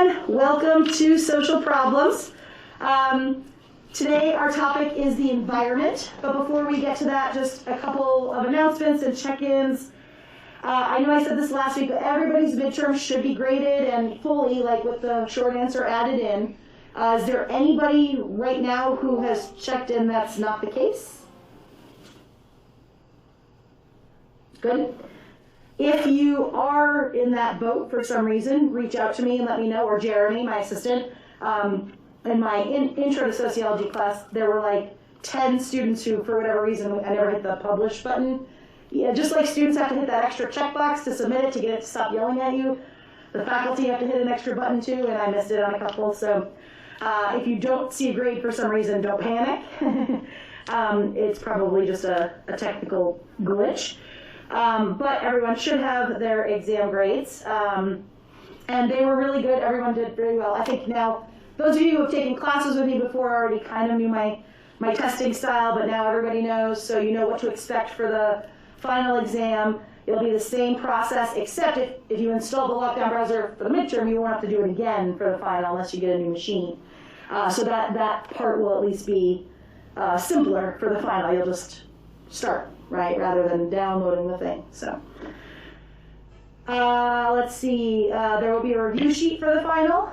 everyone. Welcome to Social Problems. Today our topic is the environment, but before we get to that, just a couple of announcements and check-ins. I know I said this last week, but everybody's midterm should be graded and fully, like with the short answer added in. Is there anybody right now who has checked in that's not the case? Good. If you are in that boat for some reason, reach out to me and let me know, or Jeremy, my assistant. In my intro to sociology class, there were like 10 students who, for whatever reason, I never hit the publish button. Yeah, just like students have to hit that extra checkbox to submit it to get it to stop yelling at you, the faculty have to hit an extra button too, and I missed it on a couple. So if you don't see a grade for some reason, don't panic. It's probably just a technical glitch. But everyone should have their exam grades. And they were really good. Everyone did very well. I think now, those of you who have taken classes with me before already kind of knew my testing style, but now everybody knows, so you know what to expect for the final exam. It'll be the same process, except if you install the lockdown browser for the midterm, you won't have to do it again for the final unless you get a new machine. So that part will at least be simpler for the final. You'll just start, right, rather than downloading the thing. So let's see, there will be a review sheet for the final,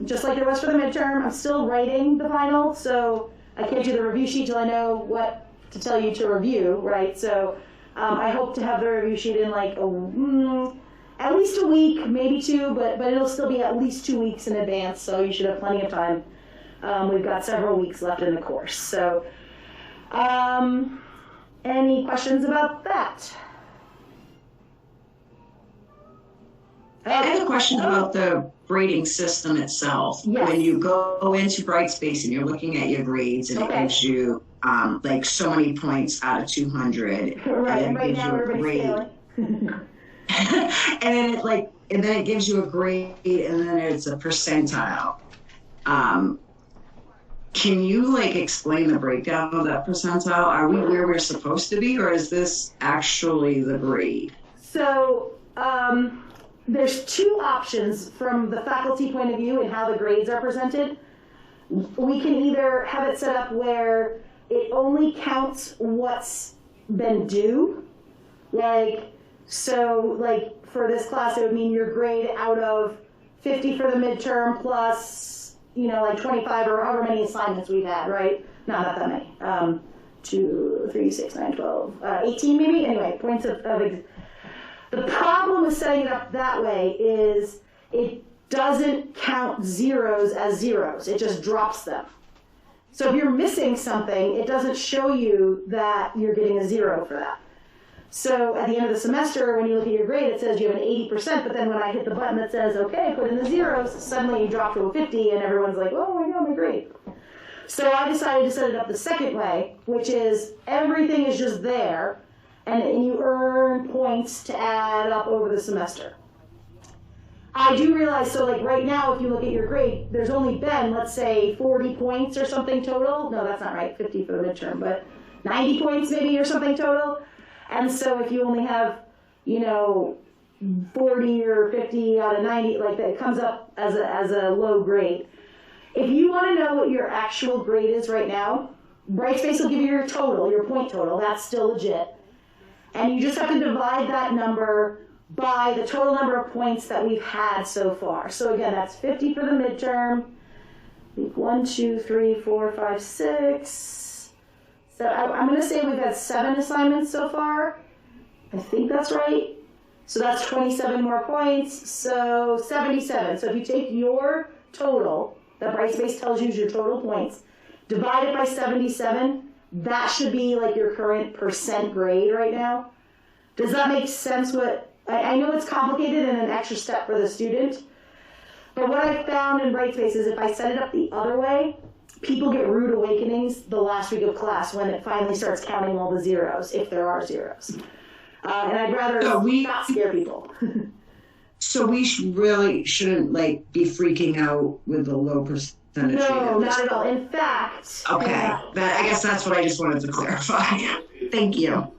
just like there was for the midterm. I'm still writing the final, so I can't do the review sheet till I know what to tell you to review, right? So I hope to have the review sheet in like at least a week, maybe two, but it'll still be at least 2 weeks in advance, so you should have plenty of time. We've got several weeks left in the course. So any questions about that? I have a question about the grading system itself. Yes. When you go into Brightspace and you're looking at your grades and it gives you like so many points out of 200, right, and then it gives you a grade. and then it gives you a grade, and then it's a percentile. Can you like explain the breakdown of that percentile? Are we where we're supposed to be, or is this actually the grade? So there's two options from the faculty point of view in how the grades are presented. We can either have it set up where it only counts what's been due. So for this class, it would mean your grade out of 50 for the midterm plus, like 25 or however many assignments we've had, right? No, not that many. 2, 3, 6, 9, 12, 18 maybe? Anyway, points of the problem with setting it up that way is it doesn't count zeros as zeros. It just drops them. So if you're missing something, it doesn't show you that you're getting a 0 for that. So at the end of the semester, when you look at your grade, it says you have an 80%, but then when I hit the button that says, okay, put in the zeros, suddenly you drop to a 50, and everyone's like, oh my God, my grade. So I decided to set it up the second way, which is everything is just there, and you earn points to add up over the semester. I do realize, so like right now, if you look at your grade, there's only been, let's say, 40 points or something total. No, that's not right, 50 for the midterm, but 90 points maybe or something total. And so if you only have, 40 or 50 out of 90, like that, it comes up as a low grade. If you want to know what your actual grade is right now, Brightspace will give you your total, your point total. That's still legit. And you just have to divide that number by the total number of points that we've had so far. So again, that's 50 for the midterm. 1, 2, 3, 4, 5, 6. So I'm going to say we've had 7 assignments so far. I think that's right. So that's 27 more points. So 77. So if you take your total, that Brightspace tells you is your total points, divide it by 77, that should be like your current percent grade right now. Does that make sense? I know it's complicated and an extra step for the student, but what I found in Brightspace is if I set it up the other way, people get rude awakenings the last week of class when it finally starts counting all the zeros, if there are zeros. And I'd rather not scare people. So we really shouldn't be freaking out with the low percentage. No, not at all. In fact. Okay, I guess that's what I just wanted to clarify. Thank you.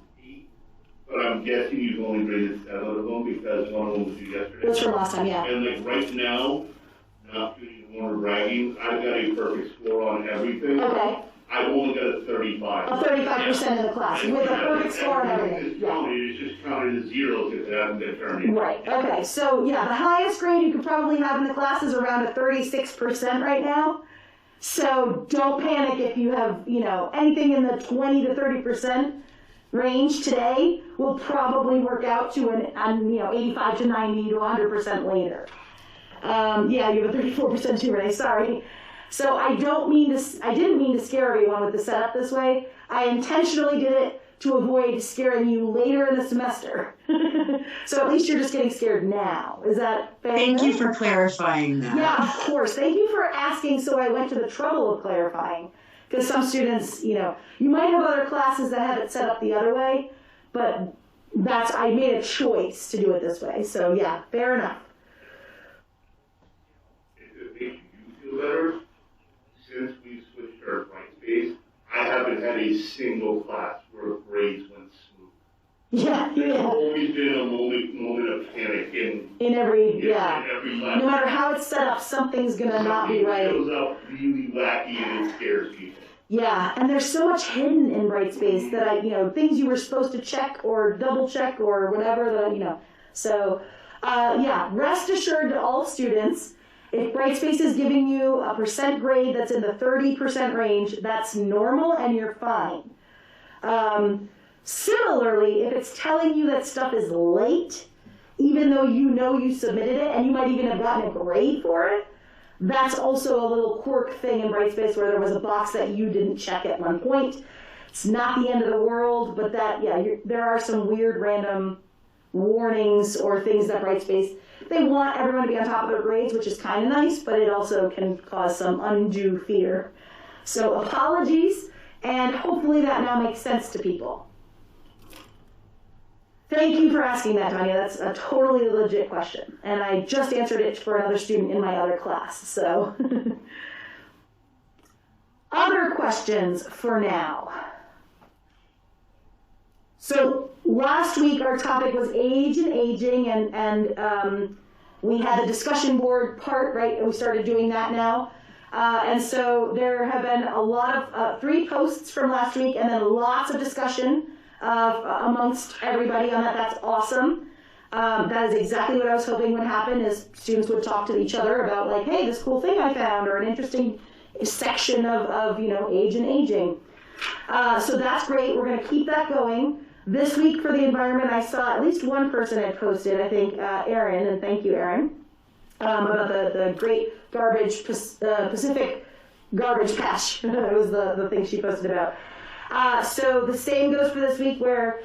But I'm guessing you've only graded 7 of them because one of them was due yesterday. It was from last time, yeah. And right now, not doing more bragging, I've got a perfect score on everything. Okay, I've only got a 35. a 35% in the class, with a perfect score and everything, It's yeah. counted, it's just counted as zeros if it hasn't been turned in. Right, okay, so yeah, the highest grade you could probably have in the class is around a 36% right now. So don't panic if you have, anything in the 20 to 30% range today will probably work out to an 85 to 90 to 100% later. Yeah, you have a 34% too, Renee, sorry. So I didn't mean to scare everyone with the setup this way. I intentionally did it to avoid scaring you later in the semester. So at least you're just getting scared now. Is that fair? Thank you for clarifying that. Yeah, of course. Thank you for asking, so I went to the trouble of clarifying. Because some students, you might have other classes that have it set up the other way, but I made a choice to do it this way. So yeah, fair enough. If it makes you feel better, since we switched our white space, I haven't had a single class where grades went smooth. Yeah, There's yeah. always been a moment of panic In every, in every class. No matter how it's set up, something's gonna not be right. It shows up really wacky and it scares people. Yeah, and there's so much hidden in Brightspace that things you were supposed to check or double check or whatever that, So, yeah, rest assured to all students, if Brightspace is giving you a percent grade that's in the 30% range, that's normal and you're fine. Similarly, if it's telling you that stuff is late, even though you submitted it and you might even have gotten a grade for it, that's also a little quirk thing in Brightspace where there was a box that you didn't check at one point. It's not the end of the world, but there are some weird random warnings or things that Brightspace, they want everyone to be on top of their grades, which is kind of nice, but it also can cause some undue fear. So apologies, and hopefully that now makes sense to people. Thank you for asking that, Tanya. That's a totally legit question. And I just answered it for another student in my other class, so. Other questions for now. So last week our topic was age and aging, and we had a discussion board part, right? And we started doing that now. And so there have been a lot of 3 posts from last week, and then lots of discussion amongst everybody on that. That's awesome. That is exactly what I was hoping would happen, is students would talk to each other about like, hey, this cool thing I found, or an interesting section of age and aging. So that's great. We're going to keep that going. This week for the environment, I saw at least one person had posted, I think Erin, and thank you, Erin, about the great Pacific garbage patch. That was the thing she posted about. So the same goes for this week, where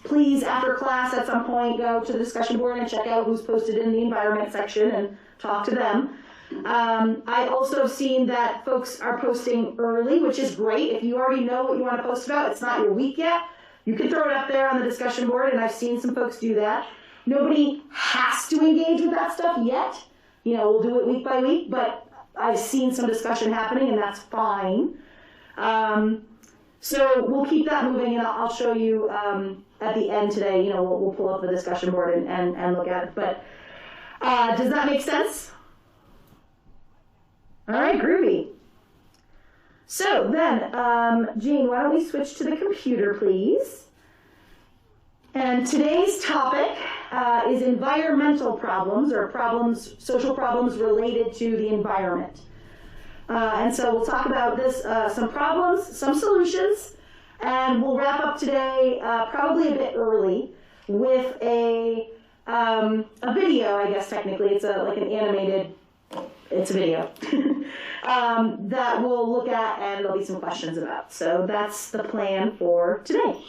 please, after class at some point, go to the discussion board and check out who's posted in the environment section and talk to them. I also have seen that folks are posting early, which is great. If you already know what you want to post about, it's not your week yet, you can throw it up there on the discussion board, and I've seen some folks do that. Nobody has to engage with that stuff yet. We'll do it week by week, but I've seen some discussion happening, and that's fine. So we'll keep that moving, and I'll show you at the end today. We'll pull up the discussion board and look at it. But does that make sense? All right, groovy. So then, Jean, why don't we switch to the computer, please? And today's topic is environmental problems, or social problems related to the environment. And so we'll talk about this, some problems, some solutions, and we'll wrap up today probably a bit early with a video, I guess technically. It's like an animated, it's a video that we'll look at and there'll be some questions about. So that's the plan for today.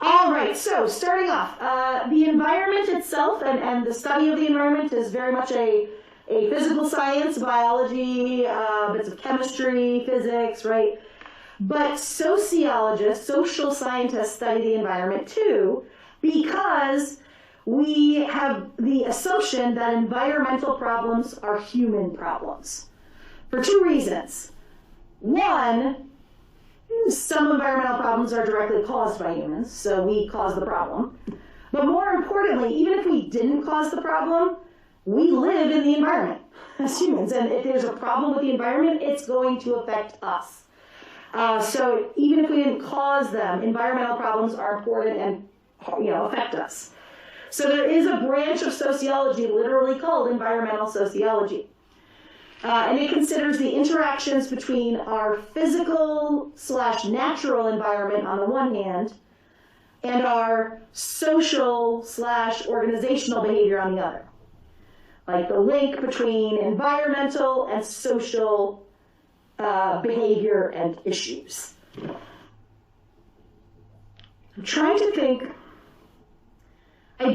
All right, so starting off, the environment itself and the study of the environment is very much a physical science, biology, bits of chemistry, physics, right? But sociologists, social scientists study the environment too, because we have the assumption that environmental problems are human problems for 2 reasons. One, some environmental problems are directly caused by humans, so we cause the problem. But more importantly, even if we didn't cause the problem, we live in the environment as humans, and if there's a problem with the environment, it's going to affect us. So even if we didn't cause them, environmental problems are important and affect us. So there is a branch of sociology literally called environmental sociology. And it considers the interactions between our physical/natural environment on the one hand and our social/organizational behavior on the other. Like the link between environmental and social behavior and issues. I'm trying to think. We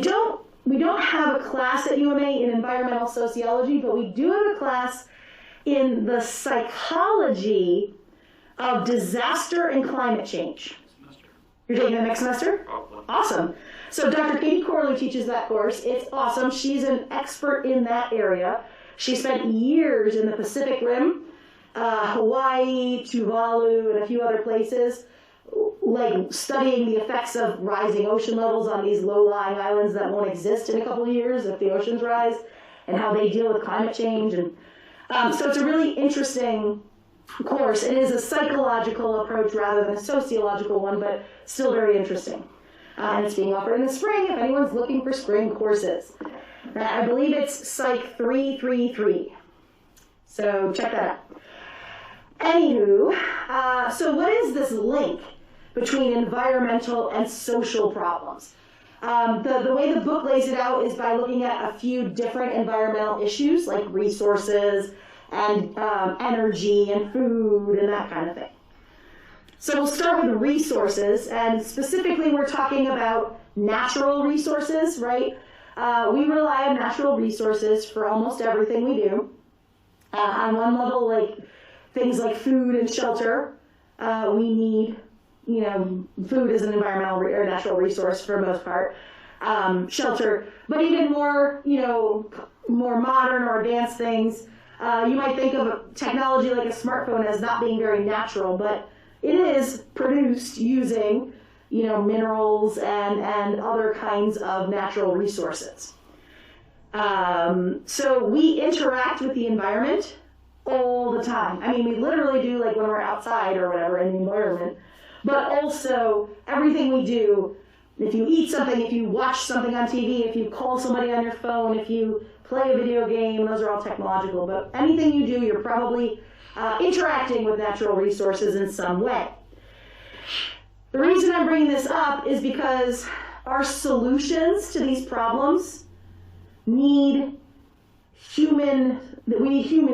don't have a class at UMA in environmental sociology, but we do have a class in the psychology of disaster and climate change. You're taking it next semester? Awesome. So Dr. Katie Corley teaches that course. It's awesome. She's an expert in that area. She spent years in the Pacific Rim, Hawaii, Tuvalu, and a few other places, like studying the effects of rising ocean levels on these low-lying islands that won't exist in a couple of years if the oceans rise, and how they deal with climate change. And so it's a really interesting course. It is a psychological approach rather than a sociological one, but still very interesting. And it's being offered in the spring if anyone's looking for spring courses. I believe it's Psych 333. So check that out. Anywho, so what is this link between environmental and social problems? The way the book lays it out is by looking at a few different environmental issues like resources and energy and food and that kind of thing. So we'll start with resources, and specifically we're talking about natural resources, right? We rely on natural resources for almost everything we do. On one level, like things like food and shelter, we need, food is an environmental or natural resource for the most part. Shelter, but even more, more modern or advanced things. You might think of technology like a smartphone as not being very natural, but it is produced using, minerals and other kinds of natural resources. So we interact with the environment all the time. I mean, we literally do, like when we're outside or whatever in the environment, but also everything we do, if you eat something, if you watch something on TV, if you call somebody on your phone, if you play a video game, those are all technological, but anything you do, you're probably interacting with natural resources in some way. The reason I'm bringing this up is because our solutions to these problems need human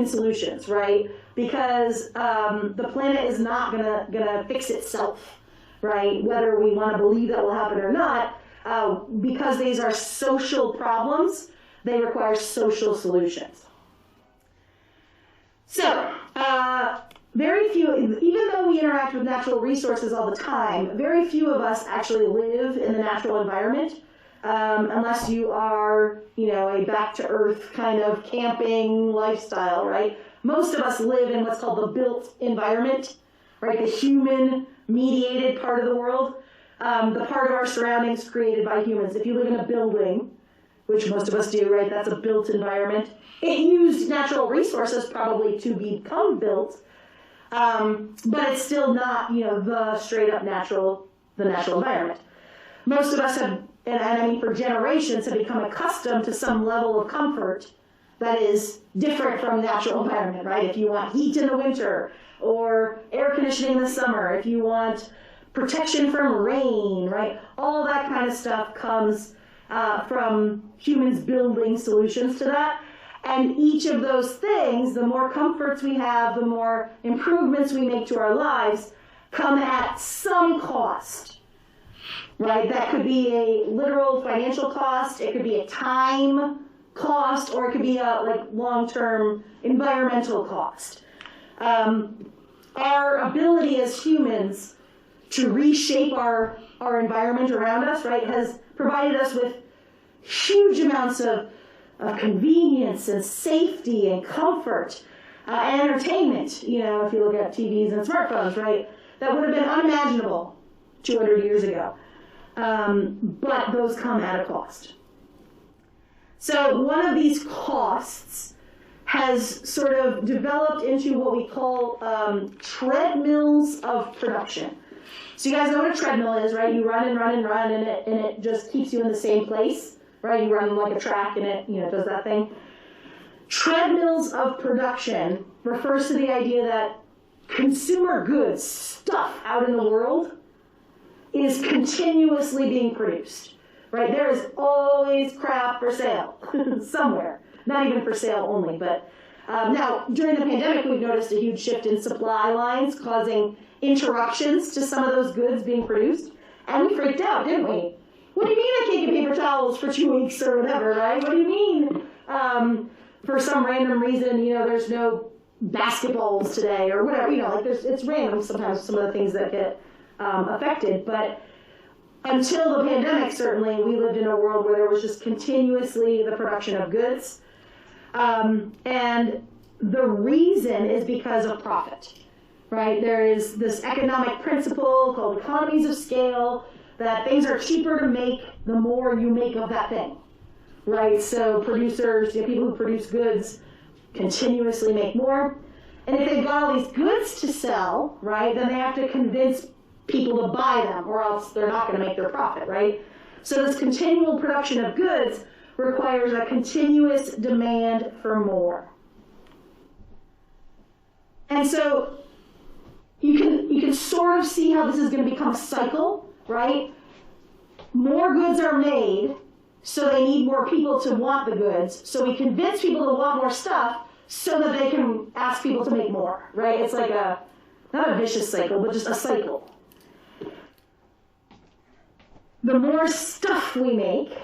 solutions, right? Because the planet is not gonna fix itself, right? Whether we want to believe that will happen or not, because these are social problems, they require social solutions. So, very few, even though we interact with natural resources all the time, very few of us actually live in the natural environment, unless you are, a back-to-earth kind of camping lifestyle, right? Most of us live in what's called the built environment, right? The human-mediated part of the world, the part of our surroundings created by humans. If you live in a building, which most of us do, right? That's a built environment. It used natural resources probably to become built, but it's still not, the straight up natural environment. Most of us have, and I mean for generations, have become accustomed to some level of comfort that is different from the natural environment, right? If you want heat in the winter, or air conditioning in the summer, if you want protection from rain, right? All that kind of stuff comes from humans building solutions to that. And each of those things, the more comforts we have, the more improvements we make to our lives, come at some cost, right? That could be a literal financial cost, it could be a time cost, or it could be a long-term environmental cost. Our ability as humans to reshape our environment around us, right, has provided us with huge amounts of convenience and safety and comfort and entertainment. If you look at TVs and smartphones, right, that would have been unimaginable 200 years ago. But those come at a cost. So one of these costs has sort of developed into what we call treadmills of production. So you guys know what a treadmill is, right? You run and run and run, and it just keeps you in the same place, right? You run like a track, and it does that thing. Treadmills of production refers to the idea that consumer goods, stuff out in the world, is continuously being produced, right? There is always crap for sale somewhere. Not even for sale only, but now during the pandemic, we've noticed a huge shift in supply lines causing interruptions to some of those goods being produced, and we freaked out, didn't we? What do you mean I can't get paper towels for 2 weeks or whatever, right? What do you mean for some random reason, there's no basketballs today or whatever, it's random sometimes some of the things that get affected, but until the pandemic, certainly, we lived in a world where there was just continuously the production of goods. And the reason is because of profit, right? There is this economic principle called economies of scale, that things are cheaper to make the more you make of that thing, right? So producers, people who produce goods continuously make more. And if they've got all these goods to sell, right, then they have to convince people to buy them, or else they're not going to make their profit, right? So this continual production of goods requires a continuous demand for more. And so you can sort of see how this is going to become a cycle, right? More goods are made, so they need more people to want the goods. So we convince people to want more stuff so that they can ask people to make more, right? It's like not a vicious cycle, but just a cycle. The more stuff we make,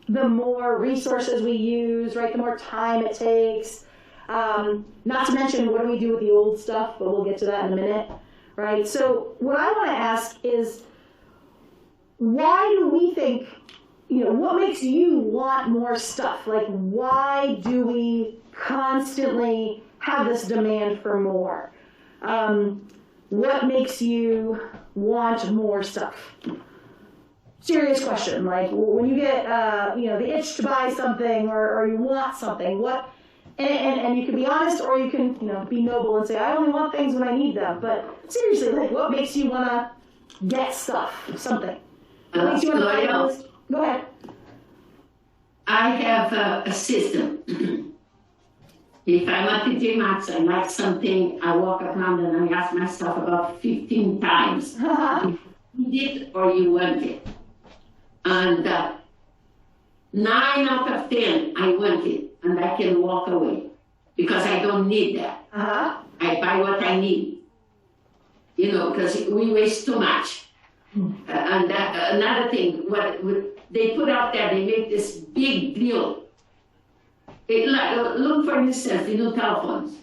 the more resources we use, right? The more time it takes. Not to mention, what do we do with the old stuff? But we'll get to that in a minute, right? So what I want to ask is, why do we think, what makes you want more stuff? Like, why do we constantly have this demand for more? What makes you want more stuff? Serious question. Like, when you get, the itch to buy something or you want something, what, and you can be honest, or you can, be noble and say, I only want things when I need them. But seriously, like, what makes you want to get stuff, something? What makes you want to buy a list? Go ahead. I have a system. If I'm at TJ Maxx, I like something, I walk around and I ask myself about 15 times, you need it or you want it? And 9 out of 10, I want it, and I can walk away because I don't need that. I buy what I need, because we waste too much. And another thing, what they put out there, they make this big deal. Look, for instance, the new telephones,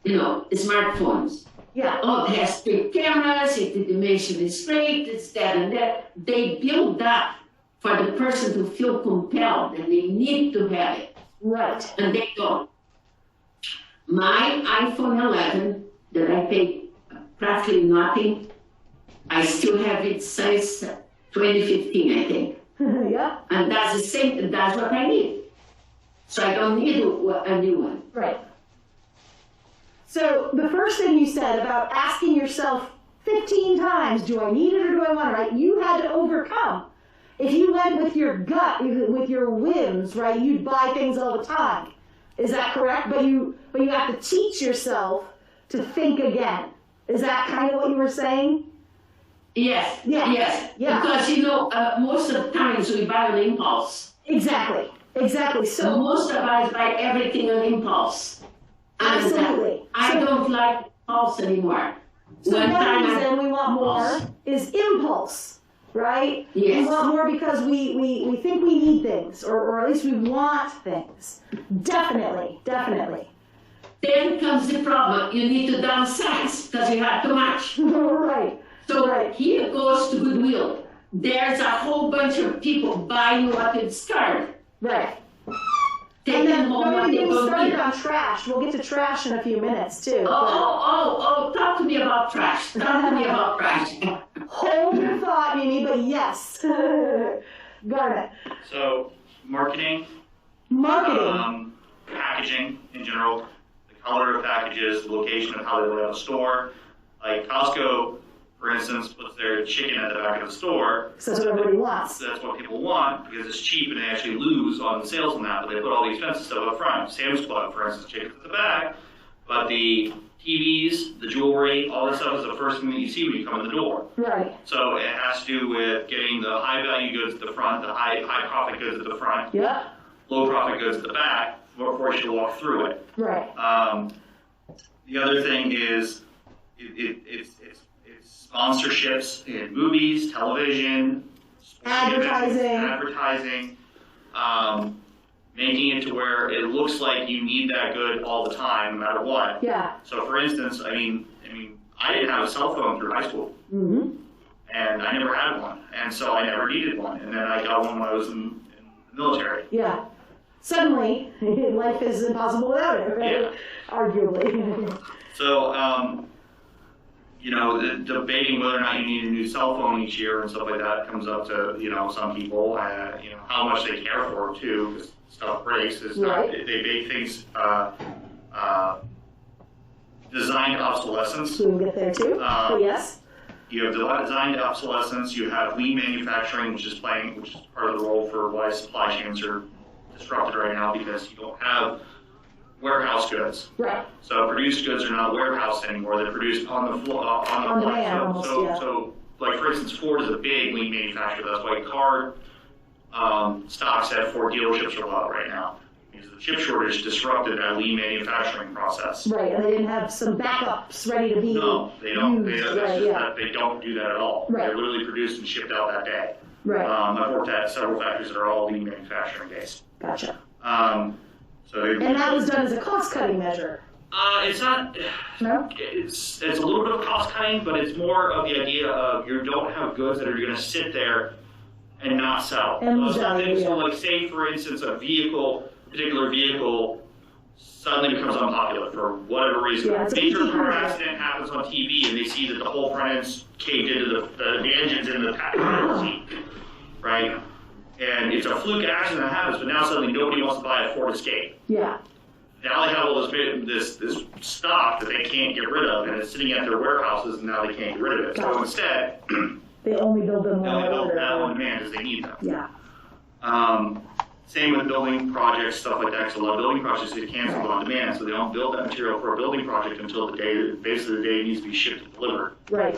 smartphones. Yeah. Oh, it has 3 cameras, the dimension is great, it's that and that. They build that for the person to feel compelled that they need to have it. Right. And they don't. My iPhone 11 that I paid practically nothing, I still have it since 2015, I think. Yeah. And that's the same, that's what I need. So I don't need a new one. Right. So the first thing you said about asking yourself 15 times, do I need it or do I want it, right? You had to overcome. If you went with your gut, with your whims, right, you'd buy things all the time. Is that correct? But you have to teach yourself to think again. Is that kind of what you were saying? Yes. Yeah. Yes. Yeah. Because, most of the times we buy on impulse. Exactly. So most of us buy everything on impulse. And absolutely. I don't like impulse anymore. So one reason we want more is impulse, right? Yes. We want more because we think we need things, or at least we want things. Definitely. Then comes the problem. You need to downsize because you have too much. Right. So here goes to Goodwill. There's a whole bunch of people buying what is scarred. Right. And then we're getting started on trash. We'll get to trash in a few minutes too. Talk to me about trash. Hold your thought, Mimi, but yes. Garnet. So marketing Marketing. Packaging in general, the color of packages, the location of how they lay out the store. Like Costco, for instance, puts their chicken at the back of the store. So that's what everybody wants. That's what people want because it's cheap and they actually lose on the sales on that, but they put all the expensive stuff up front. Sam's Club, for instance, chicken's at the back, but the TVs, the jewelry, all this stuff is the first thing that you see when you come in the door. Right. So it has to do with getting the high value goods at the front, the high profit goods at the front, Yep. low profit goods at the back before you walk through it. Right. The other thing is it's sponsorships in movies, television, Advertising. Making it to where it looks like you need that good all the time, no matter what. Yeah. So, for instance, I mean, I didn't have a cell phone through high school, Mm-hmm. and I never had one, and so I never needed one. And then I got one when I was in the military. Yeah. Suddenly, life is impossible without it, right? Yeah. Arguably. So, debating whether or not you need a new cell phone each year and stuff like that comes up to, some people, how much they care for it too, because stuff breaks. It's not, Right. they make things designed obsolescence. So we can get there too. So yes. You have designed obsolescence, you have lean manufacturing, which is part of the role for why supply chains are disrupted right now, because you don't have warehouse goods. Right. So produced goods are not warehoused anymore. They're produced on the floor, On demand, almost, yeah. So, like for instance, Ford is a big lean manufacturer. That's why car stocks at Ford dealerships are low right now, because the chip shortage disrupted that lean manufacturing process. Right, and they didn't have some backups ready to be No, they don't. used. They don't do that at all. Right. They're literally produced and shipped out that day. Right. I've worked at several factories that are all lean manufacturing based. Gotcha. And And that was done as a cost-cutting measure. It's not. No? It's a little bit of cost cutting, but it's more of the idea of you don't have goods that are going to sit there and not sell. And Those sell, things, yeah. so like say for instance a particular vehicle suddenly becomes unpopular for whatever reason. Yeah, it's a Major PT car project. accident happens on TV and they see that the whole front end's caved into the engine's in the passenger seat, right? And it's a fluke accident that happens, but now suddenly nobody wants to buy a Ford Escape. Yeah. Now they have all this stock that they can't get rid of, and it's sitting at their warehouses, and now they can't get rid of it. So instead, They only build them they one only build order. that on demand as they need them. Yeah. Same with building projects, stuff like that. So a lot of building projects get canceled on demand, so they don't build that material for a building project until the day it needs to be shipped and delivered. Right.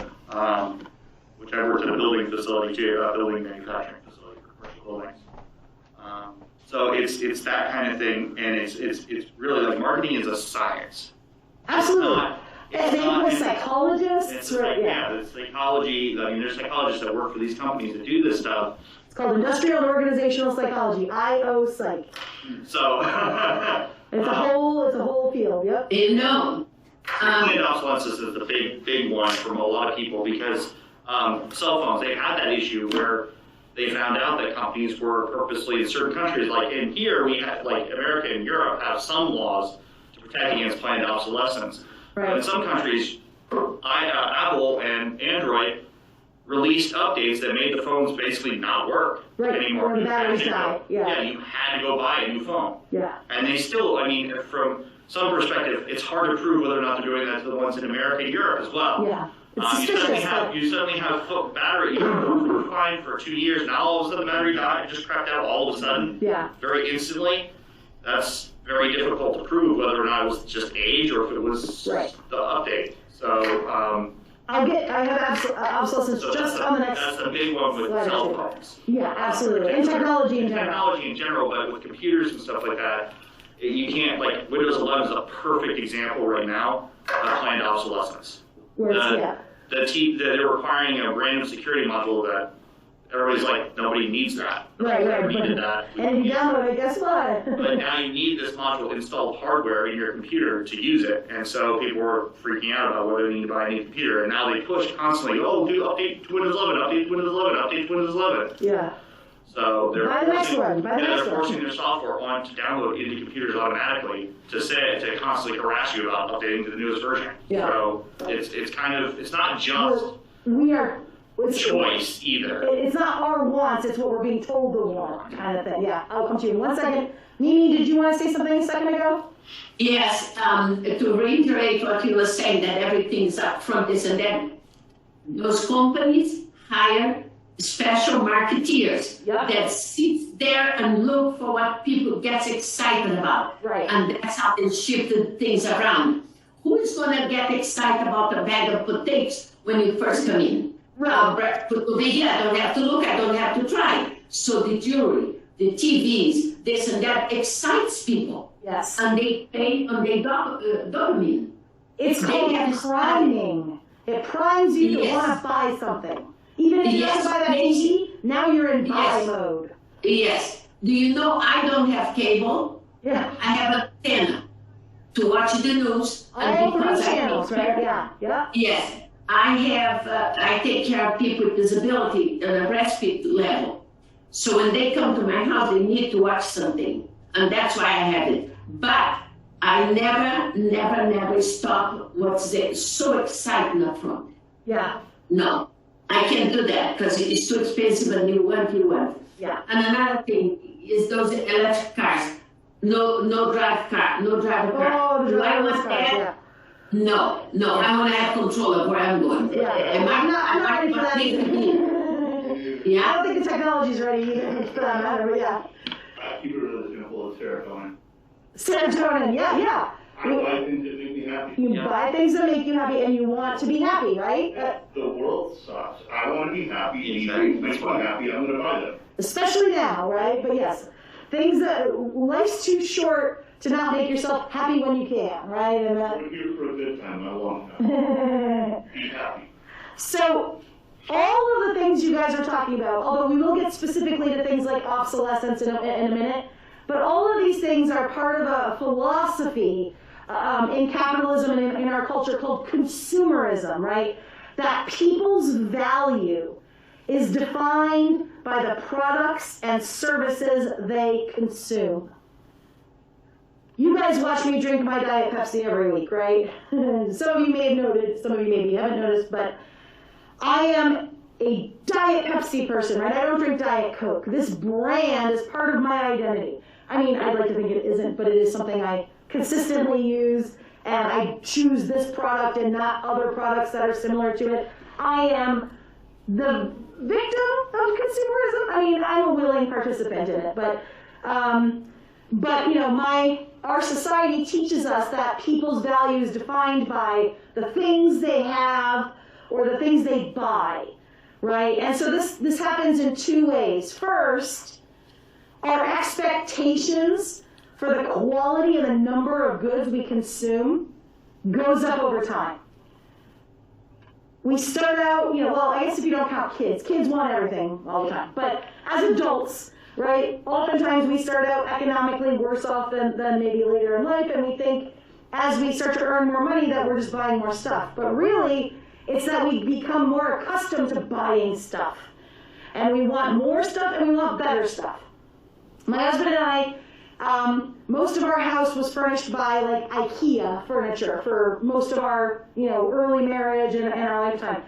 Which I worked at a building facility too, a building manufacturing facility for commercial buildings. So it's that kind of thing, and it's really like marketing is a science. Absolutely. It's And they not- equal psychologists, It's right? yeah, the psychology. I mean, there's psychologists that work for these companies that do this stuff. It's called industrial and organizational psychology, IO Psych. So It's a whole field. Yep. planned obsolescence is the big one from a lot of people because cell phones. They had that issue where they found out that companies were purposely in certain countries, like in here, we have like America and Europe have some laws to protect against planned obsolescence. But in Right. some countries, Apple and Android released updates that made the phones basically not work Right, anymore. or the You had batteries to go- die, yeah. you had to go buy a new phone. Yeah. And they still, I mean, from some perspective, it's hard to prove whether or not they're doing that to the ones in America and Europe as well. Yeah. It's You suddenly suspicious. have But you suddenly have battery were fine for 2 years. Now all of a sudden the battery died, just crapped out all of a sudden, yeah. very instantly. That's very difficult to prove whether or not it was just age or if it was Right. the update. So, I have obsolescence so just that's, on the next. that's the big one with slide or cell two. phones. Yeah, absolutely. And technology in general. Technology in general, but with computers and stuff like that, you can't, like, Windows 11 is a perfect example right now of planned obsolescence. Where it's, They're requiring a random security module that everybody's like, nobody needs that. Right, Never right. needed that. And if you download it, guess what? But now you need this module installed hardware in your computer to use it, and so people are freaking out about whether they need to buy a new computer, and now they push constantly, update to Windows 11, update to Windows 11, update to Windows 11. Yeah. So they're Buy the next one, buy the next they're one. forcing their software on to download into computers automatically to constantly harass you about updating to the newest version. Yeah. So it's kind of, it's not just We are. It's, choice either. It's not our wants, it's what we're being told to want, kind of thing. Yeah, I'll come to you in 1 second. Mimi, did you want to say something a second ago? Yes, to reiterate what you were saying, that everything's up front, this and that. Those companies hire special marketeers that sit there and look for what people get excited about. Right. And that's how they shifted things around. Who is going to get excited about a bag of potatoes when you first come in? Put over here, I don't have to look, I don't have to try. So the jewelry, the TVs, this and that excites people. Yes. And they pay on their dopamine. It's called priming. It primes you to want to buy something. Even if you have to buy that TV, now you're in buy mode. Yes. Do you know I don't have cable? Yeah. I have an antenna to watch the news. All three channels, right? Yeah. Yes. I take care of people with disability on a breastfeed level. So when they come to my house, they need to watch something. And that's why I have it. But I never stop what's so exciting up front. Yeah. No, I can't do that because it's too expensive and you want. Yeah. And another thing is those electric cars. No driver car. Oh, the Do I driverless want cars, that? yeah. No, I want to have control of where I'm going. Yeah. I'm not ready for that either. Yeah? I don't think the technology's ready either for that matter, but yeah. Keep it really simple, it's serotonin. Serotonin, yeah. I buy things that make me happy. You buy things that make you happy and you want to be happy, right? The world sucks. I want to be happy, and these things make me happy, I'm going to buy them. Especially now, right? But yes, things that, life's too short to not make yourself happy when you can, right? And We're here for a good time, not a long time. Be happy. So, all of the things you guys are talking about, although we will get specifically to things like obsolescence in a minute, but all of these things are part of a philosophy in capitalism and in our culture called consumerism, right? That people's value is defined by the products and services they consume. You guys watch me drink my Diet Pepsi every week, right? Some of you may have noted, some of you maybe haven't noticed, but I am a Diet Pepsi person, right? I don't drink Diet Coke. This brand is part of my identity. I mean, I'd like to think it isn't, but it is something I consistently use, and I choose this product and not other products that are similar to it. I am the victim of consumerism. I mean, I'm a willing participant in it, but you know, our society teaches us that people's value is defined by the things they have or the things they buy, right? And so this happens in two ways. First, our expectations for the quality and the number of goods we consume goes up over time. We start out, you know, well, I guess if you don't count kids want everything all the time. But as adults, right, oftentimes we start out economically worse off than maybe later in life, and we think as we start to earn more money that we're just buying more stuff. But really, it's that we become more accustomed to buying stuff. And we want more stuff and we want better stuff. My husband and I, most of our house was furnished by like IKEA furniture for most of our, you know, early marriage and our lifetime.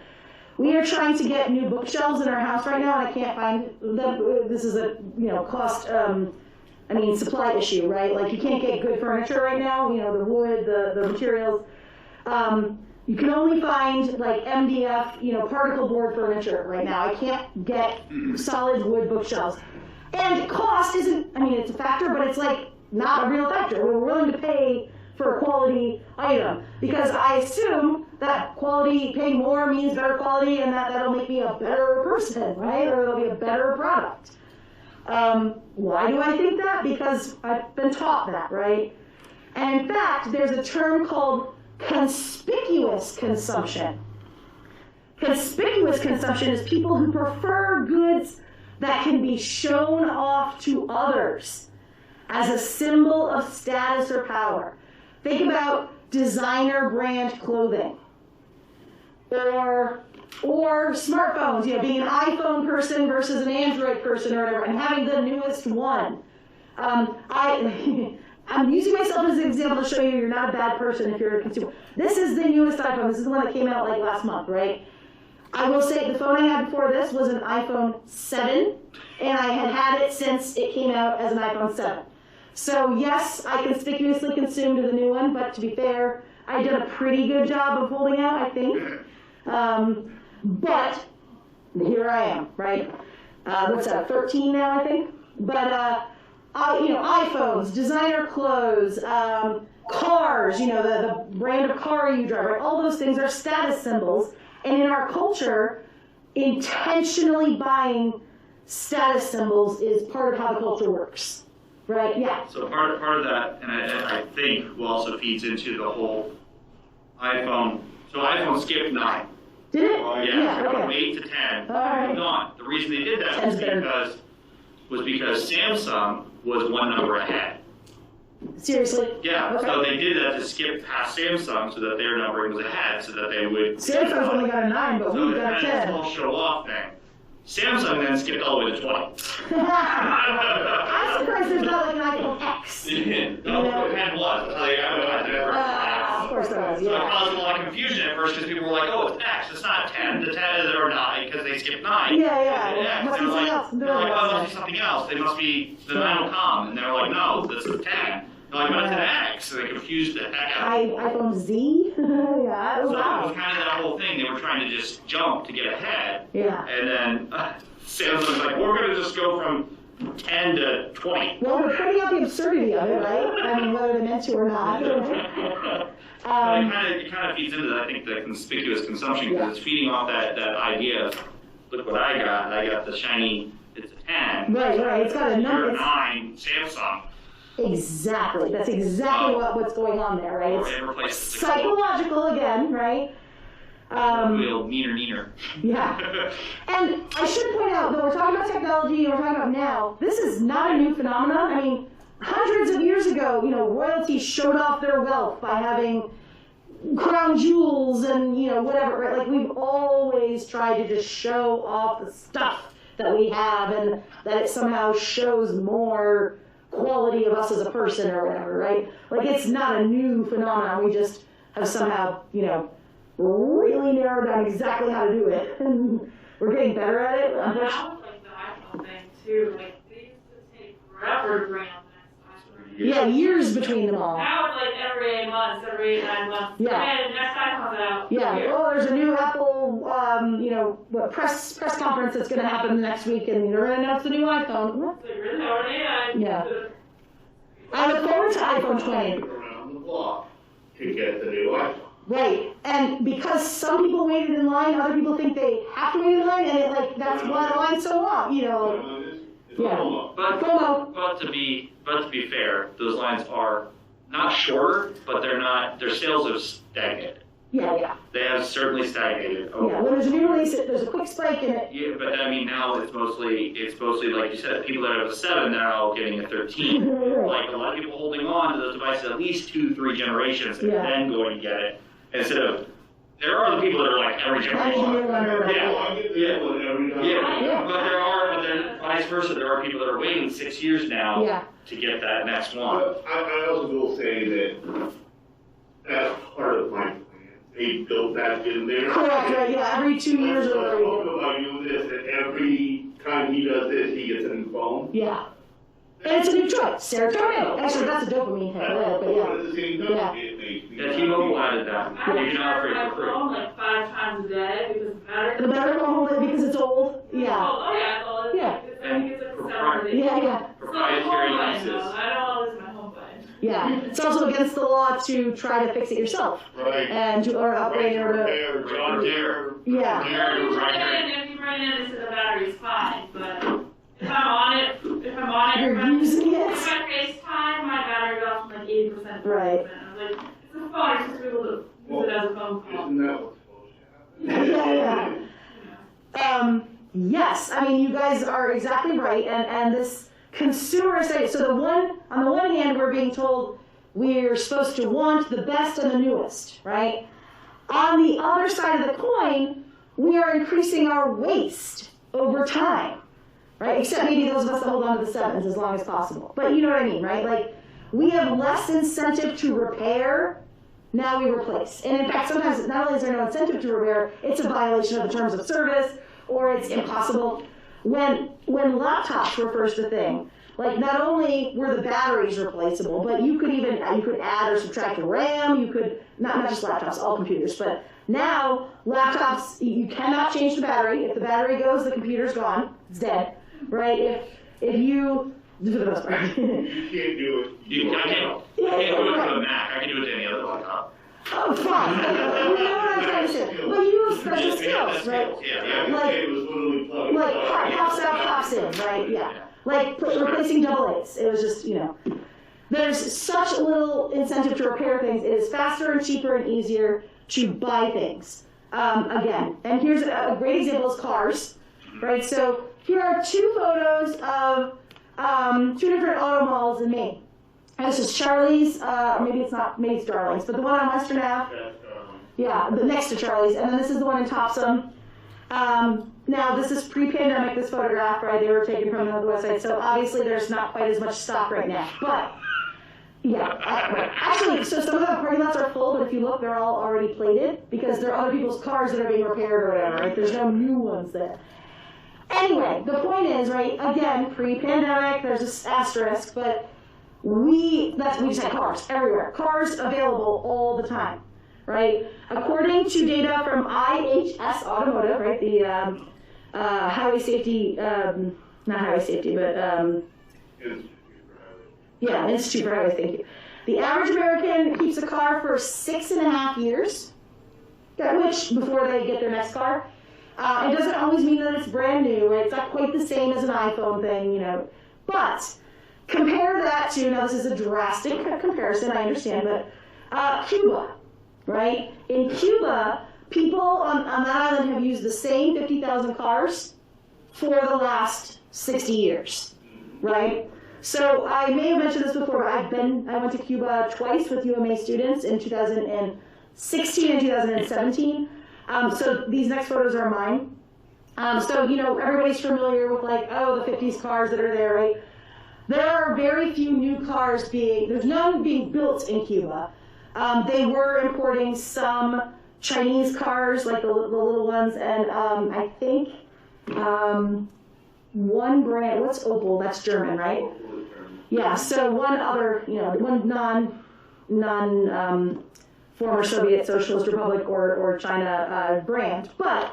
We are trying to get new bookshelves in our house right now, and I can't find them. This is a, you know, cost, supply issue, right? Like you can't get good furniture right now, you know, the wood, the materials. You can only find like MDF, you know, particle board furniture right now. I can't get solid wood bookshelves. And cost isn't, I mean, it's a factor, but it's like not a real factor. We're willing to pay for a quality item because I assume that quality, paying more means better quality, and that'll make me a better person, right? Or it'll be a better product. Why do I think that? Because I've been taught that, right? And in fact, there's a term called conspicuous consumption. Conspicuous consumption is people who prefer goods that can be shown off to others as a symbol of status or power. Think about designer brand clothing or smartphones, you know, being an iPhone person versus an Android person or whatever, and having the newest one. I'm using myself as an example to show you you're not a bad person if you're a consumer. This is the newest iPhone. This is the one that came out like last month, right? I will say the phone I had before this was an iPhone 7, and I had it since it came out as an iPhone 7. So yes, I conspicuously consumed the new one, but to be fair, I did a pretty good job of holding out, I think. But here I am, right? What's that, 13 now, I think? But, iPhones, designer clothes, cars, the brand of car you drive, right? All those things are status symbols. And in our culture, intentionally buying status symbols is part of how the culture works, right? Yeah. So part of that, and I think also feeds into the whole iPhone. So iPhone skipped 9. Did it? Yeah, okay. from 8 to 10. All right. Gone. The reason they did that was because Samsung was one number ahead. Seriously? Yeah, Okay. so they did that to skip past Samsung so that their numbering was ahead, so that they would. Samsung's only got a 9, but So we've it got a had this 10. whole show off thing. Samsung then skipped all the way to 20. I'm surprised there's not like an iPhone X. No, it had was. Of course there was, So it yeah. caused a lot of confusion at first because people were like, oh, it's X, it's not 10. The 10 is or 9 because they skipped 9. Yeah. Must Must be something else. They're like, oh, it must be something else. They must be the 9 will come. And they're like, no, this is 10. They're like, but it's an X. So they confused the heck out of it. iPhone Z? Yeah, So it was wow. kind of that whole thing. They were trying to just jump to get ahead. Yeah. And then Samsung's like, we're going to just go from 10 to 20. Well, we're pointing out the absurdity of it, right? I mean, whether they meant to or not. But it kind of feeds into, I think, the conspicuous consumption because it's feeding off that idea of, look what I got. I got the shiny, it's a 10. Right. It's got a number. You're a 9 Samsung. Exactly. That's exactly what's going on there, right? Or it replaces the Psychological again, right? Real neener. Yeah. And I should point out, though we're talking about technology and we're talking about now, this is not a new phenomenon. I mean, hundreds of years ago, royalty showed off their wealth by having crown jewels and, whatever, right? Like, we've always tried to just show off the stuff that we have and that it somehow shows more quality of us as a person or whatever, right? Like, it's not a new phenomenon. We just have somehow, really narrowed down exactly how to do it. And we're getting better at it. Well, that was like the iPhone thing too. Like they used to take forever to bring out the next iPhone. Yeah, years between them all. Now it's like every 8 months, every 8, 9 months. Yeah. And the next iPhone's out. Yeah, Here. well, there's a new Apple, press conference that's going to happen next week, and they're going to announce the new iPhone. It's like, really already? Yeah. I look forward to iPhone 20. Around the block to get the new iPhone. Right, and because some people waited in line, other people think they have to wait in line, and that's why the line's so long, It's Yeah. almost. FOMO. But to be fair, those lines are not shorter, but their sales have stagnated. Yeah. They have certainly stagnated. Oh, Yeah, when there's a new release, there's a quick spike in it. yeah, but I mean now it's mostly like you said, people that have a 7 now getting a 13. Like a lot of people holding on to those devices at least 2-3 generations and Yeah. then going to get it instead of. There are the people that are like every generation. Yeah. I get the one every time. Yeah, but then vice versa. There are people that are waiting 6 years now Yeah. to get that next one. But I also will say that that's part of my plan. They built that in there. Correct, right, yeah, every 2 years or I whatever. told him about doing this, and every time he does this, he gets a new phone. Yeah. And it's a new choice, serotonin. Actually, that's a dopamine hit, right? But yeah. At the same time, Yeah. it makes me Yeah, T-Mobile added that. I You can now charge upgrade my for free. phone like 5 times a day because the battery. The battery won't hold it because it's old. Yeah. Oh yeah, well, it's Yeah. like, it's like 7 Yeah. Proprietary I leases. don't want to lose my home button. Yeah. It's also against the law to try to fix it yourself Right. and or upgrade it or to. Repair, John Deere. Yeah. If you bring it into the battery's fine, but if I'm on it, You're using it. if I FaceTime, my battery goes from like 80% to 40%. Right. I was like, it's a phone, it's just be able to use it as a phone call. Isn't that what's supposed to happen? Yeah. Yes, I mean, you guys are exactly right, and this consumer side, so on the one hand, we're being told we're supposed to want the best and the newest, right? On the other side of the coin, we are increasing our waste over time, right? Except maybe those of us that hold on to the 7s as long as possible. But you know what I mean, right? Like, we have less incentive to repair, now we replace. And in fact, sometimes not only is there no incentive to repair, it's a violation of the terms of service, or it's impossible. When laptops were first a thing, like not only were the batteries replaceable, but you could add or subtract RAM. You could not just laptops, all computers, but now laptops you cannot change the battery. If the battery goes, the computer's gone. It's dead, right? If you for the most part. You can't do it. I can't do it to a Mac. I can do it to any other laptop. Oh, fine. You know what I'm trying to say. But you use special skills, right? Yeah. Like, it was literally plugged. like pops out, pops in, right? Yeah. Like replacing double A's. It was just, there's such little incentive to repair things. It is faster and cheaper and easier to buy things. Again, and here's a great example is cars, right? So here are two photos of two different auto malls in Maine. This is Charlie's, maybe it's Darling's, but the one on Western Ave. Yeah, the next to Charlie's, and then this is the one in Topsom. Now this is pre-pandemic, this photograph, right? They were taken from the website, so obviously there's not quite as much stock right now. But yeah, actually, so some of the parking lots are full, but if you look, they're all already plated because there are other people's cars that are being repaired or whatever. Right? There's no new ones there. Anyway, the point is, right? Again, pre-pandemic, there's this asterisk, but we just had cars everywhere. Cars available all the time, right? According to data from IHS Automotive, right, the highway safety, not highway safety, but Institute for Highway, thank you. The average American keeps a car for 6.5 years, which before they get their next car. It doesn't always mean that it's brand new, right? It's not quite the same as an iPhone thing, but compare that to, now this is a drastic comparison, I understand, but Cuba, right? In Cuba, people on that island have used the same 50,000 cars for the last 60 years, right? So I may have mentioned this before, but I went to Cuba twice with UMA students in 2016 and 2017. So these next photos are mine. So, everybody's familiar with the 50s cars that are there, right? There are very few new cars there's none being built in Cuba. They were importing some Chinese cars, like the little ones, and I think one brand, what's Opel? That's German, right? Yeah, so one other, one non former Soviet Socialist Republic or China brand. But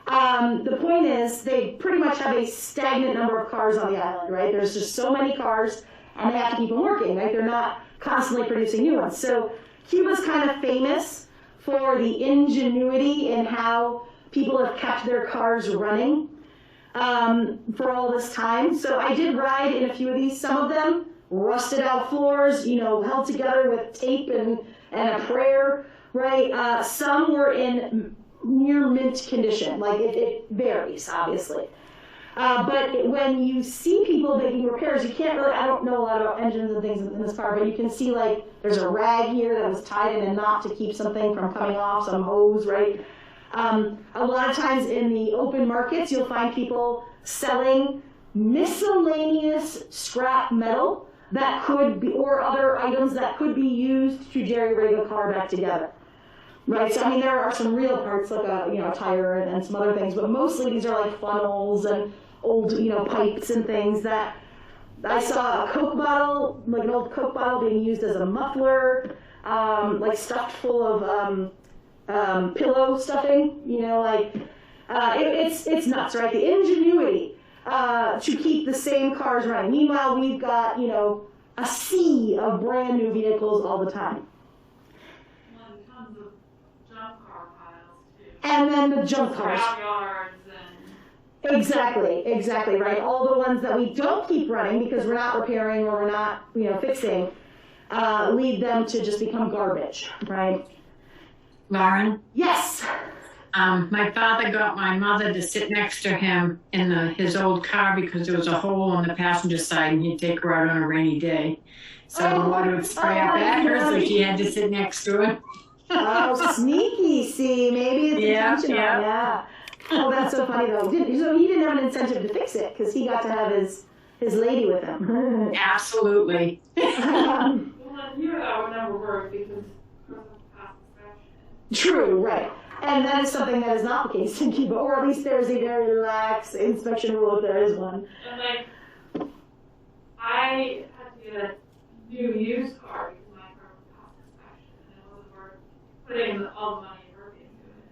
the point is they pretty much have a stagnant number of cars on the island, right? There's just so many cars and they have to keep them working, right? They're not constantly producing new ones. So Cuba's kind of famous for the ingenuity in how people have kept their cars running for all this time. So I did ride in a few of these, some of them rusted out floors, held together with tape and a prayer, right? Some were in near mint condition. Like it varies, obviously. But when you see people making repairs, you can't really, I don't know a lot about engines and things in this car, but you can see there's a rag here that was tied in a knot to keep something from coming off, some hose, right? A lot of times in the open markets, you'll find people selling miscellaneous scrap metal that could be, or other items that could be used to jerry-rig a car back together. Right, so there are some real parts like a tire and some other things, but mostly these are like funnels and old pipes and things that I saw a Coke bottle, like an old Coke bottle being used as a muffler, like stuffed full of pillow stuffing. It's nuts, right? The ingenuity to keep the same cars running. Meanwhile, we've got a sea of brand new vehicles all the time. And then the junk cars. Exactly, right. All the ones that we don't keep running because we're not repairing or we're not, fixing, lead them to just become garbage, right? Lauren? Yes. My father got my mother to sit next to him in his old car because there was a hole on the passenger side and he'd take her out on a rainy day. So the water would spray up at her, so she had to sit next to him. Oh, sneaky, see, maybe it's intentional, yeah. Oh, that's so funny though. So he didn't have an incentive to fix it because he got to have his lady with him. Absolutely. Well, here that would never work because True, right. And that is something that is not the case in Cuba, or at least there is a very lax inspection rule if there is one. And I had to get a new used car because my car was past inspection and it wasn't worth putting all the money and work into it.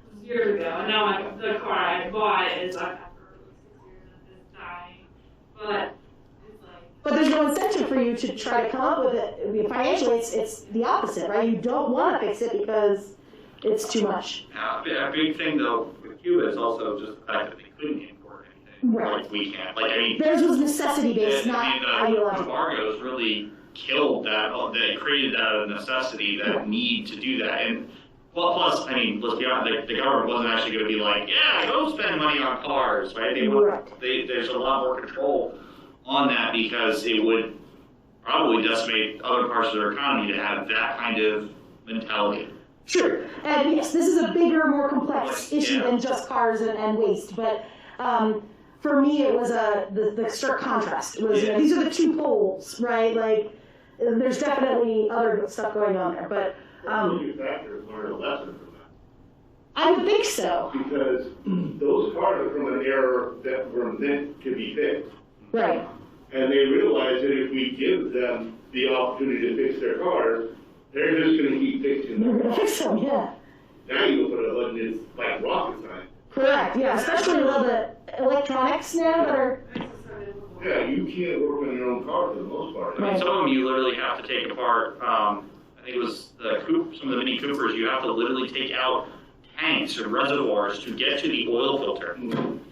It was years ago, and now the car I bought is I've had for like 6 years and it's dying. But it's like. But there's no incentive for you to try to come up with it. I mean, financially, it's the opposite, right? You don't want to fix it because it's too much. A big thing though with Cuba is also just the fact that they couldn't import anything. Right. Like we can't. Like I mean, Theirs was necessity based, the not ideological. embargoes really killed that. They created that necessity, that need to do that. And well, plus, I mean, let's be honest, the government wasn't actually going to be like, yeah, go spend money on cars, right? There's a lot more control on that because it would probably decimate other parts of their economy to have that kind of mentality. Sure, and yes, this is a bigger, more complex issue than just cars and waste, but for me it was the stark contrast. It was, these are the two poles, right? Like, there's definitely other stuff going on there, but manufacturers learned a lesson from that. I would think so. Because those cars are from an era that were meant to be fixed. Right. And they realize that if we give them the opportunity to fix their cars, they're just going to keep fixing They're them. going to fix them, yeah. Now you put a button, it's like rocket science. Correct, yeah, especially with all the electronics now that are... Yeah, you can't work on your own car for the most part. I mean, some of them you literally have to take apart. I think it was some of the Mini Coopers. You have to literally take out tanks or reservoirs to get to the oil filter to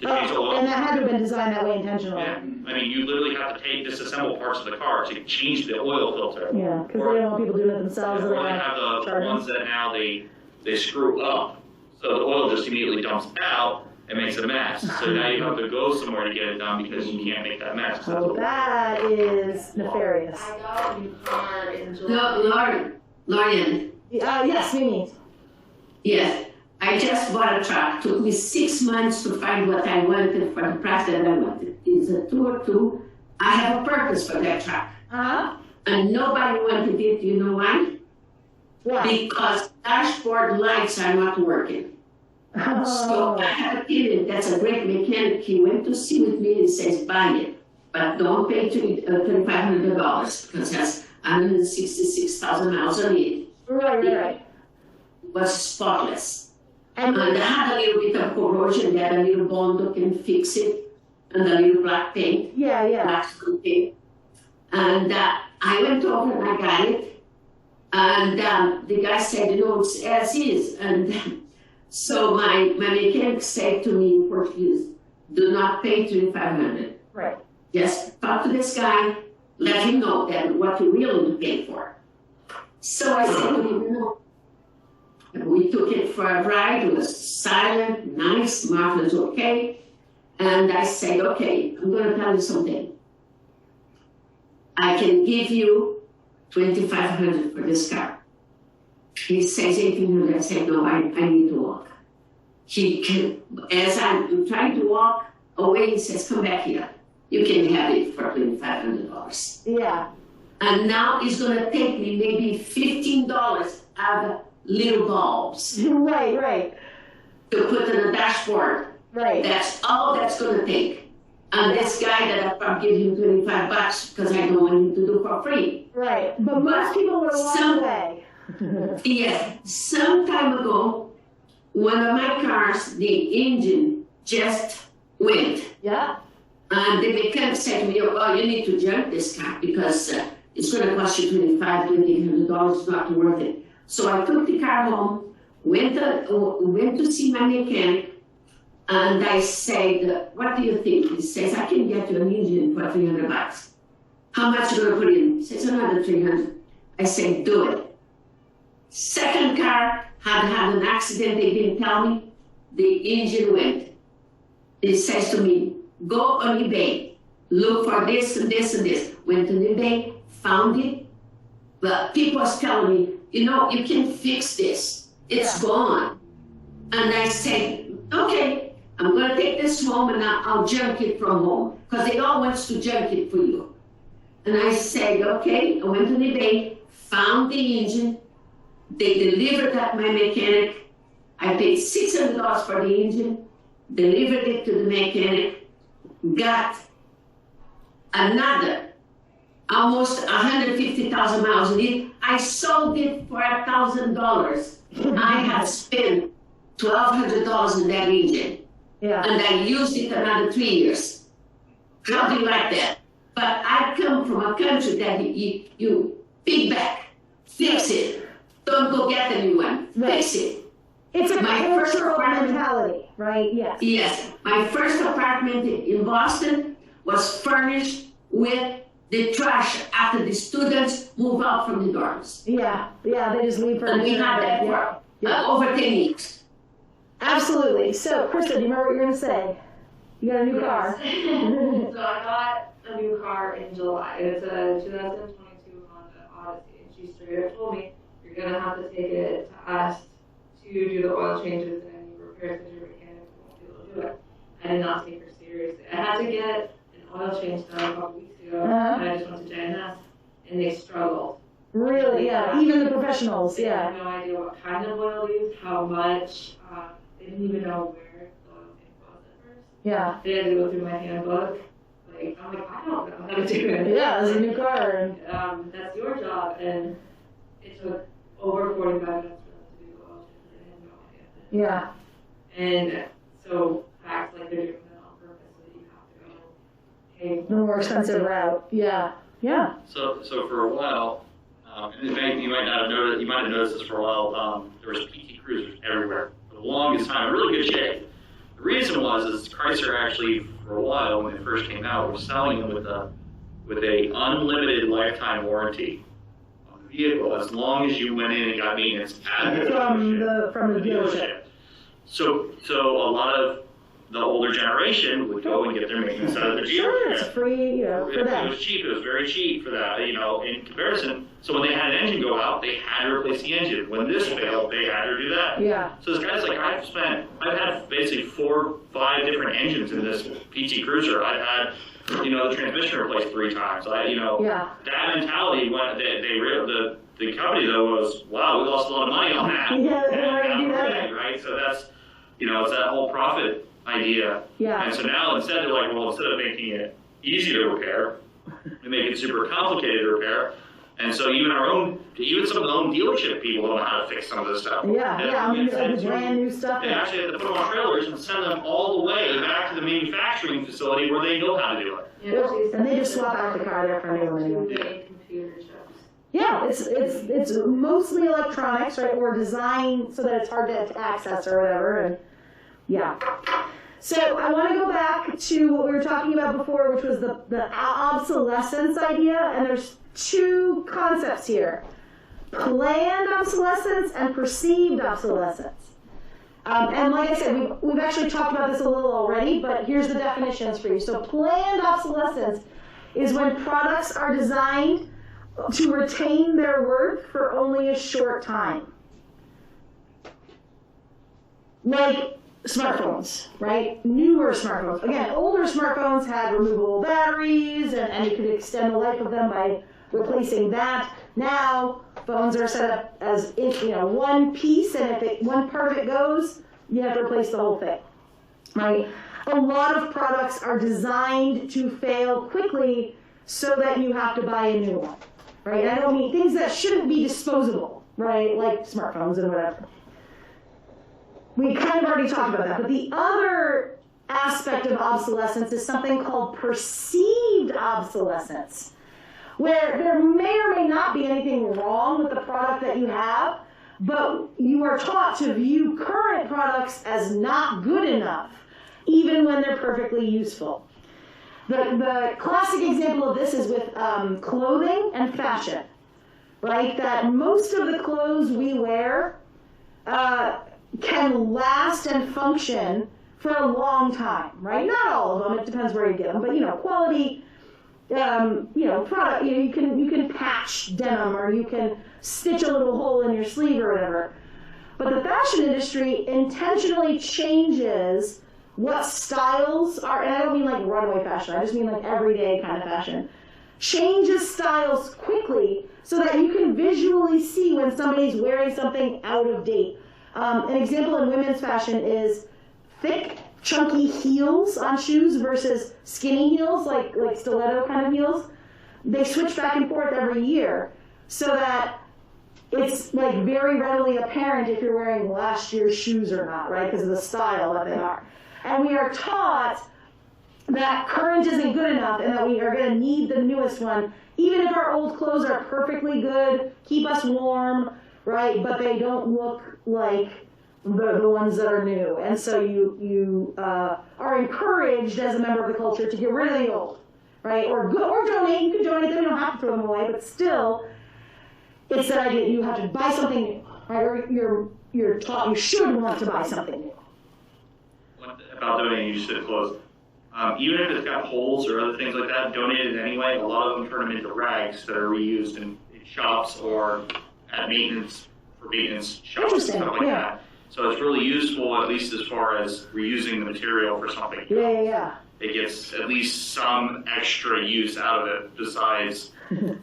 change the oil. And that had to have been designed that way intentionally. Yeah, I mean, you literally have to disassemble parts of the car to change the oil filter. Yeah, because they don't want people doing it themselves. Or they have the ones that now they screw up, so the oil just immediately dumps out and makes a mess. So now you have to go somewhere to get it done because you can't make that mess. So that is nefarious. I got a new car in July. Lorian, Yes, Mimi. yes. I just bought a truck. Took me 6 months to find what I wanted for the price that I wanted. It's a 202. I have a purpose for that truck. Uh-huh. And nobody wanted it. You know why? Why? Because dashboard lights are not working. So I have a kid that's a great mechanic. He went to see with me and says, buy it. But don't pay $2,500 because that's 166,000 miles on it. Right. It was spotless. And And I had a little bit of corrosion there, a little Bondo can fix it, and a little black paint, yeah. black stone paint. And I went over and I got it. And the guy said, it's as is. And so my mechanic said to me in Portuguese, do not pay $2,500. Right. Just talk to this guy, let him know that what you really pay for. So I said to him, no. We took it for a ride. It was silent, nice, marvelous, okay. And I said, okay, I'm going to tell you something. I can give you $2,500 for this car. He says $1,800. I said, no, I need to walk. As I'm trying to walk away, he says, come back here. You can have it for $2,500. Yeah. And now it's going to take me maybe $15 out of little bulbs Right. to put in the dashboard. Right. That's all that's going to take. And this guy that I probably give him $25 because I don't want him to do for free. Right. But most people would have walked away. Yes. Some time ago, one of my cars, the engine just went. Yeah. And the mechanic said to me, oh, you need to junk this car because it's going to cost you $2,500 it's not worth it. So I took the car home, went to see my mechanic, and I said, what do you think? He says, I can get you an engine for $300. How much you going to put in? He says, another $300. I said, do it. Second car had an accident, they didn't tell me. The engine went. He says to me, go on eBay, look for this and this and this. Went on eBay, found it. But people was telling me, you can fix this. It's gone. And I said, okay, I'm going to take this home and I'll junk it from home. Because they all wants to junk it for you. And I said, okay, I went on eBay, found the engine. They delivered that my mechanic. I paid $600 for the engine, delivered it to the mechanic, got another almost 150,000 miles in it. I sold it for $1,000. I had spent $1,200 in that engine, Yeah. and I used it another 3 years. How do you like that? But I come from a country that you pick back, fix it, don't go get a new one, fix it. It's a My first cultural apartment- mentality, right? Yes. Yes, my first apartment in Boston was furnished with the trash after the students move out from the dorms. Yeah, they just leave for And we had that yeah. for over 10 years. Absolutely. So, Krista, do you remember what you're going to say? You got a new car. So I got a new car in July. It's a 2022 Honda Odyssey, and she straight up told me, you're gonna have to take it to us to do the oil changes and any repairs because your mechanic won't be able to do it. I did not take her seriously. I had to get an oil change done a couple weeks ago, and I just went to JNS, and they struggled. Really? Yeah. Even the professionals. They Yeah. had no idea what kind of oil to use, how much. They didn't even know where the oil tank was at first. Yeah. They had to go through my handbook. Like, I'm like, I don't know how to do it. Yeah, it's a new car. And That's your job. And it took over 45 minutes for them to do the oil change. They had no idea. yeah. And so facts like they're doing that on purpose so that you have to go pay The more expensive route. Yeah. Yeah. So for a while, and you might not have noticed, you might have noticed this for a while, there was PT Cruisers everywhere for the longest time, really good shape. The reason is Chrysler actually, for a while, when they first came out, was selling them with a unlimited lifetime warranty on the vehicle, as long as you went in and got maintenance at the From the dealership. So a lot of the older generation would go and get their maintenance out of the Sure, it's dealership. free, for It them. was cheap. It was very cheap for that, in comparison. So when they had an engine go out, they had to replace the engine. When this failed, they had to do that. Yeah. So this guy's like, I've had basically 4, 5 different engines in this PT Cruiser. I've had, the transmission replaced 3 times. Yeah. That mentality, the company though was, wow, we lost a lot of money on that. Yeah, they already do that. Okay, right? So that's, it's that whole profit idea. Yeah. And so now instead they're like, well, instead of making it easy to repair, we make it super complicated to repair. And so even some of the own dealership people don't know how to fix some of this stuff. Yeah. I mean, It's- brand new stuff. They actually have to put them on trailers and send them all the way back to the manufacturing facility where they know how to do it. And they just swap out the car there for a new one anyway. Two-day computer chips. Yeah, it's mostly electronics, right? Or designed so that it's hard to access or whatever. And yeah. So I want to go back to what we were talking about before, which was the obsolescence idea. And there's 2 concepts here: planned obsolescence and perceived obsolescence. And like I said, we've actually talked about this a little already, but here's the definitions for you. So planned obsolescence is when products are designed to retain their worth for only a short time. Like smartphones, right? Newer smartphones. Again, older smartphones had removable batteries and you could extend the life of them by replacing that. Now, phones are set up as one piece, and if one part of it goes, you have to replace the whole thing, right? A lot of products are designed to fail quickly so that you have to buy a new one, right? I don't mean things that shouldn't be disposable, right? Like smartphones and whatever. We kind of already talked about that, but the other aspect of obsolescence is something called perceived obsolescence, where there may or may not be anything wrong with the product that you have, but you are taught to view current products as not good enough, even when they're perfectly useful. The classic example of this is with clothing and fashion, right? That most of the clothes we wear can last and function for a long time, right? Not all of them, it depends where you get them, but quality, product, you can patch denim, or you can stitch a little hole in your sleeve or whatever. But the fashion industry intentionally changes what styles are, and I don't mean like runway fashion, I just mean like everyday kind of fashion, changes styles quickly so that you can visually see when somebody's wearing something out of date. An example in women's fashion is thick, chunky heels on shoes versus skinny heels, like stiletto kind of heels. they switch back and forth every year so that it's like very readily apparent if you're wearing last year's shoes or not, right? Because of the style that they are. And we are taught that current isn't good enough and that we are going to need the newest one, even if our old clothes are perfectly good, keep us warm, right? But they don't look like the ones that are new. And so you are encouraged as a member of the culture to get rid of the old, right? Or donate. You can donate them. You don't have to throw them away, but still, it's that idea you have to buy something new, right? Or you're taught you should want to buy something new. About donating used to clothes. Even if it's got holes or other things like that, donate it anyway. A lot of them turn them into rags that are reused in shops or at maintenance shops and stuff like that. So it's really useful, at least as far as reusing the material for something. Yeah. It gets at least some extra use out of it besides. So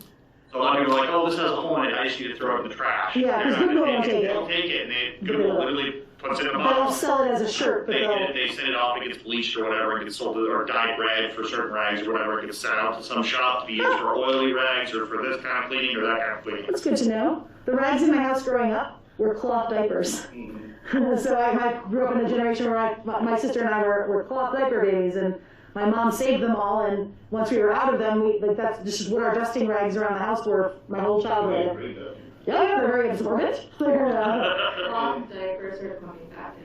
a lot of people are like, oh, this has a hole in it, I just need to throw it in the trash. Yeah, because Google won't take it. They don't take it, and Google literally puts it in a They'll box. sell it as a shirt. They send it off, it gets bleached or whatever, it gets sold or dyed red for certain rags or whatever, it gets sent out to some shop to be used for oily rags or for this kind of cleaning or that kind of cleaning. That's good to know. The rags in my house growing up were cloth diapers. So I grew up in a generation where my sister and I were cloth diaper babies, and my mom saved them all, and once we were out of them, that's just what our dusting rags around the house were my whole childhood. Yeah, they're very absorbent. Cloth diapers are coming back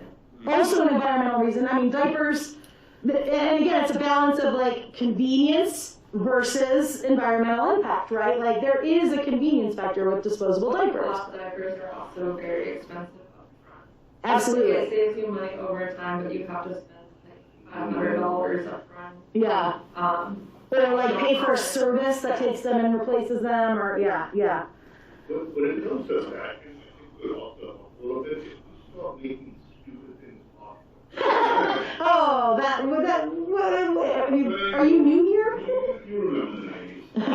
in. Also an environmental reason. I mean, diapers, and again, it's a balance of like convenience versus environmental impact, right? Like there is a convenience factor with disposable diapers. Cloth diapers are also very expensive upfront. Absolutely. It saves you money over time, but you have to spend like $500 upfront. Yeah. Or like pay for a service that takes them and replaces them, or yeah. But when it comes to that, and I think we also a little bit, if we start making stupid things possible. Oh, I mean, are you new here? You remember the 90s.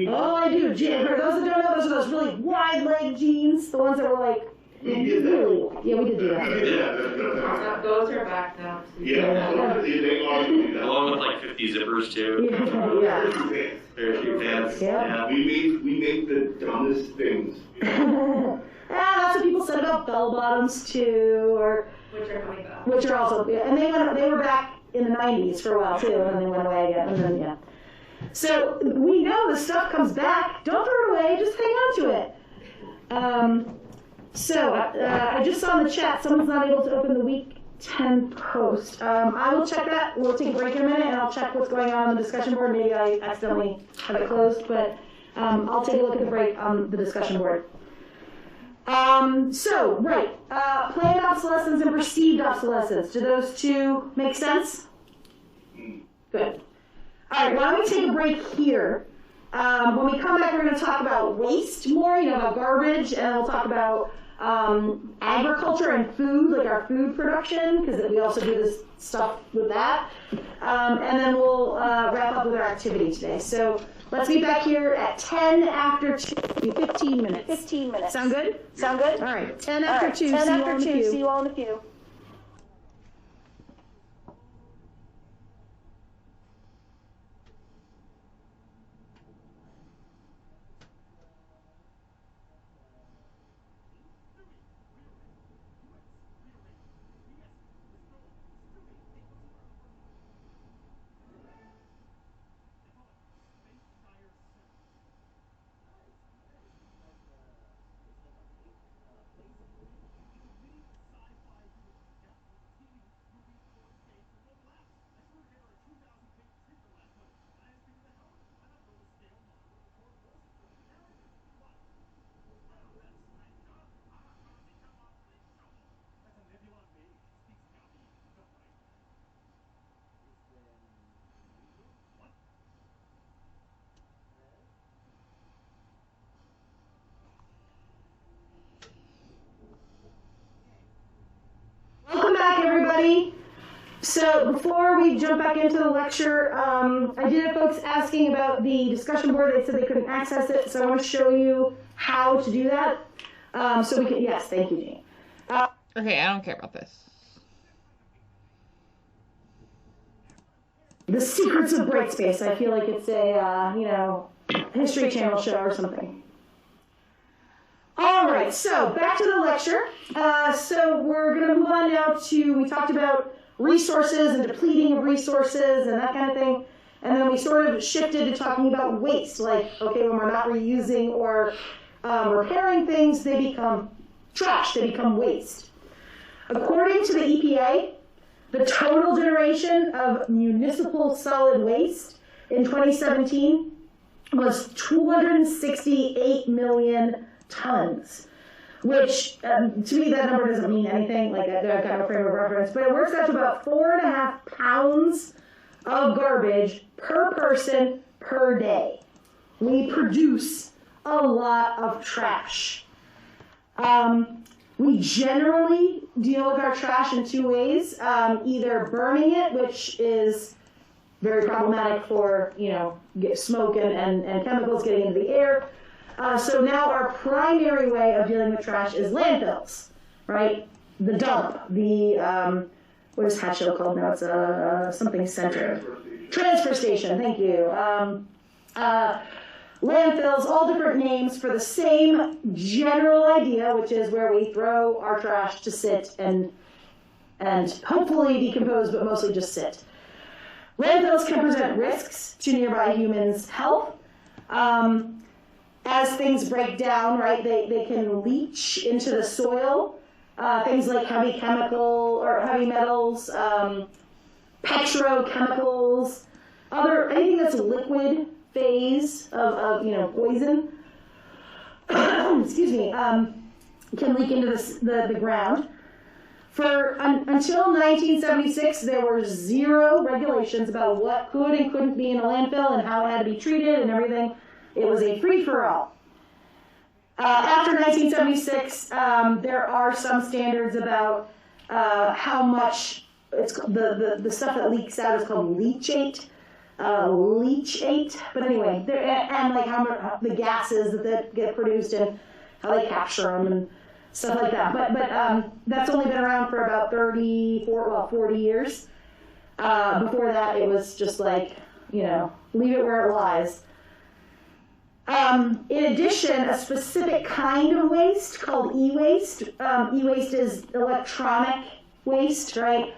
Oh, I do. For those that don't know, those are those really wide leg jeans, the ones that were like, really, yeah, we did do that. Those are back now. Yeah, they are. Along with like 50 zippers too. Yeah. Parachute pants. Yeah. We made the dumbest things. That's what people said about bell bottoms too, or Which are coming back. which are also, and they were back in the 90s for a while too, and then they went away again, and then yeah. So we know the stuff comes back. Don't throw it away. Just hang on to it. So I just saw in the chat someone's not able to open the week 10 post. I will check that. We'll take a break in a minute, and I'll check what's going on the discussion board. Maybe I accidentally have it closed, but I'll take a look at the break on the discussion board. Planned obsolescence and perceived obsolescence. Do those two make sense? Good. All right, why don't we take a break here? When we come back, we're going to talk about waste more, about garbage, and we'll talk about agriculture and food, like our food production, because we also do this stuff with that. And then we'll wrap up with our activity today. So let's be back here at 10 after 2, 15 minutes. 15 minutes. Sound good? Sound good? All right, 10 after 2, 10 see you after all in 2, the queue. see you all in the queue. Welcome back, everybody. So before we jump back into the lecture, I did have folks asking about the discussion board. They said they couldn't access it, so I want to show you how to do that. So we can, yes, thank you, Jane. Okay, I don't care about this. The Secrets of Brightspace. I feel like it's a, History Channel show or something. All right, so back to the lecture. So we're going to move on now to, we talked about resources and depleting of resources and that kind of thing. And then we sort of shifted to talking about waste, like, okay, when we're not reusing or repairing things, they become trash, they become waste. According to the EPA, the total generation of municipal solid waste in 2017 was 268 million tons, which to me that number doesn't mean anything, like I've got no frame of reference, but it works out to about 4.5 pounds of garbage per person per day. We produce a lot of trash. We generally deal with our trash in two ways, either burning it, which is very problematic for, smoke and chemicals getting into the air. So now our primary way of dealing with trash is landfills, right? The dump, what is Hatchville called now? It's something center. Transfer station, thank you. Landfills, all different names for the same general idea, which is where we throw our trash to sit and hopefully decompose, but mostly just sit. Landfills can present risks to nearby humans' health. As things break down, right, they can leach into the soil. Things like heavy chemical or heavy metals, petrochemicals, anything that's a liquid phase of poison, excuse me, can leak into the ground. Until 1976, there were zero regulations about what could and couldn't be in a landfill and how it had to be treated and everything. It was a free-for-all. After 1976, there are some standards about how much the stuff that leaks out is called leachate. But anyway, and like how much the gases that get produced and how they capture them and stuff like that. But that's only been around for about 40 years. Before that, it was just like, leave it where it lies. In addition, a specific kind of waste called e-waste. E-waste is electronic waste, right?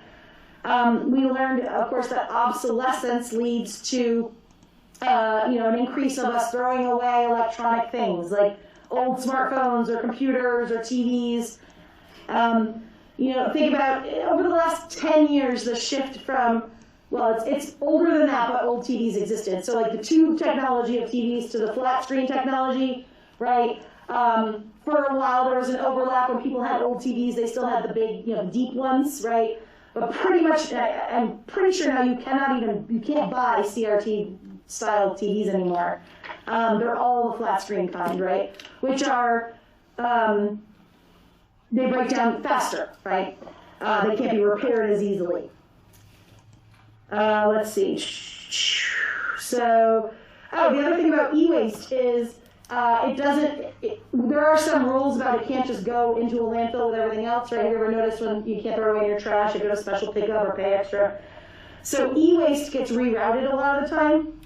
We learned, of course, that obsolescence leads to, an increase of us throwing away electronic things like old smartphones or computers or TVs. Think about over the last 10 years, the shift from, it's older than that, but old TVs existed. So like the tube technology of TVs to the flat screen technology, right? For a while, there was an overlap when people had old TVs. They still had the big, deep ones, right? But pretty much, I'm pretty sure now you can't buy CRT style TVs anymore. They're all the flat screen kind, right? Which are, they break down faster, right? They can't be repaired as easily. Let's see. So, the other thing about e-waste is there are some rules about it can't just go into a landfill with everything else, right? Have you ever noticed when you can't throw away your trash, you go to special pickup or pay extra? So e-waste gets rerouted a lot of the time.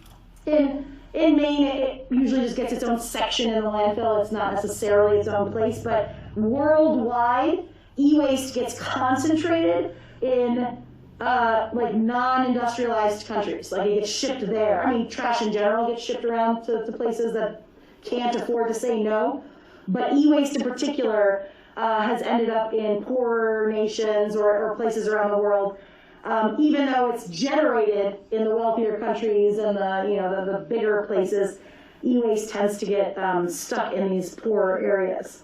In Maine, it usually just gets its own section in the landfill. It's not necessarily its own place, but worldwide, e-waste gets concentrated in non-industrialized countries. Like it gets shipped there. I mean, trash in general gets shipped around to places that can't afford to say no. But e-waste in particular has ended up in poorer nations or places around the world. Even though it's generated in the wealthier countries and the bigger places, e-waste tends to get stuck in these poorer areas.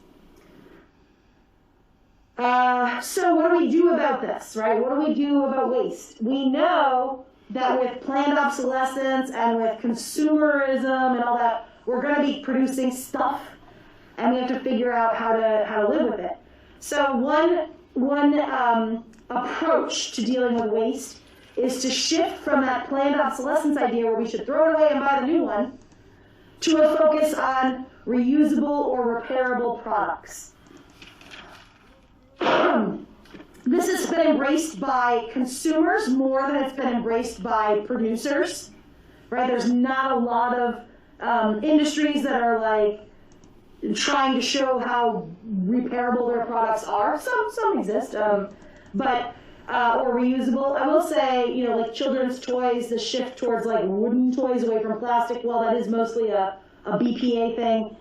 So what do we do about this, right? What do we do about waste? We know that with planned obsolescence and with consumerism and all that, we're going to be producing stuff, and we have to figure out how to live with it. So one approach to dealing with waste is to shift from that planned obsolescence idea where we should throw it away and buy the new one to a focus on reusable or repairable products. this has been embraced by consumers more than it's been embraced by producers, right? There's not a lot of industries that are like trying to show how repairable their products are. Some exist, but or reusable. I will say, you know, like children's toys, the shift towards like wooden toys away from plastic, well, that is mostly a BPA thing.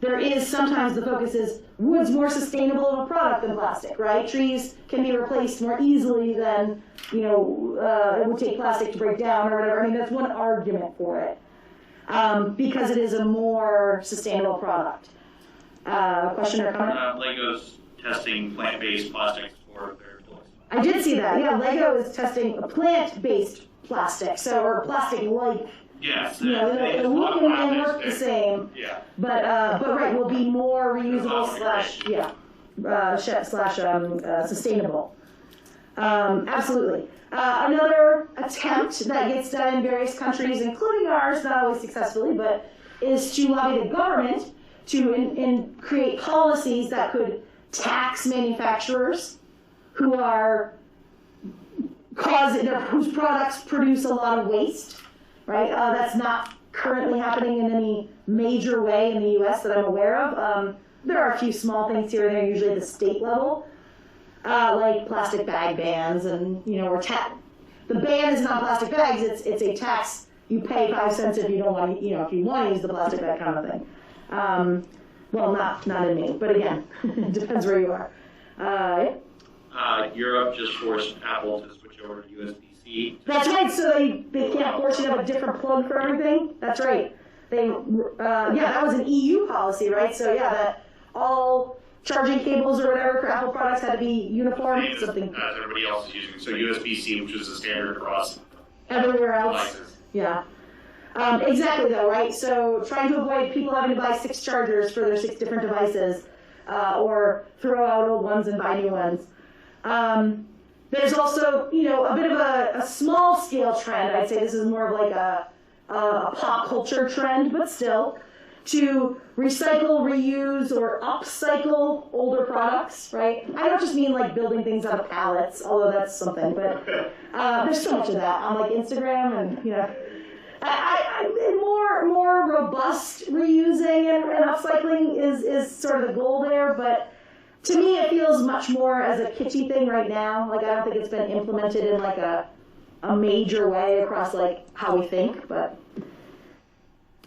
There is sometimes the focus is wood's more sustainable of a product than plastic, right? Trees can be replaced more easily than, you know, it would take plastic to break down or whatever. I mean, that's one argument for it, because it is a more sustainable product. Question or comment? Lego's testing plant-based plastics for their toys. I did see that. Yeah, Lego is testing a plant-based plastic, so or plastic-like. Yes. You know, it'll look and work the same. Yeah. But right, will be more reusable / sustainable. Absolutely. Another attempt that gets done in various countries, including ours, not always successfully, but is to lobby the government to create policies that could tax manufacturers who are whose products produce a lot of waste. Right? That's not currently happening in any major way in the U.S. that I'm aware of. There are a few small things here and there, usually at the state level, like plastic bag bans, and you know, or the ban isn't on plastic bags. It's a tax. You pay 5 cents if you don't want to, you know, if you want to use the plastic bag kind of thing. Well, not in Maine, but again, it depends where you are. Europe just forced Apple to switch over to USB-C. That's right, so they can't force you to have a different plug for everything? That's right. That was an EU policy, right? So yeah, that all charging cables or whatever for Apple products had to be uniform. Something. As everybody else is using. So USB-C, which is the standard across everywhere else. devices. Yeah. Exactly though, right? So trying to avoid people having to buy 6 chargers for their 6 different devices, or throw out old ones and buy new ones. There's also, you know, a bit of a small scale trend. I'd say this is more of like a pop culture trend, but still, to recycle, reuse, or upcycle older products, right? I don't just mean like building things out of pallets, although that's something, but there's so much of that on like Instagram and, you know, more robust reusing and upcycling is sort of the goal there, but to me it feels much more as a kitschy thing right now. Like I don't think it's been implemented in like a major way across like how we think, but.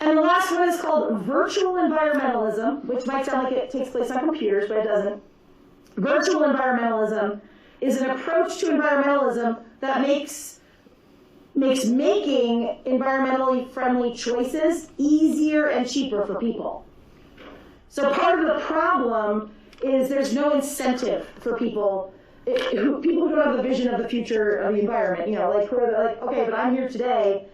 And the last one is called virtual environmentalism, which might sound like it takes place on computers, but it doesn't. Virtual environmentalism is an approach to environmentalism that makes making environmentally friendly choices easier and cheaper for people. So part of the problem is there's no incentive for people who don't have the vision of the future of the environment. You know, like who are like, okay, but I'm here today.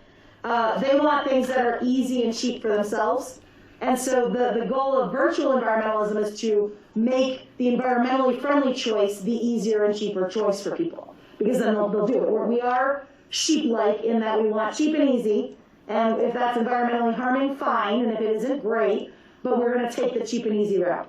They want things that are easy and cheap for themselves. And so the goal of virtual environmentalism is to make the environmentally friendly choice the easier and cheaper choice for people. Because then they'll do it. We are sheep-like in that we want cheap and easy. And if that's environmentally harming, fine. And if it isn't, great. But we're going to take the cheap and easy route.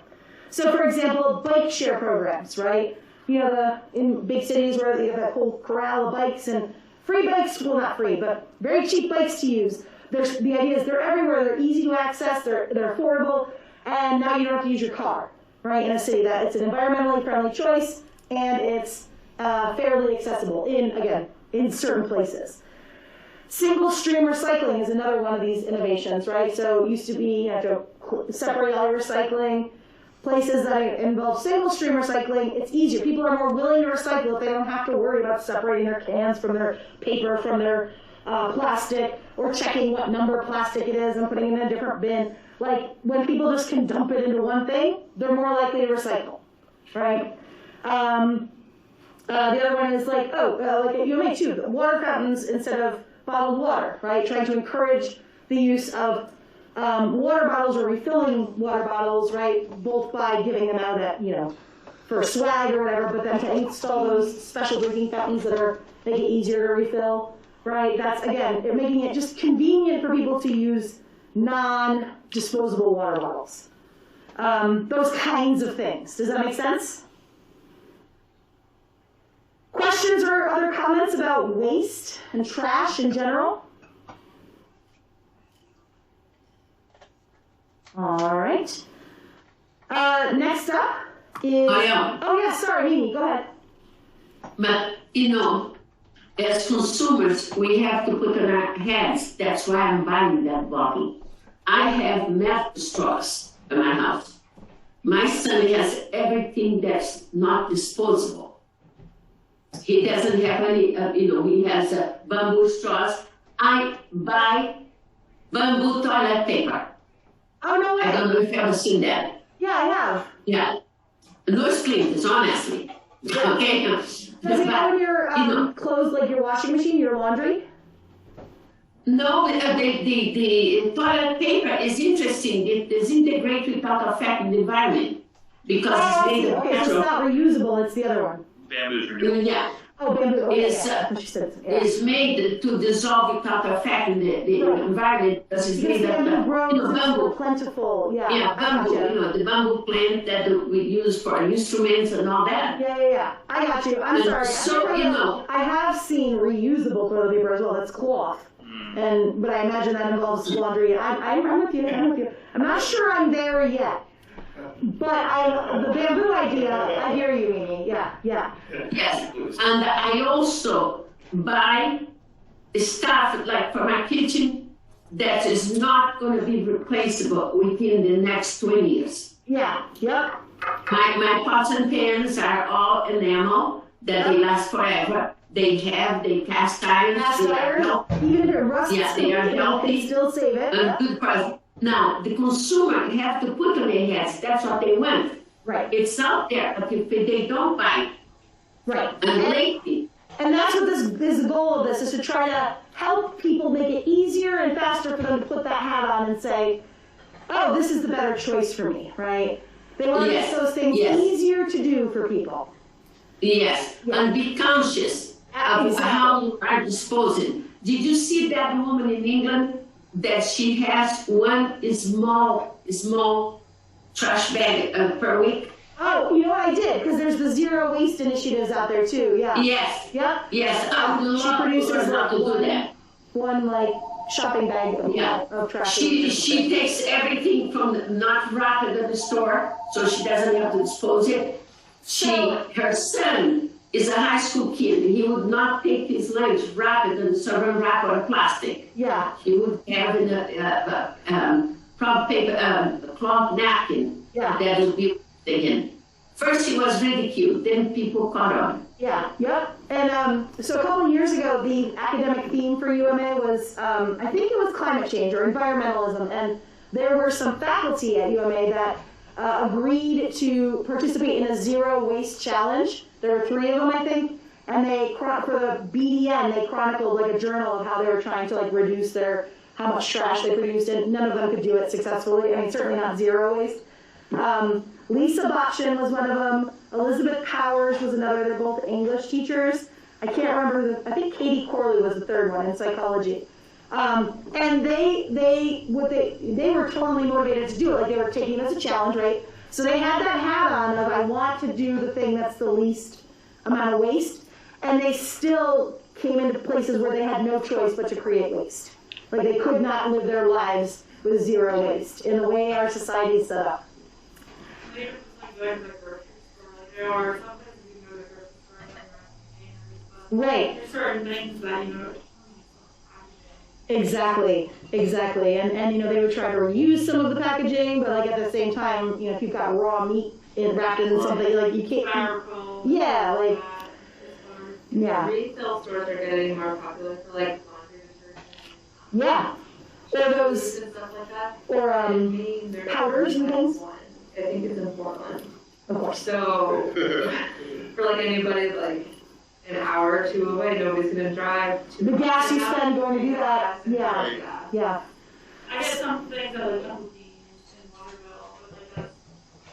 So for example, bike share programs, right? You know, in big cities where they have that whole corral of bikes and free bikes, well not free, but very cheap bikes to use. The idea is they're everywhere, they're easy to access, they're affordable, and now you don't have to use your car, right, in a city. That it's an environmentally friendly choice, and it's fairly accessible in certain places. Single stream recycling is another one of these innovations, right? So it used to be you have to separate all your recycling. Places that involve single stream recycling, it's easier. People are more willing to recycle if they don't have to worry about separating their cans from their paper, from their plastic, or checking what number plastic it is and putting it in a different bin. Like, when people just can dump it into one thing, they're more likely to recycle, right? The other one is like, like at UMA too, water fountains instead of bottled water, right? Trying to encourage the use of water bottles or refilling water bottles, right? Both by giving them out at, you know, for swag or whatever, but then to install those special drinking fountains that make it easier to refill, right? That's, again, making it just convenient for people to use non-disposable water bottles. Those kinds of things. Does that make sense? questions or other comments about waste and trash in general? All right. Next up is. I am. Oh, yeah, sorry, Mimi, go ahead. But, you know, as consumers, we have to put on our heads. That's why I'm buying that bottle. I have metal straws in my house. My son has everything that's not disposable. He doesn't have any, he has bamboo straws. I buy bamboo toilet paper. Oh, no way. I don't know if you've ever seen that. Yeah, I have. Yeah. Those cleaners, honestly. Okay? Does it go in your clothes, like your washing machine, your laundry? No, the toilet paper is interesting. It is integrated without affecting the environment because it's made of Okay, so it's petrol. not reusable, it's the other one. Bamboo's renewable. Yeah, Oh, bamboo, okay, It's, yeah. She said, yeah. it's made to dissolve without affecting the Right. environment because it's Because made of bamboo grows, it's more bamboo. plentiful, yeah. Yeah, bamboo, Gotcha. the bamboo plant that we use for instruments and all that. Yeah. I got you. I'm And sorry. so, I have seen reusable toilet paper as well. That's cloth. But I imagine that involves laundry. I'm with you. I'm not sure I'm there yet. But the bamboo idea, I hear you, Amy. Yeah. Yes, and I also buy stuff like for my kitchen that is not going to be replaceable within the next 20 years. Yeah. Yep. My pots and pans are all enamel that they last forever. They have the cast irons. Cast they are iron, healthy even if it rusts, Yeah, they are you can healthy. still save it. and good price. Now, the consumer have to put on their heads, that's what they want. Right. It's out there, but if they don't buy, Right. and lately, And that's what this is the goal of this, is to try to help people make it easier and faster for them to put that hat on and say, oh, this is the better choice for me, right? They want to Yes, make those things yes. easier to do for people. yes, Yeah. and be conscious of Exactly. how you are disposing. Did you see that woman in England that she has one small trash bag per week? Oh, you know what I did? Because there's the zero waste initiatives out there too, yeah. Yes, Yep. yes, I would She love to produces learn how to do that. one like shopping bag Yeah. of trash. She takes everything from not wrapped at the store, so she doesn't have to dispose it. Her son is a high school kid. He would not take his lunch wrapped in saran wrap or plastic. Yeah. He would have in a cloth napkin Yeah. that would be again. First he was ridiculed, then people caught on. Yeah, yep. And so a couple years ago, the academic theme for UMA was, I think it was climate change or environmentalism, and there were some faculty at UMA that agreed to participate in a zero waste challenge. There were 3 of them, I think, and they, for the BDN, they chronicled like a journal of how they were trying to like reduce how much trash they produced, and none of them could do it successfully. I mean, certainly not zero waste. Lisa Botchin was one of them. Elizabeth Powers was another. They're both English teachers. I can't remember. I think Katie Corley was the third one in psychology. And they were totally motivated to do it. Like they were taking it as a challenge, right? So they had that hat on of I want to do the thing that's the least amount of waste, and they still came into places where they had no choice but to create waste. Like they could not live their lives with zero waste in the way our society is set up. Maybe it's like going to the grocery store. Like there are sometimes you can go to the grocery store and you're not Right. There's certain things that Exactly. And you know, they would try to reuse some of the packaging, but like at the same time, you know, if you've got raw meat wrapped in something, like you can't. styrofoam. Yeah, like yeah, Retail stores are getting more popular for like laundry detergent. yeah. Or those, And stuff like that. or And Maine, there's powders and things. one. I think it's in Portland. Of course. So for like anybody like an hour or 2 away, nobody's gonna drive to. The gas you spend going to do that. Yeah, yeah. I get some things that like double beans and watermelon, but like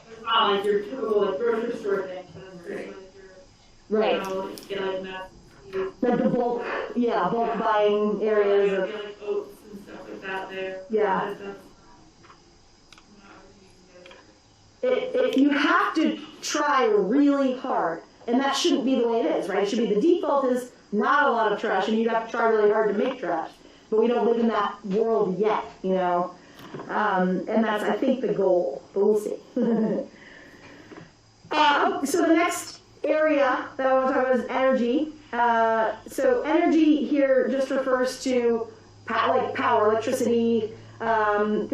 that's not like your typical like grocery store thing. But it's like your, Right. you know, get like nuts. Like the bulk buying areas of. Get like oats and stuff like that there. Yeah. That's not everything you can get. You have to try really hard and that shouldn't be the way it is, right? It should be the default is not a lot of trash, and you'd have to try really hard to make trash. But we don't live in that world yet, you know? And that's, I think, the goal, but we'll see. So the next area that I want to talk about is energy. So energy here just refers to like power, electricity, the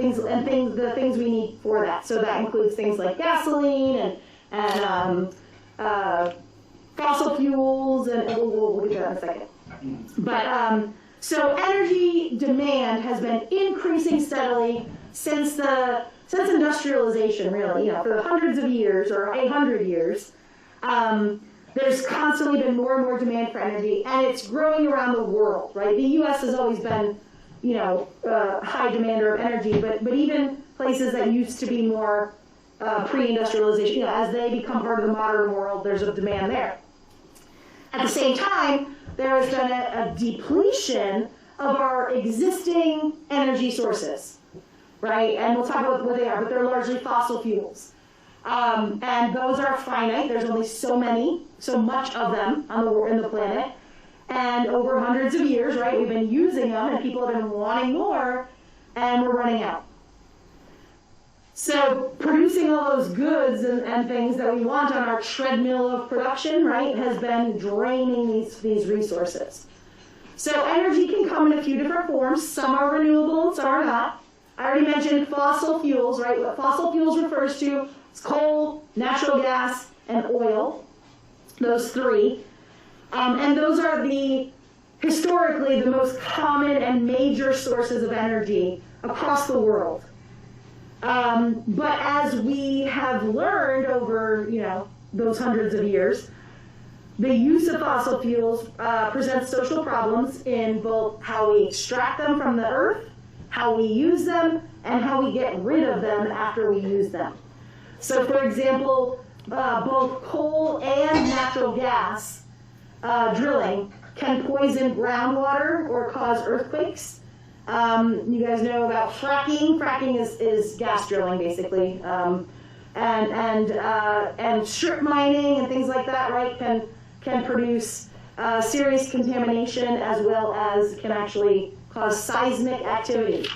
things we need for that. So that includes things like gasoline and fossil fuels, and we'll get to that in a second. But so energy demand has been increasing steadily since industrialization, really, you know, for hundreds of years or 800 years. There's constantly been more and more demand for energy, and it's growing around the world, right? The U.S. has always been, you know, high demander of energy, but even places that used to be more pre-industrialization, you know, as they become part of the modern world, there's a demand there. At the same time, there has been a depletion of our existing energy sources, right? And we'll talk about what they are, but they're largely fossil fuels. And those are finite. There's only so much of them in the planet. And over hundreds of years, right, we've been using them, and people have been wanting more, and we're running out. So producing all those goods and things that we want on our treadmill of production, right, has been draining these resources. So energy can come in a few different forms. Some are renewable and some are not. I already mentioned fossil fuels, right? What fossil fuels refers to is coal, natural gas, and oil. Those three. And those are historically the most common and major sources of energy across the world. But as we have learned over, you know, those hundreds of years, the use of fossil fuels presents social problems in both how we extract them from the earth, how we use them, and how we get rid of them after we use them. So, for example, both coal and natural gas drilling can poison groundwater or cause earthquakes. You guys know about fracking. Fracking is gas drilling, basically, and strip mining and things like that, right? Can produce serious contamination, as well as can actually cause seismic activity.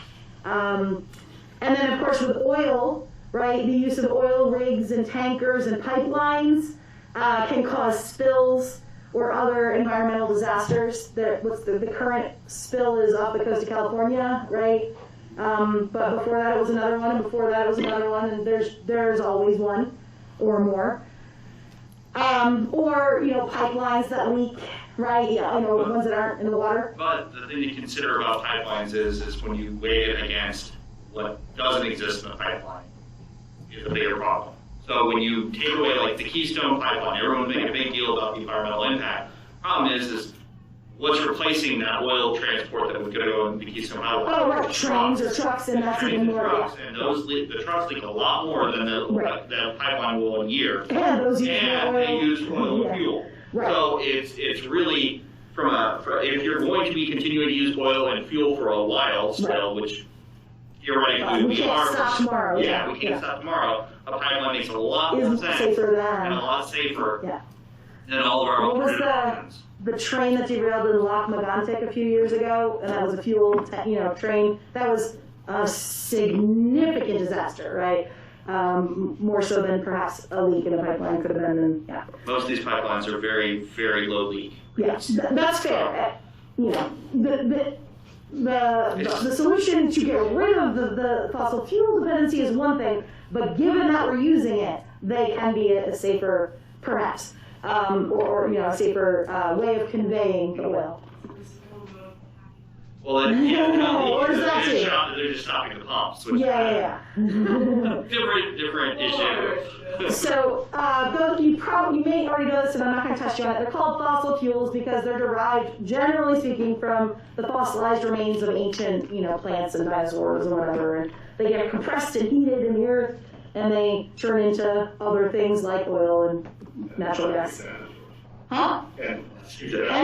And then, of course, with oil, right? The use of oil rigs and tankers and pipelines can cause spills or other environmental disasters. The current spill is off the coast of California, right? But before that it was another one, and before that it was another one, and there's always one or more. Or, you know, pipelines that leak, right? Yeah, you know, ones that aren't in the water. But the thing to consider about pipelines is when you weigh it against what doesn't exist in the pipeline is a bigger problem. So when you take away, like, the Keystone Pipeline, everyone's making a big deal about the environmental impact. Problem is what's replacing that oil transport that was going to go in the Keystone Pipeline? Oh, right, trains or trucks, and that's even more. Trucks, and the trucks leak a lot more than the pipeline will in a year. And those they use oil and fuel. Right. So it's really if you're going to be continuing to use oil and fuel for a while still, which theoretically we can't stop tomorrow. Yeah, we can't stop tomorrow. A pipeline makes a lot more sense safer and a lot safer than all of our what alternative was options. the train that derailed in Loch Magantic a few years ago, and that was a fuel train? That was a significant disaster, right? More so than perhaps a leak in a pipeline could have been. And, most of these pipelines are very, very low leak. Yes, that's fair. You know, the solution to get rid of the fossil fuel dependency is one thing, but given that we're using it, they can be a safer, perhaps, or a safer way of conveying the oil. Well, they're just stopping the pumps. Which different issue. So, you may already know this, and I'm not going to touch you on it. They're called fossil fuels because they're derived, generally speaking, from the fossilized remains of ancient, plants and dinosaurs and whatever. And they get compressed and heated in the earth, and they turn into other things like oil and natural gas. Huh? And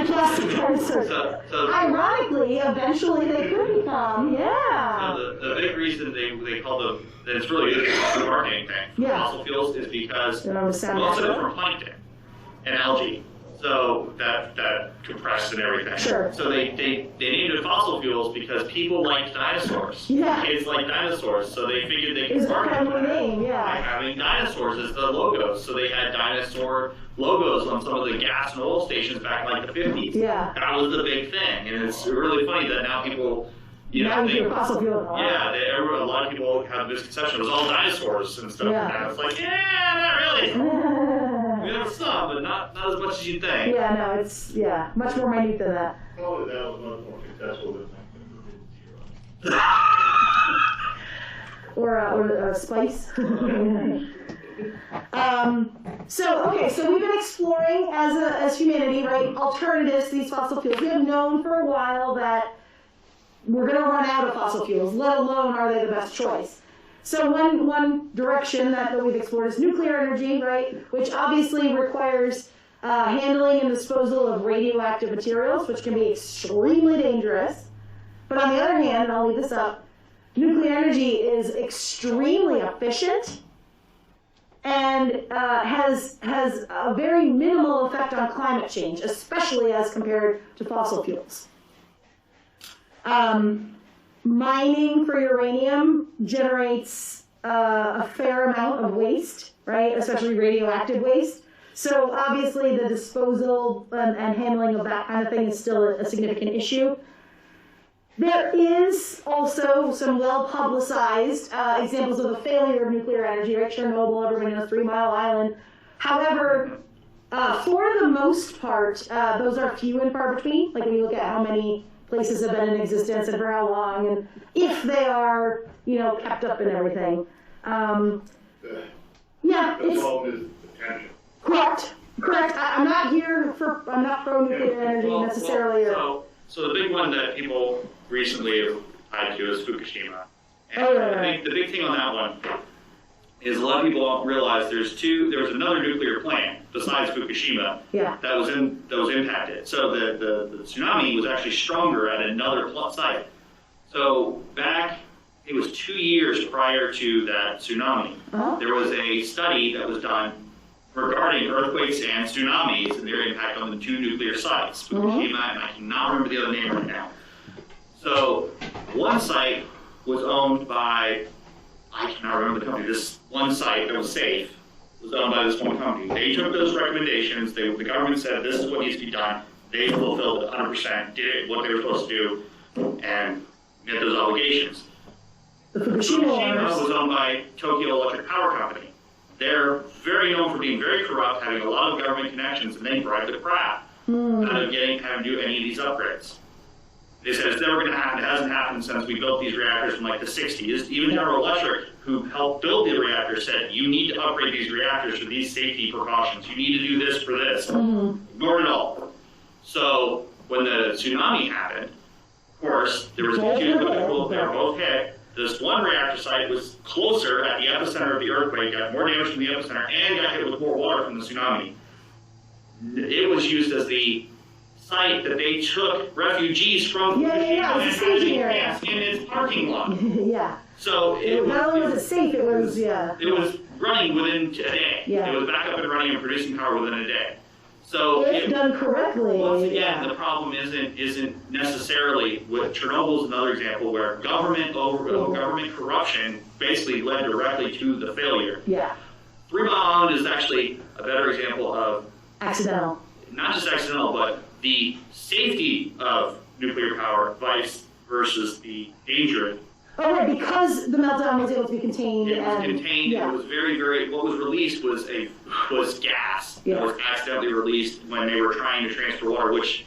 plastic dinosaurs. So ironically, eventually they could become, So the big reason they call them, that it's really good for the marketing thing, fossil fuels, is because most of them are plankton. and algae. So that compressed and everything. Sure. So they named it fossil fuels because people liked dinosaurs. Yeah. Kids like dinosaurs, so they figured they could It's a market family that name, by yeah. having dinosaurs as the logos. So they had dinosaur logos on some of the gas and oil stations back in like the 50s. Yeah. That was the big thing, and it's really funny that now people, Now you hear fossil fuel. yeah, a lot of people have the misconception it was all dinosaurs and stuff. Yeah. And now it's like, yeah, not really. We have some, but not as much as you think. Yeah, no, it's, much more minute than that. Probably that was much more successful than Or spice. So we've been exploring as humanity, right, alternatives to these fossil fuels. We have known for a while that we're going to run out of fossil fuels, let alone are they the best choice. So one direction that we've explored is nuclear energy, right, which obviously requires handling and disposal of radioactive materials, which can be extremely dangerous. But on the other hand, and I'll leave this up, nuclear energy is extremely efficient and has a very minimal effect on climate change, especially as compared to fossil fuels. Mining for uranium generates a fair amount of waste, right? Especially radioactive waste. So obviously the disposal and handling of that kind of thing is still a significant issue. There is also some well-publicized examples of the failure of nuclear energy, right? Chernobyl, everybody knows 3 Mile Island. However, for the most part, those are few and far between. Like when you look at how many places have been in existence and for how long, and if they are, kept up and everything. the problem is potential. Correct. I'm not pro nuclear energy necessarily. So the big one that people recently have tied to is Fukushima. And Right. I think the big thing on that one is a lot of people don't realize there was another nuclear plant besides Fukushima that was impacted. So the tsunami was actually stronger at another site. So back, it was 2 years prior to that tsunami, there was a study that was done regarding earthquakes and tsunamis and their impact on the 2 nuclear sites, Fukushima, and I cannot remember the other name right now. So one site was owned by, I cannot remember the company, this one site that was safe was owned by this one company. They took those recommendations, the government said this is what needs to be done, they fulfilled it 100%, did what they were supposed to do, and met those obligations. The Fukushima was owned by Tokyo Electric Power Company. They're very known for being very corrupt, having a lot of government connections, and they bribe the crap out of having to do any of these upgrades. They said it's never going to happen. It hasn't happened since we built these reactors from like the 60s. Even General Electric, who helped build the reactors, said you need to upgrade these reactors for these safety precautions. You need to do this for this. Ignored it all. So when the tsunami happened, of course, there was a huge people, they were both hit. This one reactor site was closer at the epicenter of the earthquake, got more damage from the epicenter, and got hit with more water from the tsunami. It was used as the site that they took refugees from Fukushima and had in its parking lot. So not only was it safe, it was It was running within a day. It was back up and running and producing power within a day. So if done correctly. Once again, the problem isn't necessarily with Chernobyl's another example where government corruption basically led directly to the failure. 3 Mile Island is actually a better example of accidental. Not just accidental, but the safety of nuclear power versus the danger. Oh, right, because the meltdown was able to be contained. It was contained. It was very, very. What was released was gas. That was accidentally released when they were trying to transfer water, which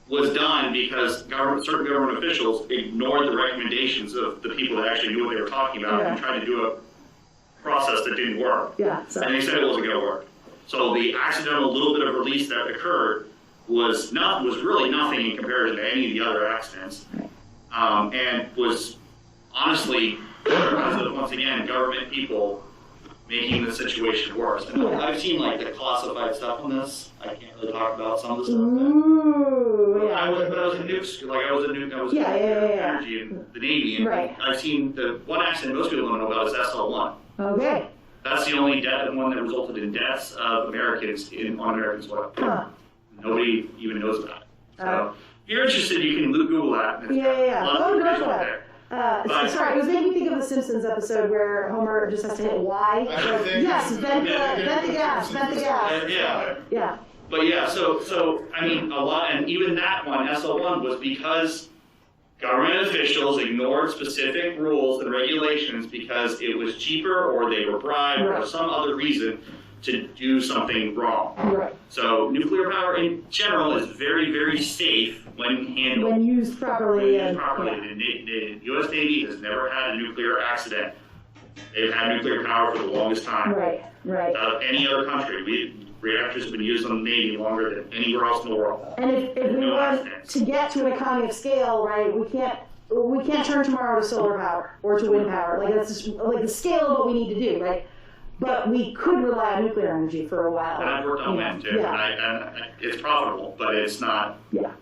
was done because certain government officials ignored the recommendations of the people that actually knew what they were talking about and tried to do a process that didn't work. And they said it wasn't going to work. So the accidental little bit of release that occurred was really nothing in comparison to any of the other accidents, and was honestly, because of, once again, government people making the situation worse. And I've seen like the classified stuff on this. I can't really talk about some of the stuff. But I was in nukes, I was in energy in the Navy, and I've seen the one accident most people don't know about is SL1. Okay. That's That's the only one that resulted in deaths of Americans on American soil. Nobody even knows about it. So if you're interested, you can Google that. Yeah. A lot of information out there. Sorry, it was making me think of the Simpsons episode where Homer just has to hit Y. Yes, vent the gas. Yeah. But yeah, so I mean, a lot, and even that one, SO1, was because government officials ignored specific rules and regulations because it was cheaper, or they were bribed, or some other reason to do something wrong. Right. So nuclear power in general is very, very safe when handled. When used properly. The U.S. Navy has never had a nuclear accident. They've had nuclear power for the longest time. Right. Out of any other country. Reactors have been used on the Navy longer than anywhere else in the world. And if we want to get to an economy of scale, right, we can't turn tomorrow to solar power or to wind power. Like that's just like the scale of what we need to do, right? But we could rely on nuclear energy for a while. And I've worked on wind too, and it's profitable, but it's not. Yeah.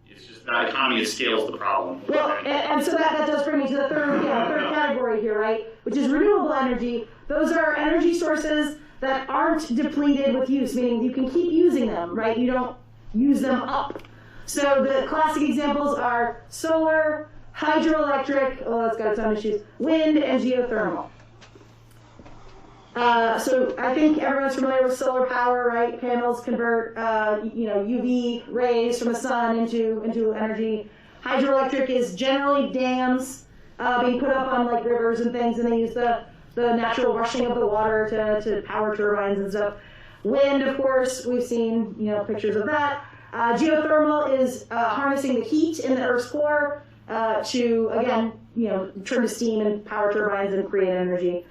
It's just that economy of scale is the problem. Well, and so that does bring me to the third category here, right? Which is renewable energy. Those are energy sources that aren't depleted with use, meaning you can keep using them, right? You don't use them up. So the classic examples are solar, hydroelectric, that's got its own issues, wind, and geothermal. So I think everyone's familiar with solar power, right? Panels convert, UV rays from the sun into energy. Hydroelectric is generally dams being put up on like rivers and things, and they use the natural rushing of the water to power turbines and stuff. Wind, of course, we've seen pictures of that. Geothermal is harnessing the heat in the Earth's core to again turn to steam and power turbines and create energy.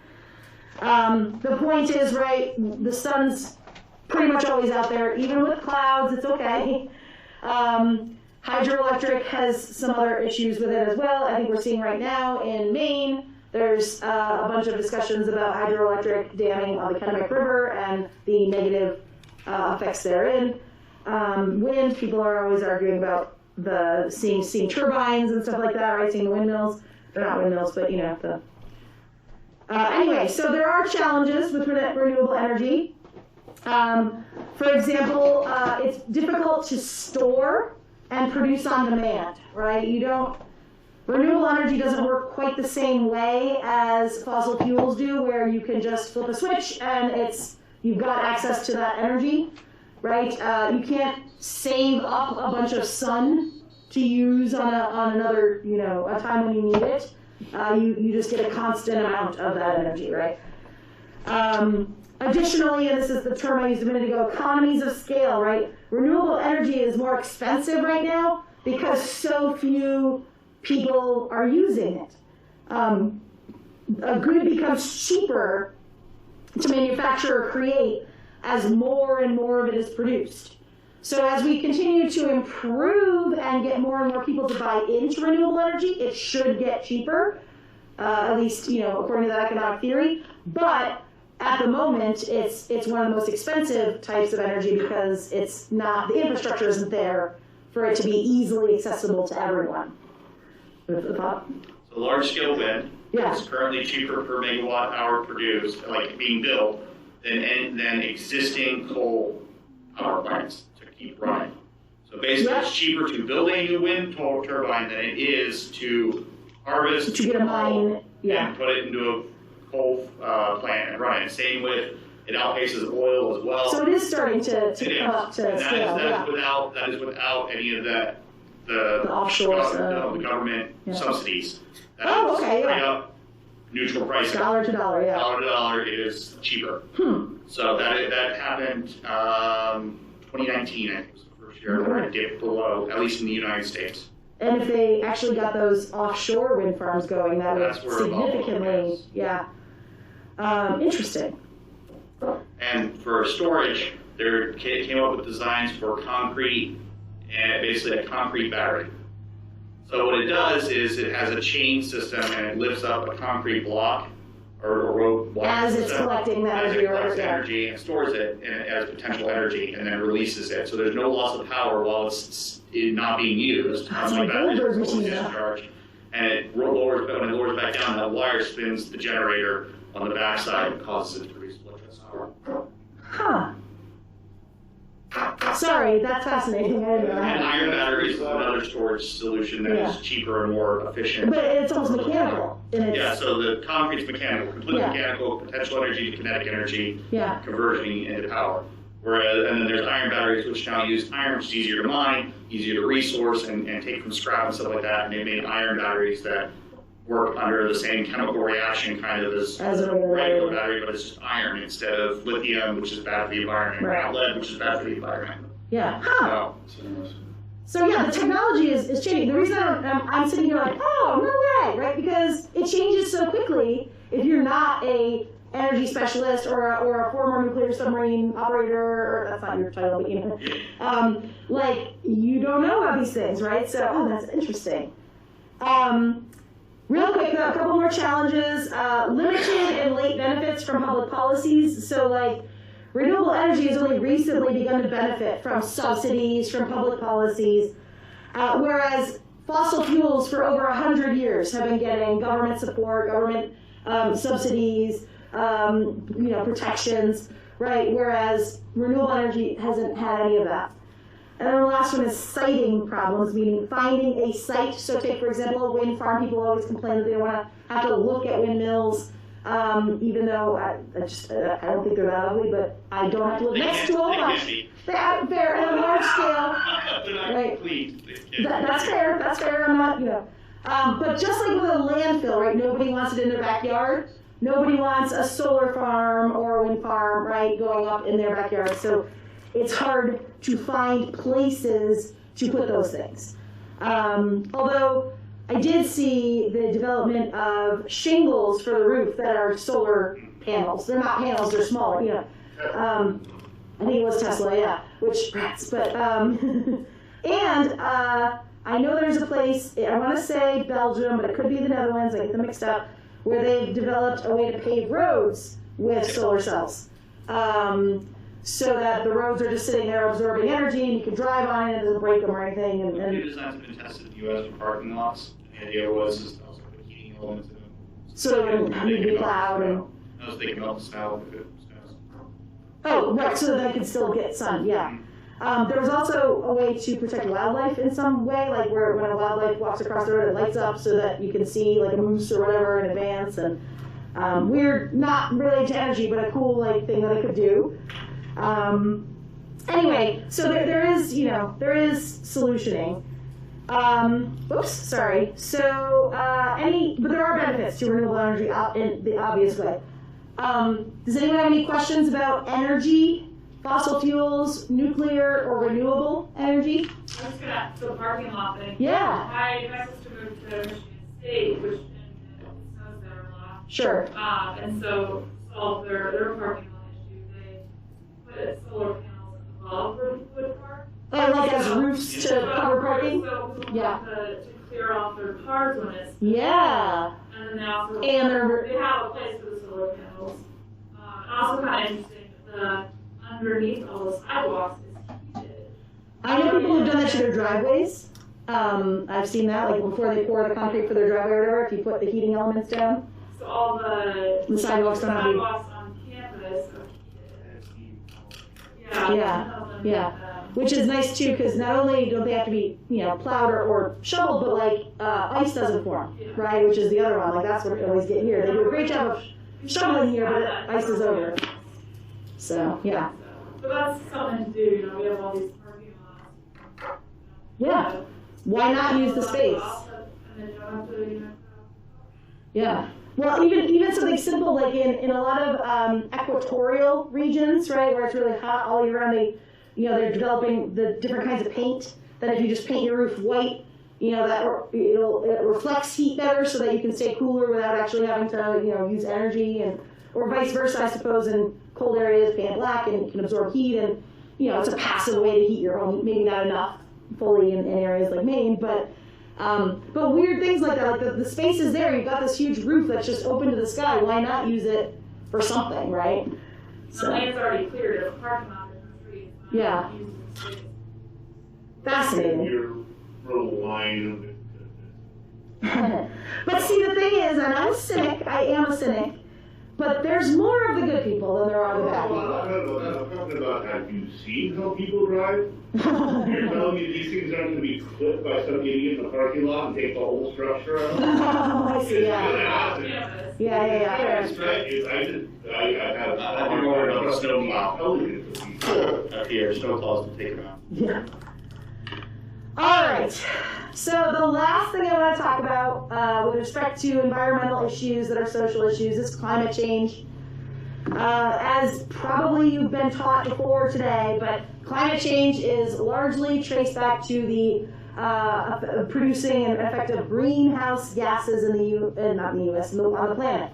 The point is, right, the sun's pretty much always out there, even with clouds, it's okay. Hydroelectric has some other issues with it as well. I think we're seeing right now in Maine, there's a bunch of discussions about hydroelectric damming on the Kennebec River and the negative effects therein. Wind, people are always arguing about seeing turbines and stuff like that, right, seeing the windmills. They're not windmills, but anyway, so there are challenges with renewable energy. For example, it's difficult to store and produce on demand, right? Renewable energy doesn't work quite the same way as fossil fuels do, where you can just flip a switch and you've got access to that energy, right? You can't save up a bunch of sun to use on another, a time when you need it. You just get a constant amount of that energy, right? Additionally, and this is the term I used a minute ago, economies of scale, right? Renewable energy is more expensive right now because so few people are using it. A good becomes cheaper to manufacture or create as more and more of it is produced. So as we continue to improve and get more and more people to buy into renewable energy, it should get cheaper, at least according to the economic theory. But at the moment, it's one of the most expensive types of energy because the infrastructure isn't there for it to be easily accessible to everyone. So large-scale wind is currently cheaper per megawatt hour produced, like being built, than existing coal power plants to keep running. So basically, it's cheaper to build a new wind turbine than it is to harvest coal and put it into a coal plant and run it. Same with, it outpaces oil as well. So it is starting to come up to scale. That is without any of the offshore the government subsidies. Straight up neutral pricing. Dollar to dollar, yeah. Dollar to dollar, it is cheaper. So that happened 2019, I think was the first year where it dipped below, at least in the United States. And if they actually got those offshore wind farms going, that would significantly, interesting. And for storage, they came up with designs for concrete and basically a concrete battery. So what it does is it has a chain system and it lifts up a concrete block or a road block as it's collecting the energy, as it collects energy and stores it as potential energy and then releases it. So there's no loss of power while it's not being used. That's like Goldberg machine. And when it lowers back down, that wire spins the generator on the backside and causes it to produce Huh. Sorry, that's fascinating. I didn't know And that. iron batteries is another storage solution that is cheaper and more efficient. But it's almost mechanical. And it's, Yeah, so the concrete's mechanical, completely Yeah. mechanical, potential energy to kinetic energy, yeah. conversion into power. Whereas, and then there's iron batteries, which now use iron, which is easier to mine, easier to resource and take from scrap and stuff like that. And they made iron batteries that work under the same chemical reaction kind of as As a regular battery, but it's just iron instead of lithium, which is bad for the environment, Right. or lead, which is bad for the environment. Yeah. Huh. So, So yeah, the technology is changing. The reason I'm sitting here like, oh, no way, right? Because it changes so quickly if you're not a energy specialist or a former nuclear submarine operator, or that's not your title, but you know, like you don't know about these things, right? So, oh, that's interesting. Real quick, a couple more challenges. Limited and late benefits from public policies. So like, renewable energy has only recently begun to benefit from subsidies, from public policies, whereas fossil fuels for over 100 years have been getting government support, government subsidies, protections, right? Whereas renewable energy hasn't had any of that. And then the last one is siting problems, meaning finding a site. So take, for example, a wind farm. People always complain that they don't want to have to look at windmills, even though I don't think they're that ugly, but I don't have to look next to them much. They're at a large scale. They're not Right. complete. That's fair, I'm not, but just like with a landfill, right, nobody wants it in their backyard. Nobody wants a solar farm or a wind farm, right, going up in their backyard. So it's hard to find places to put those things. Although I did see the development of shingles for the roof that are solar panels. They're not panels, they're smaller, I think it was Tesla, yeah, which rats, but, and I know there's a place, I want to say Belgium, but it could be the Netherlands, I get them mixed up, where they've developed a way to pave roads with solar cells. So that the roads are just sitting there absorbing energy and you can drive on it and it doesn't break them or anything. New designs have been tested in the US for parking lots. The idea was to also put heating elements in them. So it wouldn't need to be loud and... No, so they can melt the snow if it snows. Oh, right, so that they could still get sun, yeah. There was also a way to protect wildlife in some way, like where when a wildlife walks across the road, it lights up so that you can see like a moose or whatever in advance. And we're not related to energy, but a cool thing that I could do. Anyway, so there is solutioning. Oops, sorry. So but there are benefits to renewable energy in the obvious way. Does anyone have any questions about energy, fossil fuels, nuclear, or renewable energy? I was just gonna ask the parking lot thing. Yeah. My sister moved to Michigan State, which and it snows there a lot. Sure. And so solve their parking lot issue. They put solar panels above the wood park. Oh, like as roofs to cover parking? So Yeah. to clear off their cars when it's Yeah. and then they also And they have a place for the solar panels. And also kind of interesting that underneath all the sidewalks is heated. I know people who've done that to their driveways. I've seen that, like before they pour the concrete for their driveway or whatever, if you put the heating elements down. So all the sidewalks don't have to be- sidewalks on campus are heated. Yeah. Which is nice too, because not only don't they have to be, plowed or shoveled, but ice doesn't form, right? Which is the other one. Like that's what we always get here. They do a great job of shoveling here, but ice is over. So yeah. But that's something to do. We have all these parking lots. Yeah. Why not use the space? And then you don't have to, Yeah. Well, even something simple like in a lot of equatorial regions, right, where it's really hot all year round, they're developing the different kinds of paint that if you just paint your roof white, it reflects heat better so that you can stay cooler without actually having to use energy, or vice versa, I suppose. In cold areas, paint black and you can absorb heat, and it's a passive way to heat your home. Maybe not enough fully in areas like Maine, but weird things like that, like the space is there. You've got this huge roof that's just open to the sky. Why not use it for something, right? the land's already cleared. It's a parking lot in the street. Yeah. Fascinating. Your little line of it. But see, the thing is, and I'm a cynic, I am a cynic, but there's more of the good people than there are the bad people. have you seen how people drive? You're telling me these things aren't gonna be clipped by some idiot in the parking lot and take the whole structure out? I see, It's yeah. gonna happen. Yeah. It's right, I have. I've been worried about snow plow. Intelligence of people. Up here, snow plows to take them out. Yeah. All right. So the last thing I want to talk about with respect to environmental issues that are social issues is climate change. As probably you've been taught before today, but climate change is largely traced back to the producing an effect of greenhouse gases in the not in the U.S. on the planet.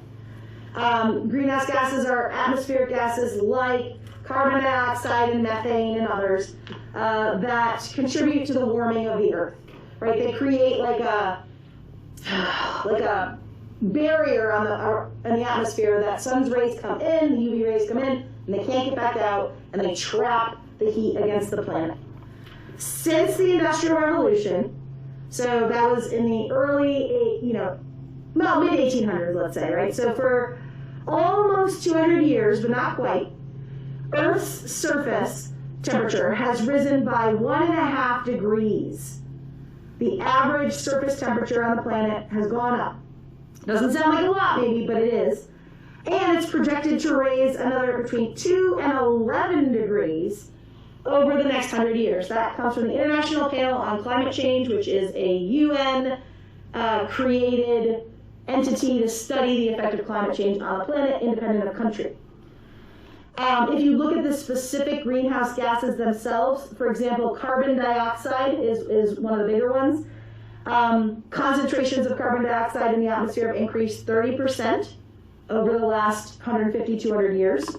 Greenhouse gases are atmospheric gases like carbon dioxide and methane and others that contribute to the warming of the Earth. Right? They create like a barrier in the atmosphere that sun's rays come in, the UV rays come in, and they can't get back out, and they trap the heat against the planet. Since the Industrial Revolution, so that was in the early, mid-1800s, let's say, right? So for almost 200 years, but not quite, Earth's surface temperature has risen by 1.5 degrees. The average surface temperature on the planet has gone up. Doesn't sound like a lot, maybe, but it is. And it's projected to raise another between 2 and 11 degrees over the next 100 years. That comes from the International Panel on Climate Change, which is a UN created entity to study the effect of climate change on the planet, independent of country. If you look at the specific greenhouse gases themselves, for example, carbon dioxide is one of the bigger ones. Concentrations of carbon dioxide in the atmosphere have increased 30% over the last 150, 200 years.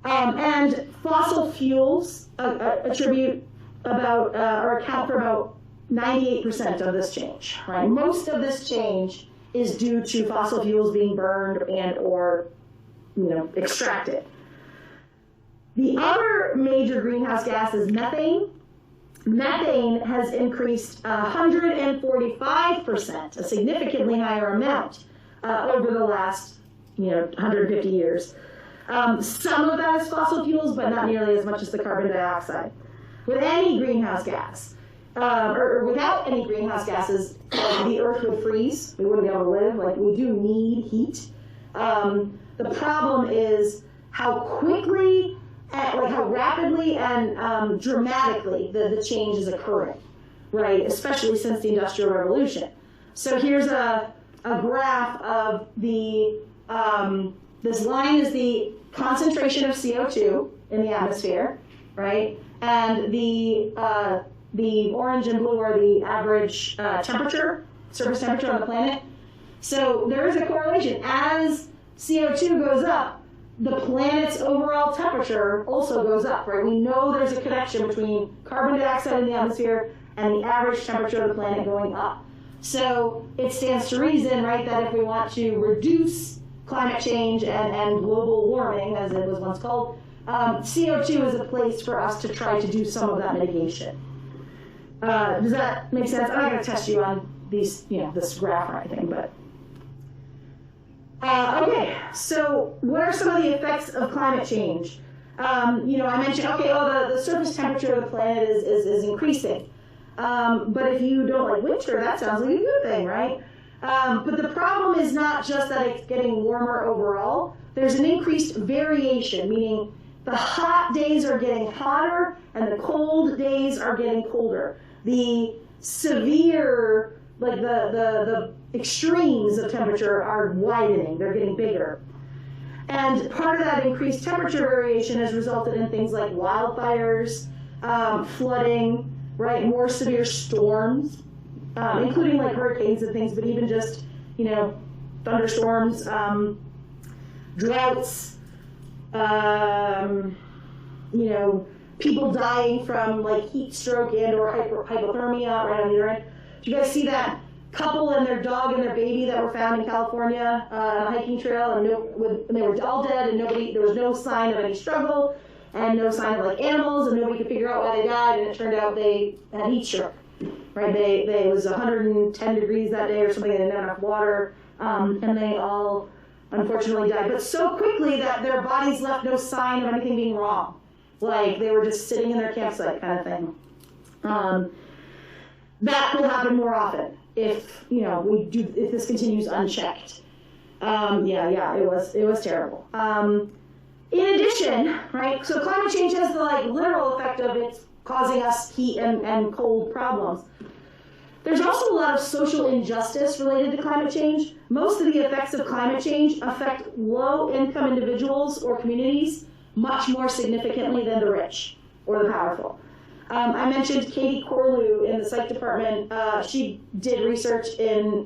And fossil fuels attribute about, or account for about 98% of this change, right? Most of this change is due to fossil fuels being burned and or extracted. The other major greenhouse gas is methane. Methane has increased 145%, a significantly higher amount over the last 150 years. Some of that is fossil fuels, but not nearly as much as the carbon dioxide. With any greenhouse gas, or without any greenhouse gases, the Earth would freeze. We wouldn't be able to live. Like, we do need heat. The problem is how quickly, how rapidly and dramatically the change is occurring, right? Especially since the Industrial Revolution. So here's a graph of the, this line is the concentration of CO2 in the atmosphere, right? And the orange and blue are the average surface temperature on the planet. So there is a correlation. As CO2 goes up, the planet's overall temperature also goes up, right? We know there's a connection between carbon dioxide in the atmosphere and the average temperature of the planet going up. So it stands to reason, right, that if we want to reduce climate change and global warming, as it was once called, CO2 is a place for us to try to do some of that mitigation. Does that make sense? I'm not going to test you on these, this graph or anything, but. Okay, so what are some of the effects of climate change? I mentioned, the surface temperature of the planet is increasing. But if you don't like winter, that sounds like a good thing, right? But the problem is not just that it's getting warmer overall. There's an increased variation, meaning the hot days are getting hotter and the cold days are getting colder. The severe, the extremes of temperature are widening, they're getting bigger. And part of that increased temperature variation has resulted in things like wildfires, flooding, right, more severe storms, including like hurricanes and things, but even just, thunderstorms, droughts, people dying from like heat stroke and or hypothermia right on the other end. Do you guys see that couple and their dog and their baby that were found in California on a hiking trail, and they were all dead, and there was no sign of any struggle, and no sign of like animals, and nobody could figure out why they died, and it turned out they had heat stroke, right? It was 110 degrees that day or something, they didn't have enough water, and they all unfortunately died, but so quickly that their bodies left no sign of anything being wrong. like they were just sitting in their campsite kind of thing. That will happen more often if if this continues unchecked. It was terrible. In addition, right, so climate change has the literal effect of it's causing us heat and cold problems. There's also a lot of social injustice related to climate change. Most of the effects of climate change affect low-income individuals or communities much more significantly than the rich or the powerful. I mentioned Katie Corlew in the psych department. She did research in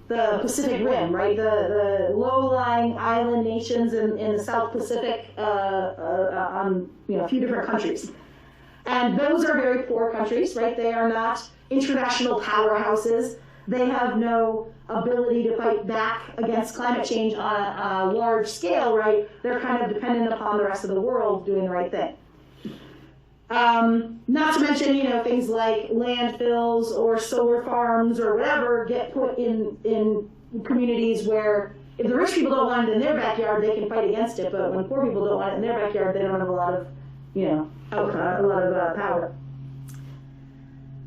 the Pacific Rim, right? The low-lying island nations in the South Pacific on a few different countries. And those are very poor countries, right? They are not international powerhouses. They have no ability to fight back against climate change on a large scale, right? They're kind of dependent upon the rest of the world doing the right thing. Not to mention, things like landfills or solar farms or whatever get put in communities where if the rich people don't want it in their backyard, they can fight against it. But when poor people don't want it in their backyard, they don't have a lot of, power.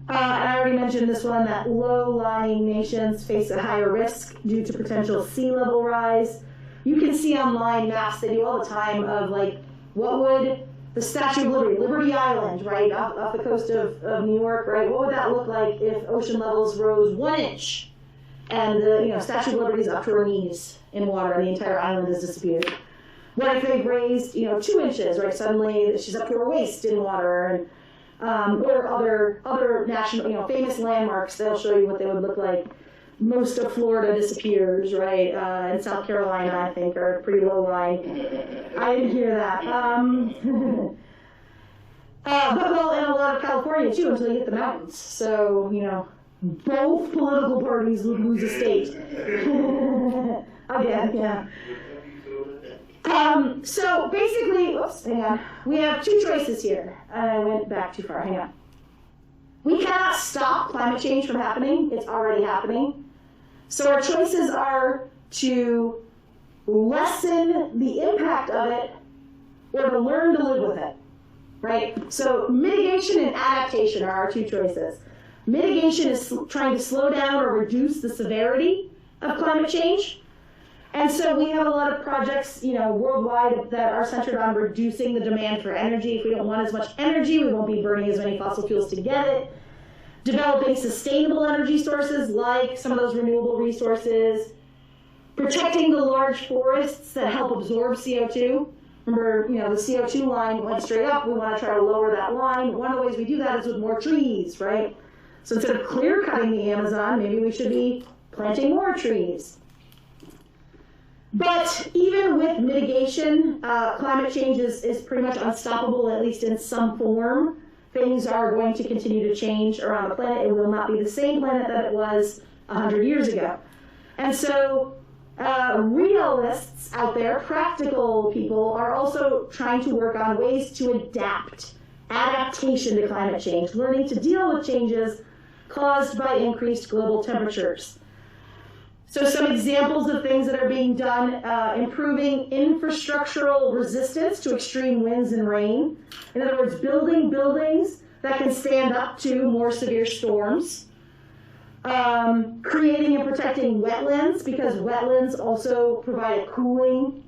I already mentioned this one, that low-lying nations face a higher risk due to potential sea level rise. You can see online maps they do all the time of what would the Statue of Liberty, Liberty Island, right, off the coast of New York, right, what would that look like if ocean levels rose 1 inch and the Statue of Liberty is up to her knees in water and the entire island has disappeared? What if they've raised 2 inches, right, suddenly she's up to her waist in water, and or other national, famous landmarks, they'll show you what they would look like. Most of Florida disappears, right? And South Carolina, I think, are pretty low lying. I didn't hear that. But in a lot of California, too, until you hit the mountains. So, both political parties would lose a state. Again, yeah. So basically, hang on. We have two choices here. I went back too far, hang on. We cannot stop climate change from happening. It's already happening. So our choices are to lessen the impact of it or to learn to live with it, right? So mitigation and adaptation are our two choices. Mitigation is trying to slow down or reduce the severity of climate change. And so we have a lot of projects, worldwide that are centered on reducing the demand for energy. If we don't want as much energy, we won't be burning as many fossil fuels to get it. Developing sustainable energy sources like some of those renewable resources. Protecting the large forests that help absorb CO2. Remember, the CO2 line went straight up. We want to try to lower that line. One of the ways we do that is with more trees, right? So instead of clear cutting the Amazon, maybe we should be planting more trees. But even with mitigation, climate change is pretty much unstoppable, at least in some form. Things are going to continue to change around the planet. It will not be the same planet that it was 100 years ago. And so realists out there, practical people, are also trying to work on ways to adaptation to climate change, learning to deal with changes caused by increased global temperatures. So some examples of things that are being done, improving infrastructural resistance to extreme winds and rain. In other words, building buildings that can stand up to more severe storms. Creating and protecting wetlands, because wetlands also provide a cooling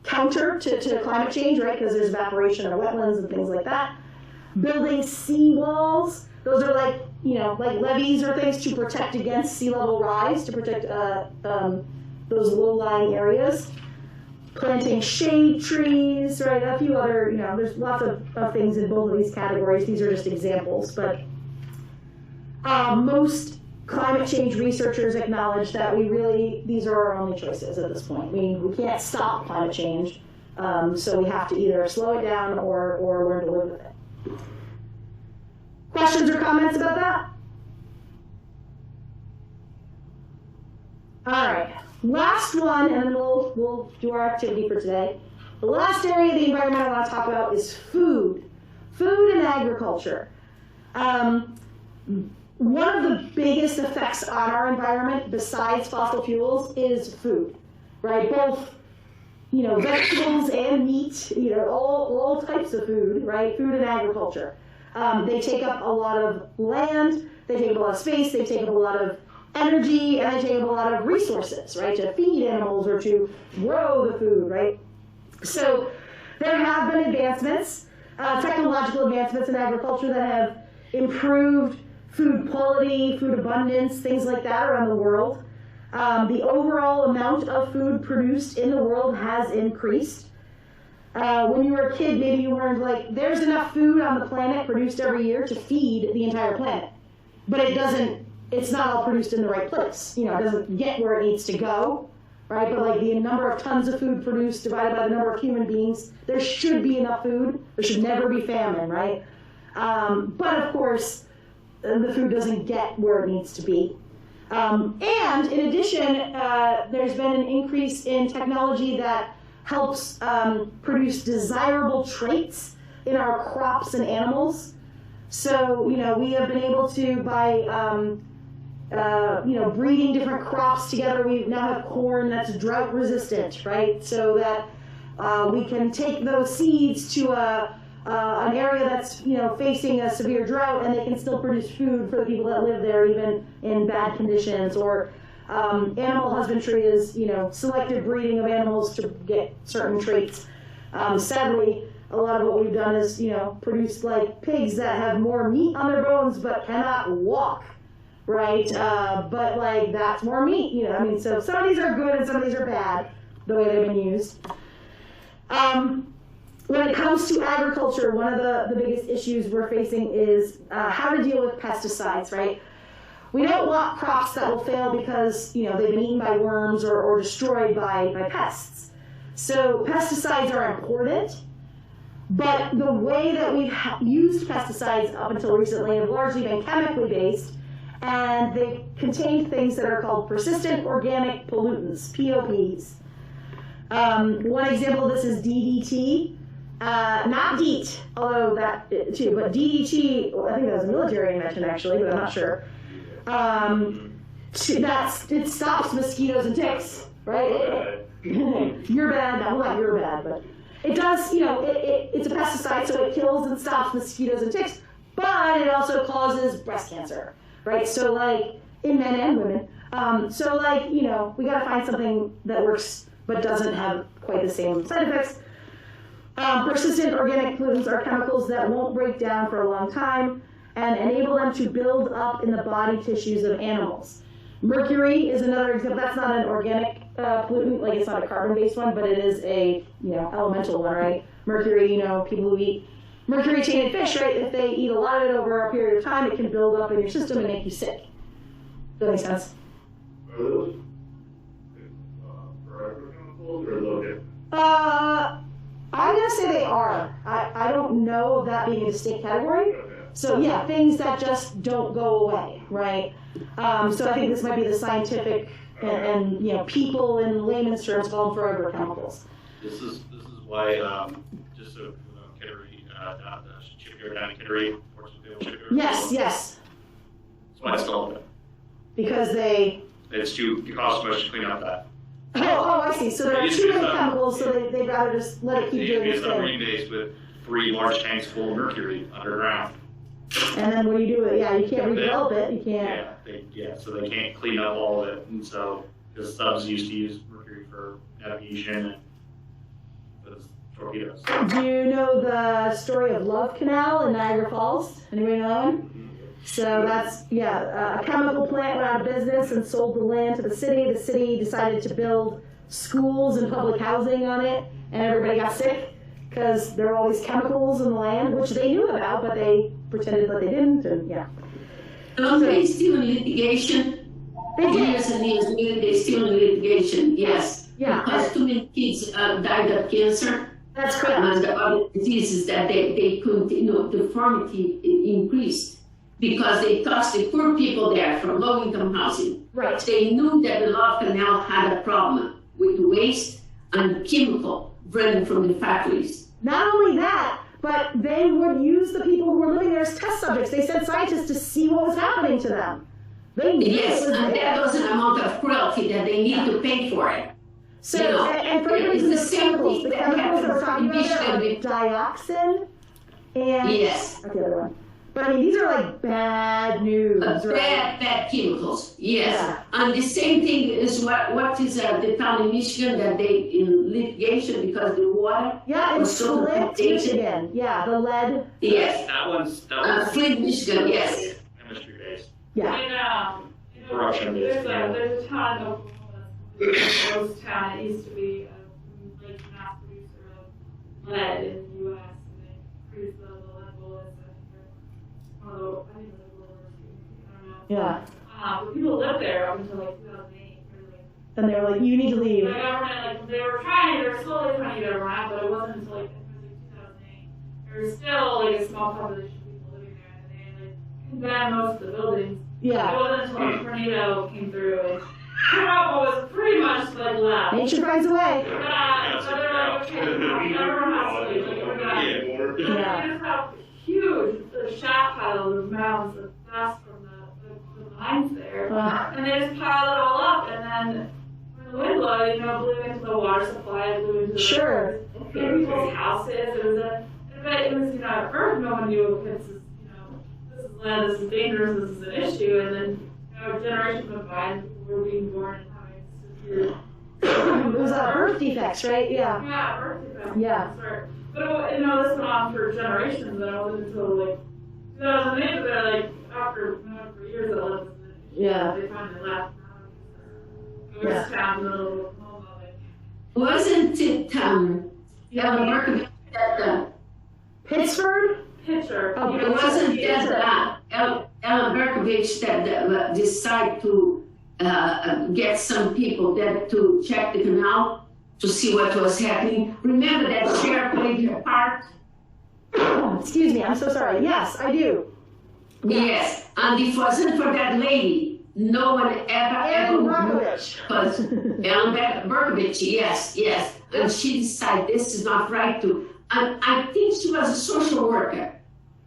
counter to climate change, right? Because there's evaporation in wetlands and things like that. Building seawalls. Those are like levees or things to protect against sea level rise, to protect those low-lying areas. Planting shade trees, right? A few other, there's lots of things in both of these categories. These are just examples, but most climate change researchers acknowledge that these are our only choices at this point. We can't stop climate change, so we have to either slow it down or learn to live with it. Questions or comments about that? All right, last one, and then we'll do our activity for today. The last area of the environment I want to talk about is food and agriculture. One of the biggest effects on our environment, besides fossil fuels, is food, right? Both vegetables and meat, all types of food, right? Food and agriculture. They take up a lot of land, they take up a lot of space, they take up a lot of energy, and they take up a lot of resources, right? To feed animals or to grow the food, right? So there have been advancements, technological advancements in agriculture that have improved food quality, food abundance, things like that around the world. The overall amount of food produced in the world has increased. When you were a kid, maybe you learned, like, there's enough food on the planet produced every year to feed the entire planet. But it's not all produced in the right place. It doesn't get where it needs to go, right? But, like, the number of tons of food produced divided by the number of human beings, there should be enough food. There should never be famine, right? But, of course, the food doesn't get where it needs to be. And in addition, there's been an increase in technology that helps produce desirable traits in our crops and animals. So, we have been able to, by, breeding different crops together, we now have corn that's drought resistant, right? So that we can take those seeds to an area that's facing a severe drought, and they can still produce food for the people that live there, even in bad conditions. Or animal husbandry is selective breeding of animals to get certain traits. Sadly, a lot of what we've done is produce like pigs that have more meat on their bones but cannot walk, right? But like that's more meat, So some of these are good and some of these are bad, the way they've been used. When it comes to agriculture, one of the biggest issues we're facing is how to deal with pesticides, right? We don't want crops that will fail because, they've been eaten by worms or destroyed by pests. So pesticides are important, but the way that we've used pesticides up until recently have largely been chemically based, and they contain things that are called persistent organic pollutants, POPs. One example of this is DDT. Not DEET, although that too, but DDT, I think that was a military invention actually, but I'm not sure. It stops mosquitoes and ticks, right? You're bad, well not you're bad, but it does, it's a pesticide, so it kills and stops mosquitoes and ticks, but it also causes breast cancer, right? So like, in men and women. So like, we gotta find something that works but doesn't have quite the same side effects. Persistent organic pollutants are chemicals that won't break down for a long time and enable them to build up in the body tissues of animals. Mercury is another example. That's not an organic pollutant, like it's not a carbon-based one, but it is a elemental one, right? Mercury, people who eat mercury-tainted fish, right? If they eat a lot of it over a period of time, it can build up in your system and make you sick. Does that make sense? Are those forever chemicals or low different? I'm going to say they are. I don't know of that being a distinct category. So yeah, things that just don't go away, right? So I think this might be the scientific and people in layman's terms call them forever chemicals. This is why just so Kittery, shipyard down in Kittery, shipyard. Yes. That's why it's still open. Because it costs too much to clean up that. Oh, I see. So there are too many chemicals, so they'd rather just let it keep doing its thing. It's a base with 3 large tanks full of mercury underground. And then what do you do with it? Yeah, you can't redevelop it. You can't. So they can't clean up all of it. And so the subs used to use mercury for navigation and those torpedoes. Do you know the story of Love Canal in Niagara Falls? Anybody know that one? So that's, a chemical plant went out of business and sold the land to the city. The city decided to build schools and public housing on it, and everybody got sick because there were all these chemicals in the land, which they knew about, but they pretended that they didn't, and Don't they still in litigation? They did. Years and years later, they still in litigation, yes. Yeah. Because too many kids died of cancer. That's correct. And the other diseases that they couldn't, deformity increased. Because they thought the poor people there from low-income housing, Right. they knew that the Love Canal had a problem with waste and chemical running from the factories. Not only that, but they would use the people who were living there as test subjects. They sent scientists to see what was happening to them. They knew Yes, it was and there. that was an amount of cruelty that they need to pay for it. So, You know, and for everybody it's who the knows same chemicals, thing the that chemicals that we're happens talking about in there are dioxin and Yes. what's the other one? But I mean, these are like bad news, right? Bad chemicals, yes. Yeah. And the same thing is what is the town in Michigan that they in litigation because the water Yeah, in was so Flint, contaminated. Michigan. Yeah, the lead. Yes, That one's Flint, Michigan, yes. chemistry based. Yeah. And, you know, Corruption is, there's a ton of a ghost town. It used to be a like mass producer of lead in the U.S. and they produced the lead bullets. I think they're one of the, I don't know. Yeah. But people lived there up until like 2008. Really. And they were like, you need to The leave. government, like, they were slowly trying to get around, but it wasn't until like 2008. There was still like a small population of people living there, and they like condemned most of the buildings. Yeah. It wasn't until a tornado came through and Toronto was pretty much like left. Nature finds a way. So they're like, okay, everyone has to leave, like, we're done. Yeah. And they just have huge shaft piles of mounds of dust from the mines there. And they just piled it all up, and then when the wind blew, you know, blew into the water supply, it blew into the Sure. people's houses. It was, you know, at first no one knew this is, you know, this is land, this is dangerous, this is an issue, and then, you know, generations went by and people were being born and having severe. It was birth defects, right? Yeah. Yeah, birth defects. Yeah. Sorry. But, you know, this went on for generations, and it wasn't until, like, 2008 that they're, like, after years that lived in the Yeah. they finally left. Ghost town in the middle of Oklahoma, like. Wasn't it Ellen Berkovich that Pittsburgh? Pitcher. Oh, it wasn't that Ellen Berkovich that decided to get some people there to check the canal to see what was happening. Remember that sheriff played her part? Oh, excuse me, I'm so sorry. Yes, I do. Yes, and if it wasn't for that lady, no one ever would know. But Ellen Berkovich, yes. And she decided this is not right to. And I think she was a social worker.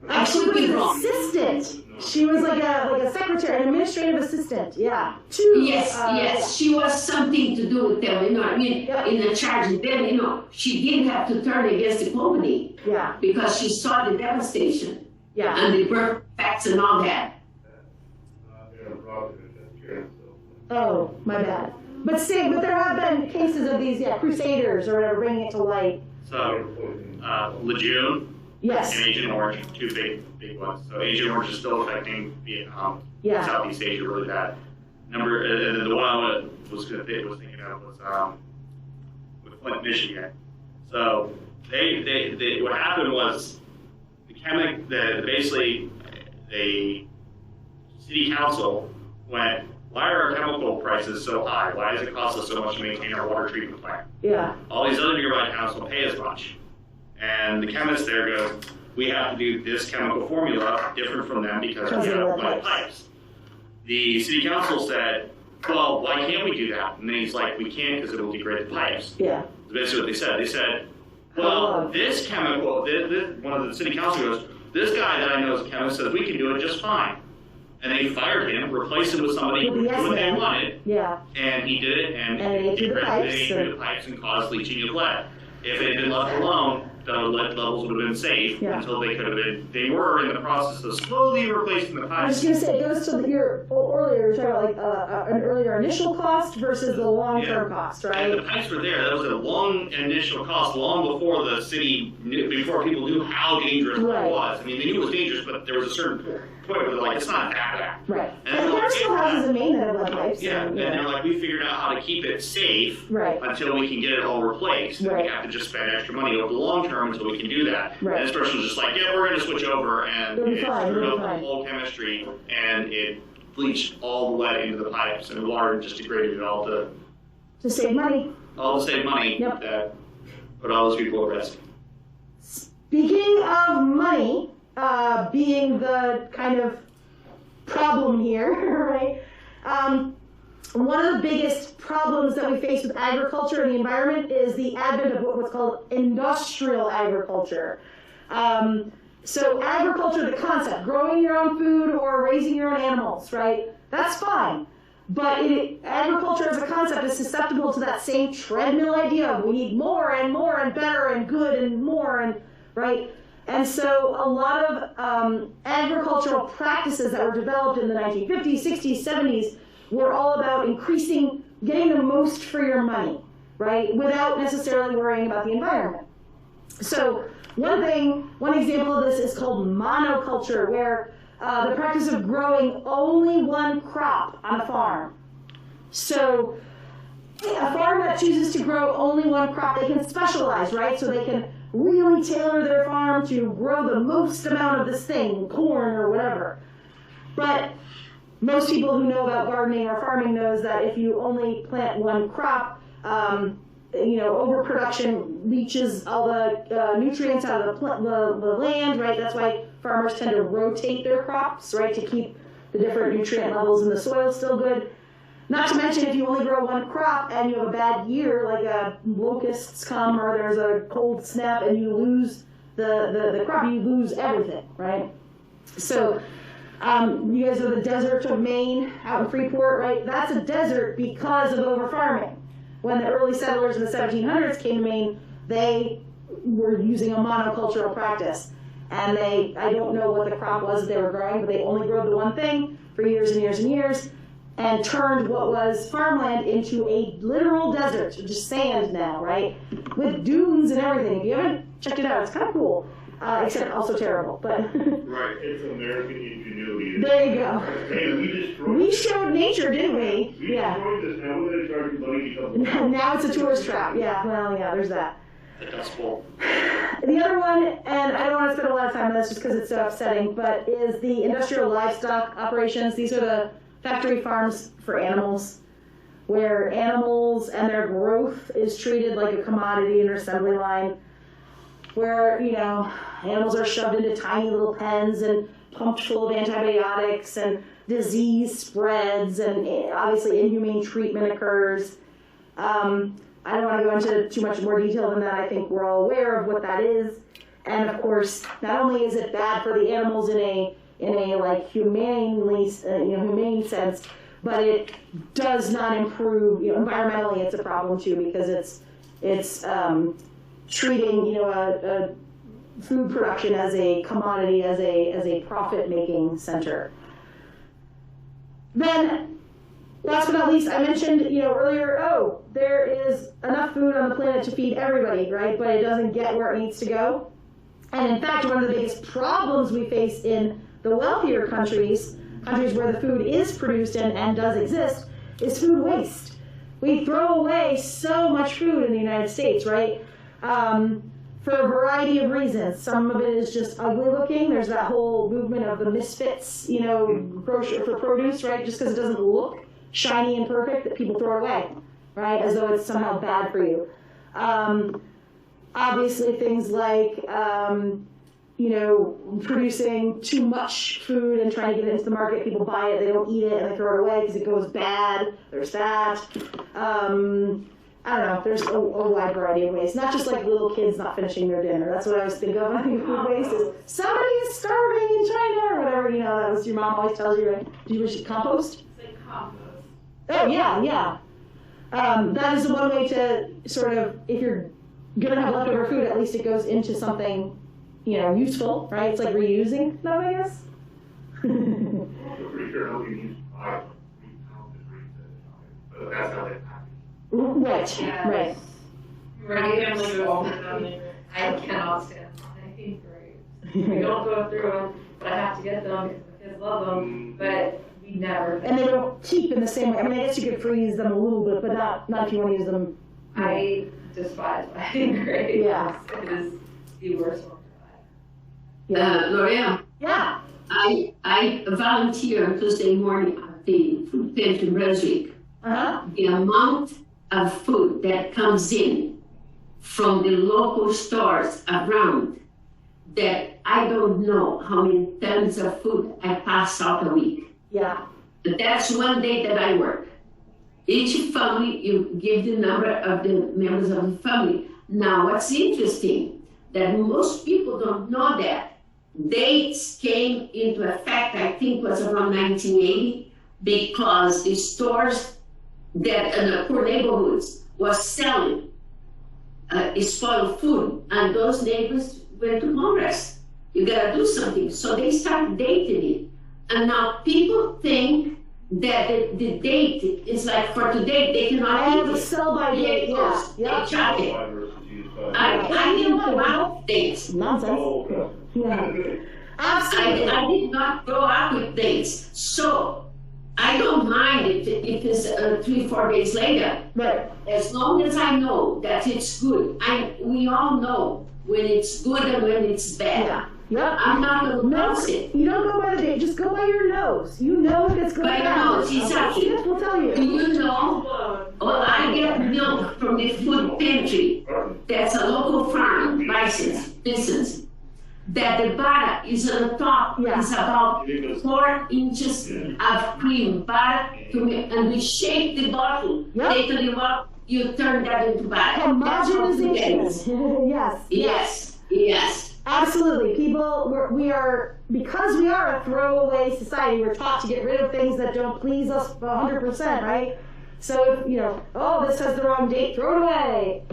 I She could was be an wrong. assistant. She was like a secretary, an administrative assistant. Yeah. Yes, she was something to do with them, you know what I mean? Yep. In the charge. Then, you know, she didn't have to turn against the company Yeah. because she saw the devastation Yeah. and the birth facts and all that. Oh, my bad. But there have been cases of these, crusaders or whatever, bringing it to light. So, Lejeune Yes. and Agent Orange, two big ones. So Agent Orange is still affecting Vietnam, Yeah. Southeast Asia really bad. The one I was thinking of was with Flint, Michigan. So they what happened was basically the city council went, why are our chemical prices so high? Why does it cost us so much to maintain our water treatment plant? Yeah. All these other nearby towns don't pay as much. And the chemist there goes, we have to do this chemical formula different from them because we have lead pipes. The city council said, well, why can't we do that? And then he's like, we can't because it will degrade the pipes. Yeah. That's basically what they said. They said, well, this chemical, one of the city council goes, this guy that I know is a chemist says we can do it just fine. And they fired him, replaced him with somebody who knew what they wanted, Yeah. and he did it, and And it ate through the pipes, and caused leaching of lead. If it had been left alone, the lead levels would have been safe Yeah. until they were in the process of slowly replacing the I was pipes. just gonna say, it goes to your earlier, you were talking about like an earlier initial cost versus the long-term cost, And right? the pipes were there. That was a long initial cost, long before the city before people knew how dangerous Right. it was. I mean, they knew it was dangerous, but there was a certain point where they're like, it's not that bad. Right. And And they're there's still like, houses in Maine that have lead pipes. yeah, and they're like, we figured out how to keep it safe Right. until we can get it all replaced. And Right. we have to just spend extra money over the long term until we can do that. Right. And this person was just like, yeah, we're going to switch over, and It'll be it fine, screwed it'll up be the fine. whole chemistry, and it bleached all the lead into the pipes, and the water just degraded it all to save money. save money Yep. that put all those people at risk. Speaking of money, being the kind of problem here, right? One of the biggest problems that we face with agriculture and the environment is the advent of what's called industrial agriculture. So agriculture, the concept, growing your own food or raising your own animals, right? That's fine. But agriculture as a concept is susceptible to that same treadmill idea of we need more and more and better and good and more and right. And so a lot of agricultural practices that were developed in the 1950s, 60s, 70s were all about getting the most for your money, right, without necessarily worrying about the environment. So one example of this is called monoculture, where the practice of growing only one crop on a farm. So a farm that chooses to grow only one crop, they can specialize, right? So they can really tailor their farm to grow the most amount of this thing, corn or whatever. But most people who know about gardening or farming knows that if you only plant one crop, overproduction leaches all the nutrients out of the land, right? That's why farmers tend to rotate their crops, right, to keep the different nutrient levels in the soil still good. Not to mention, if you only grow one crop and you have a bad year, like locusts come or there's a cold snap and you lose the crop, you lose everything, right? So you guys know the desert of Maine out in Freeport, right? That's a desert because of over-farming. When the early settlers in the 1700s came to Maine, they were using a monocultural practice. And I don't know what the crop was that they were growing, but they only grew the one thing for years and years and years, and turned what was farmland into a literal desert, just sand now, right? With dunes and everything. If you haven't checked it out, it's kind of cool, except also terrible. But right, it's American ingenuity. There you go. Hey, we showed nature, didn't we? We destroyed this. Now we're going to charge you money to come. Now it's a tourist trap. Yeah, well, yeah, there's that. The Dust Bowl. The other one, and I don't want to spend a lot of time on this just because it's so upsetting, but is the industrial livestock operations. These are the factory farms for animals, where animals and their growth is treated like a commodity in an assembly line, where, animals are shoved into tiny little pens and pumped full of antibiotics, and disease spreads, and obviously inhumane treatment occurs. I don't want to go into too much more detail than that. I think we're all aware of what that is. And of course, not only is it bad for the animals in a like humane sense, but it does not improve. Environmentally, it's a problem too, because it's treating a food production as a commodity, as a profit-making center. Then, last but not least, I mentioned earlier, there is enough food on the planet to feed everybody, right? But it doesn't get where it needs to go. And in fact, one of the biggest problems we face in the wealthier countries where the food is produced and does exist, is food waste. We throw away so much food in the United States, right? For a variety of reasons. Some of it is just ugly looking. There's that whole movement of the misfits, for produce, right? Just because it doesn't look shiny and perfect, that people throw it away, right? As though it's somehow bad for you. Obviously, things like, producing too much food and trying to get it into the market. People buy it, they don't eat it, and they throw it away because it goes bad. There's that. I don't know, there's a wide variety of ways. Not just like little kids not finishing their dinner. That's what I always think of when I think of food waste is somebody is starving in China or whatever, that was your mom always tells you, right? Do you wish to compost? It's like compost. Oh, yeah. That is the one way to sort of, if you're going to have leftover food, at least it goes into something, useful, right? It's like reusing them, I guess. I'm pretty sure nobody needs to buy 3 pounds of greens at a time, but that's how they package. Right, Yes. right. Right, I'm like over them. I cannot stand planting grapes. We don't go through them, but I have to get them because the kids love them, but we never. And they don't keep in the same way. I mean, I guess you could freeze them a little bit, but not if you want to use them. I despise planting grapes. Yeah. It is the worst one to buy. L'Oreal, Yeah. I volunteer on Tuesday morning at the food pantry in Brunswick. Uh-huh. The amount of food that comes in from the local stores around, that I don't know how many tons of food I pass out a week. Yeah. But that's one day that I work. Each family, you give the number of the members of the family. Now, what's interesting, that most people don't know that dates came into effect, I think was around 1980. because the stores that in the poor neighborhoods was selling spoiled food, and those neighbors went to Congress. You gotta do something. So they started dating it. And now people think that the date is like for today, they cannot eat the it. sell by date, yeah. They track it. I didn't go out with dates. Nonsense. Yeah. Absolutely. I did not grow up with dates. So I don't mind if it's 3-4 days later. Right. As long as I know that it's good. We all know when it's good and when it's bad. Yeah. Yep. I'm not going to pronounce it. You don't go by the date, just go by your nose. You know if it's good or By bad. your nose, exactly. Chef will tell you. Do you know? Well, I get milk from the food pantry. That's a local farm license business. That the butter is on the top. Yeah. It's about 4 inches of cream butter and we shake the bottle. Yep. Take it out, you turn that into butter. Homogenization. Yes. Yes. Yes. Absolutely. People, we are, because we are a throwaway society, we're taught to get rid of things that don't please us 100%, right? So if, oh, this has the wrong date, throw it away.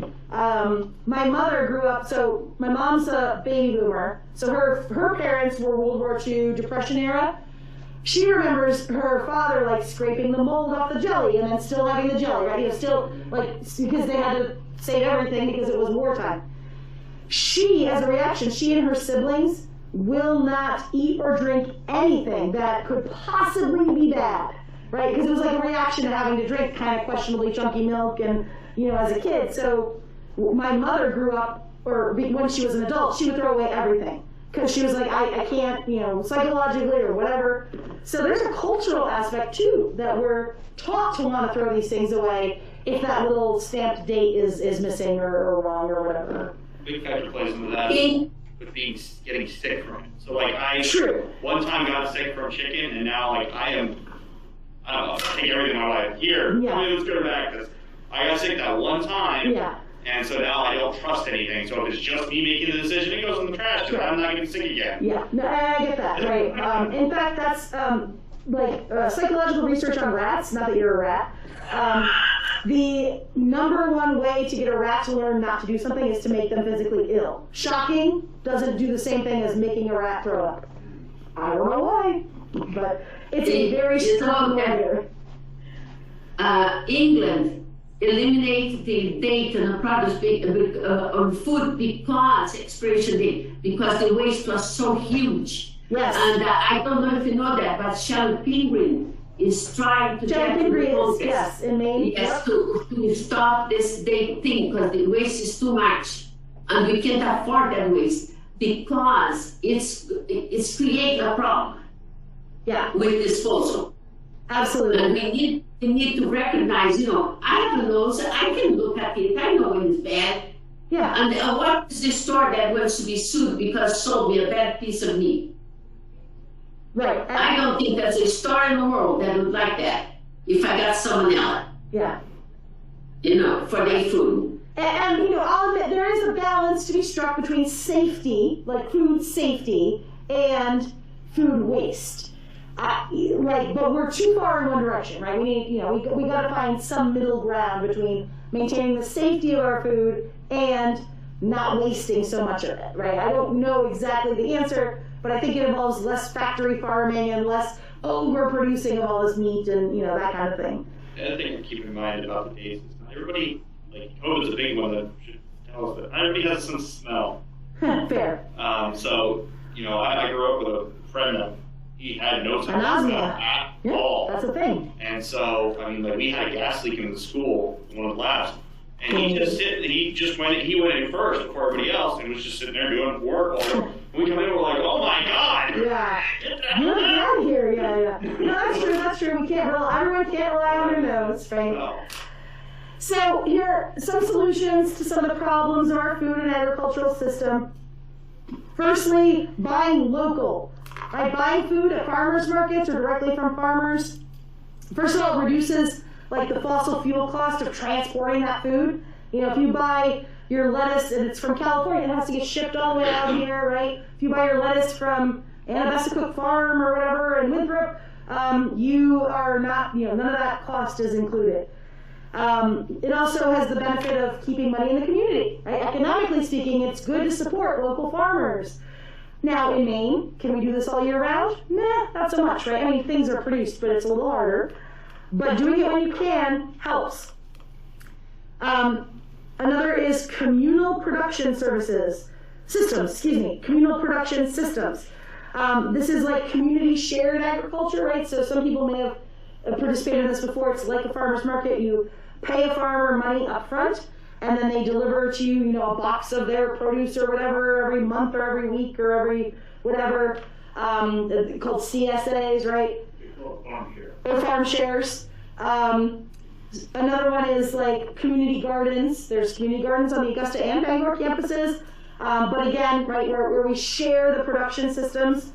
My mother grew up, so my mom's a baby boomer, so her parents were World War II Depression era. She remembers her father like scraping the mold off the jelly and then still having the jelly, right? Still like, because they had to save everything because it was wartime. She, as a reaction, she and her siblings will not eat or drink anything that could possibly be bad, right? Because it was like a reaction to having to drink kind of questionably chunky milk and, as a kid. So my mother grew up, or when she was an adult, she would throw away everything. Because she was like, I can't, psychologically or whatever. So there's a cultural aspect, too, that we're taught to want to throw these things away if that little stamped date is missing or wrong or whatever. Big factor plays into that with getting sick from it. So like one time got sick from chicken, and now like I don't know, I take everything in my life here. Yeah. Let's go back because I got sick that one time. Yeah. And so now I don't trust anything. So if it's just me making the decision, it goes in the trash because I'm not getting sick again. Yeah, no, I get that, right. In fact, that's psychological research on rats, not that you're a rat. The number one way to get a rat to learn not to do something is to make them physically ill. Shocking, doesn't do the same thing as making a rat throw up. I don't know why, but it's a very strong wonder. England eliminated the date on the products on food because expiration date, because the waste was so huge. Yes. And I don't know if you know that, but Shell Penguin is trying to get to the focus. Yes, in Maine. Yes, to stop this date thing because the waste is too much, and we can't afford that waste because it's creating a problem. Yeah. With disposal. Absolutely. And we need to recognize, I have a nose, I can look at it, I know when it's bad. Yeah. And what is the store that wants to be sued because sold me a bad piece of meat? Right. I don't think there's a store in the world that would like that if I got salmonella. Yeah. For their food. And I'll admit, there is a balance to be struck between safety, like food safety, and food waste. But we're too far in one direction, right? We need, we got to find some middle ground between maintaining the safety of our food and not wasting so much of it, right? I don't know exactly the answer, but I think it involves less factory farming and less overproducing of all this meat and, that kind of thing. The other thing to keep in mind about the dates is not everybody, COVID's a big one that should tell us that not everybody has a sense of smell. Fair. So, I grew up with a friend that he had no sense of smell at all. That's the thing. And so, we had a gas leak in the school, one of the labs, and he went in first before everybody else, and was just sitting there doing work. When we come in, we're like, oh my God! Yeah. Get the Get hell out of here, yeah. No, that's true. Everyone can't rely on their nose, right? No. So here are some solutions to some of the problems of our food and agricultural system. Firstly, buying local. Right? Buying food at farmers markets or directly from farmers. First of all, it reduces the fossil fuel cost of transporting that food. If you buy your lettuce and it's from California, it has to get shipped all the way out here, right? If you buy your lettuce from Annabessacook Farm or whatever in Winthrop, you are not, none of that cost is included. It also has the benefit of keeping money in the community, right? Economically speaking, it's good to support local farmers. Now, in Maine, can we do this all year round? Nah, not so much, right? I mean, things are produced, but it's a little harder. But doing it when you can helps. Another is communal production systems, communal production systems. This is like community shared agriculture, right? So some people may have participated in this before. It's like a farmer's market. You pay a farmer money up front, and then they deliver to you, a box of their produce or whatever every month or every week or every whatever, called CSAs, right? They call it farm share. Or farm shares. Another one is like community gardens. There's community gardens on the Augusta and Bangor campuses. But again, right, where we share the production systems.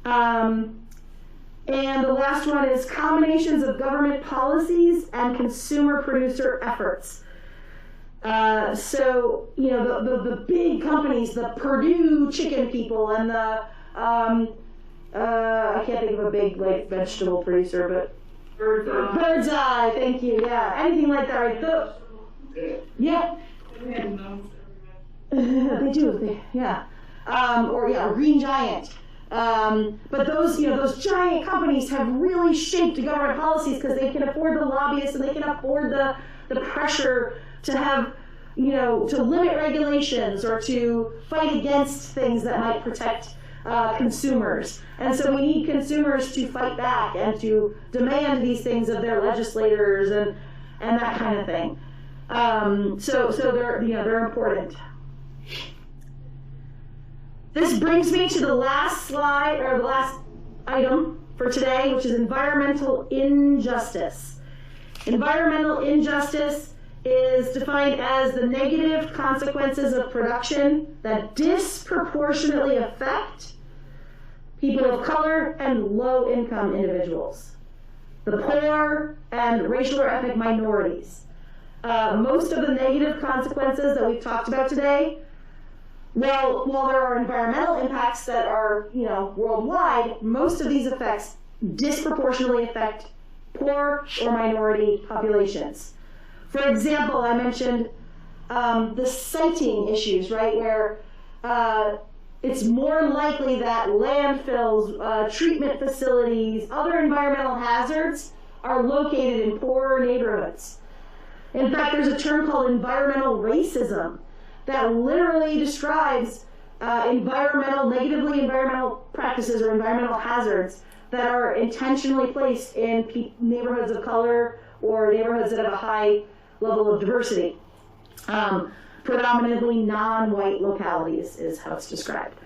And the last one is combinations of government policies and consumer producer efforts. So, the big companies, the Purdue chicken people and the, I can't think of a big vegetable producer, but Bird's Eye, thank you, yeah. Anything like that, right? Yeah. They do, yeah. Green Giant. But those giant companies have really shaped government policies because they can afford the lobbyists and they can afford the pressure to have, to limit regulations or to fight against things that might protect consumers. And so we need consumers to fight back and to demand these things of their legislators and that kind of thing. So they're important. This brings me to the last slide, or the last item for today, which is environmental injustice. Environmental injustice is defined as the negative consequences of production that disproportionately affect people of color and low-income individuals, the poor, and racial or ethnic minorities. Most of the negative consequences that we've talked about today, while there are environmental impacts that are, worldwide, most of these effects disproportionately affect poor or minority populations. For example, I mentioned the siting issues, right, where it's more likely that landfills, treatment facilities, other environmental hazards are located in poorer neighborhoods. In fact, there's a term called environmental racism that literally describes negatively environmental practices or environmental hazards that are intentionally placed in neighborhoods of color or neighborhoods that have a high level of diversity. Predominantly non-white localities is how it's described.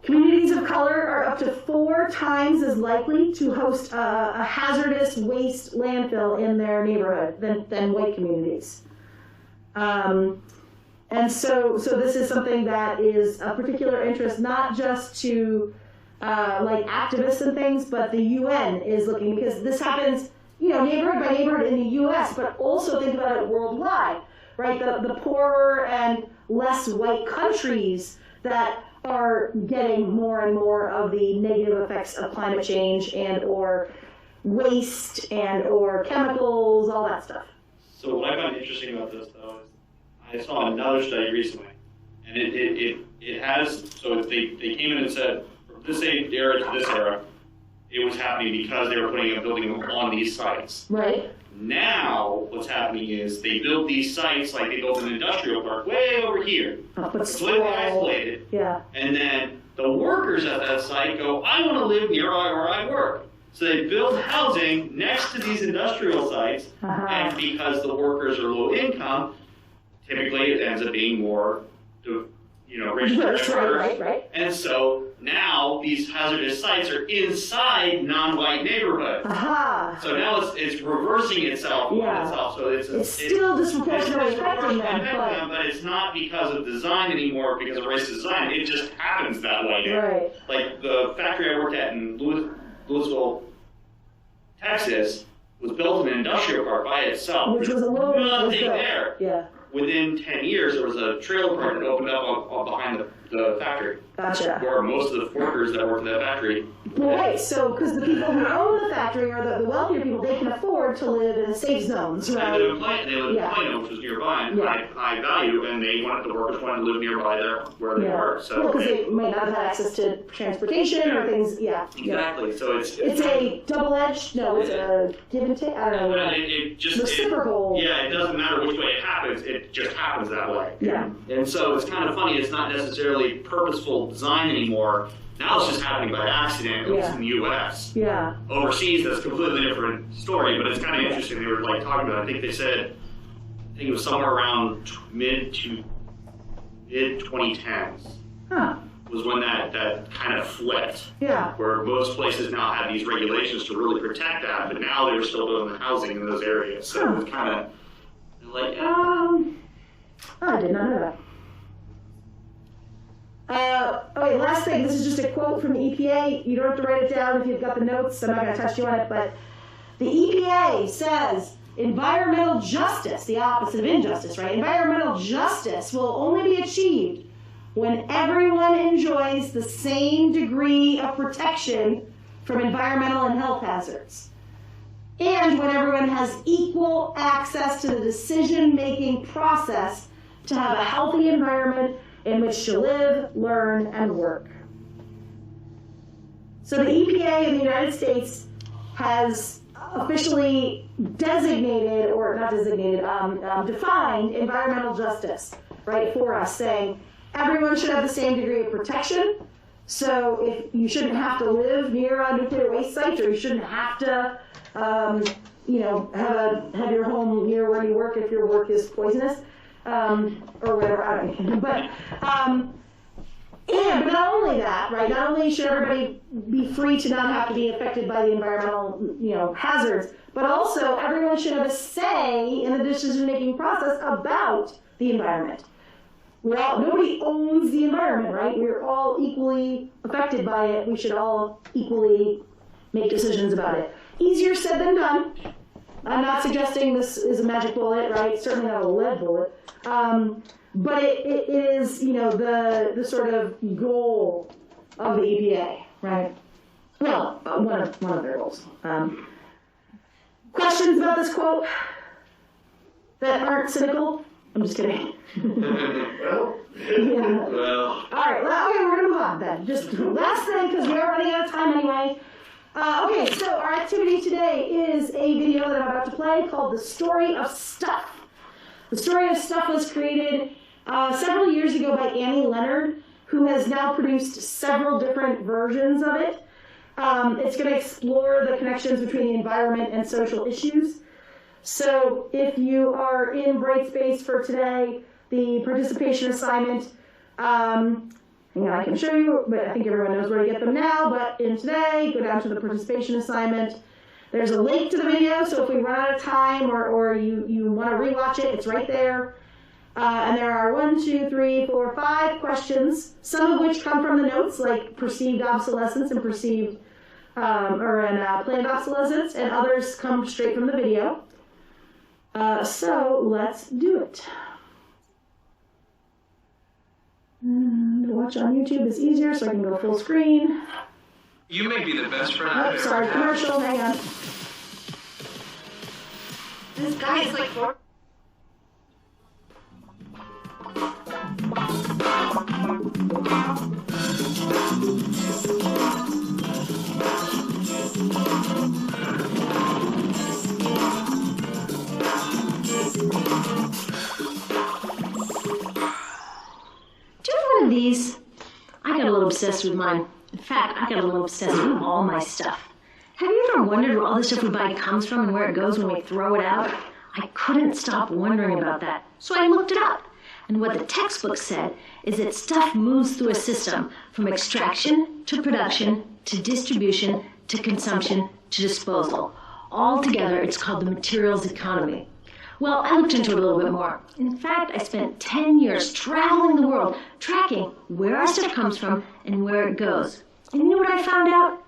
Communities of color are up to 4 times as likely to host a hazardous waste landfill in their neighborhood than white communities. And so this is something that is of particular interest, not just to activists and things, but the UN is looking, because this happens, neighborhood by neighborhood in the US, but also think about it worldwide, right? The poorer and less white countries that are getting more and more of the negative effects of climate change and or waste and or chemicals, all that stuff. So what I find interesting about this, though, is I saw another study recently, and it has, so they came in and said, from this era to this era, it was happening because they were putting a building on these sites. Right. Now, what's happening is they build these sites like they built an industrial park way over here, completely isolated. Yeah. And then the workers at that site go, I want to live near where I work. So they build housing next to these industrial sites, and because the workers are low income, typically it ends up being more, racially diverse. Right. And so now these hazardous sites are inside non-white neighborhoods. So now it's reversing itself on itself. So it's still disproportionately affecting them, but it's not because of design anymore, because of racist design. It just happens that way now. Right. Like the factory I worked at in Louisville, Texas, was built in an industrial park by itself. Which was a little nothing there. Yeah. within 10 years, there was a trailer park that opened up behind the factory. Gotcha. Where most of the workers that worked in that factory. Right, so because the people who own the factory or the wealthier people, they can afford to live in safe zones, They right? live in Plano, which was nearby, and high value, and the workers wanted to live nearby there where they were. So because they might not have had access to transportation or things. Yeah. Exactly. So it's a double-edged. No, it's a give and take. I don't know. It just reciprocal. It doesn't matter which way it happens. It just happens that way. Yeah. And so it's kind of funny. It's not necessarily purposeful design anymore. Now it's just happening by accident, at least in the U.S. Yeah. Overseas, that's a completely different story, but it's kind of interesting. They were like talking about, I think it was somewhere around mid 2010s was when that kind of flipped. Yeah. Where most places now have these regulations to really protect that, but now they're still building the housing in those areas. So it's kind of like, I did not know that. Okay, last thing. This is just a quote from the EPA. You don't have to write it down if you've got the notes. I'm not going to touch you on it, but the EPA says environmental justice, the opposite of injustice, right? Environmental justice will only be achieved when everyone enjoys the same degree of protection from environmental and health hazards, and when everyone has equal access to the decision-making process to have a healthy environment in which to live, learn, and work. So the EPA in the United States has officially designated, or not designated, defined environmental justice, right, for us, saying everyone should have the same degree of protection. So if you shouldn't have to live near a nuclear waste site, or you shouldn't have to, have your home near where you work if your work is poisonous. Or whatever, I don't know. But not only that, right? Not only should everybody be free to not have to be affected by the environmental, hazards, but also everyone should have a say in the decision-making process about the environment. Nobody owns the environment, right? We're all equally affected by it. We should all equally make decisions about it. Easier said than done. I'm not suggesting this is a magic bullet, right? Certainly not a lead bullet. But it is, the sort of goal of the EPA, right? Well, one of their goals. Questions about this quote that aren't cynical? I'm just kidding. Well. All right. Well, okay, we're gonna move on then. Just last thing, because we are running out of time anyway. Okay, so our activity today is a video that I'm about to play called The Story of Stuff. The Story of Stuff was created several years ago by Annie Leonard, who has now produced several different versions of it. It's going to explore the connections between the environment and social issues. So if you are in Brightspace for today, the participation assignment, hang on, I can show you, but I think everyone knows where to get them now. But in today, go down to the participation assignment. There's a link to the video, so if we run out of time or you want to rewatch it, it's right there. And there are 5 questions, some of which come from the notes, like perceived obsolescence and planned obsolescence, and others come straight from the video. So let's do it. And watch on YouTube is easier, so I can go full screen. You may be the best friend I've ever Sorry, had. commercial, hang on. This guy is like 4. Do you have one of these? I got a little obsessed with mine. In fact, I got a little obsessed with all my stuff. Have you ever wondered where all the stuff we buy comes from and where it goes when we throw it out? I couldn't stop wondering about that, so I looked it up. And what the textbook said is that stuff moves through a system from extraction to production to distribution to consumption to disposal. Altogether, it's called the materials economy. Well, I looked into it a little bit more. In fact, I spent 10 years traveling the world, tracking where our stuff comes from and where it goes. And you know what I found out?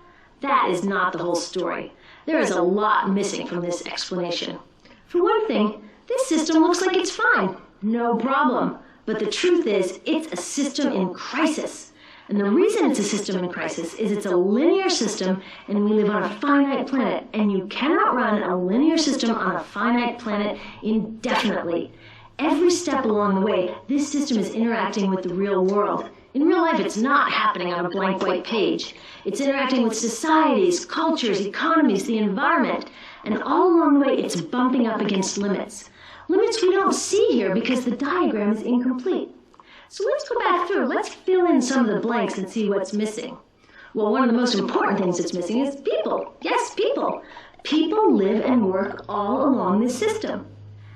That is not the whole story. There is a lot missing from this explanation. For one thing, this system looks like it's fine. No problem. But the truth is, it's a system in crisis. And the reason it's a system in crisis is it's a linear system and we live on a finite planet. And you cannot run a linear system on a finite planet indefinitely. Every step along the way, this system is interacting with the real world. In real life, it's not happening on a blank white page. It's interacting with societies, cultures, economies, the environment. And all along the way, it's bumping up against limits. Limits we don't see here because the diagram is incomplete. So let's go back through. Let's fill in some of the blanks and see what's missing. Well, one of the most important things that's missing is people. Yes, people. People live and work all along this system.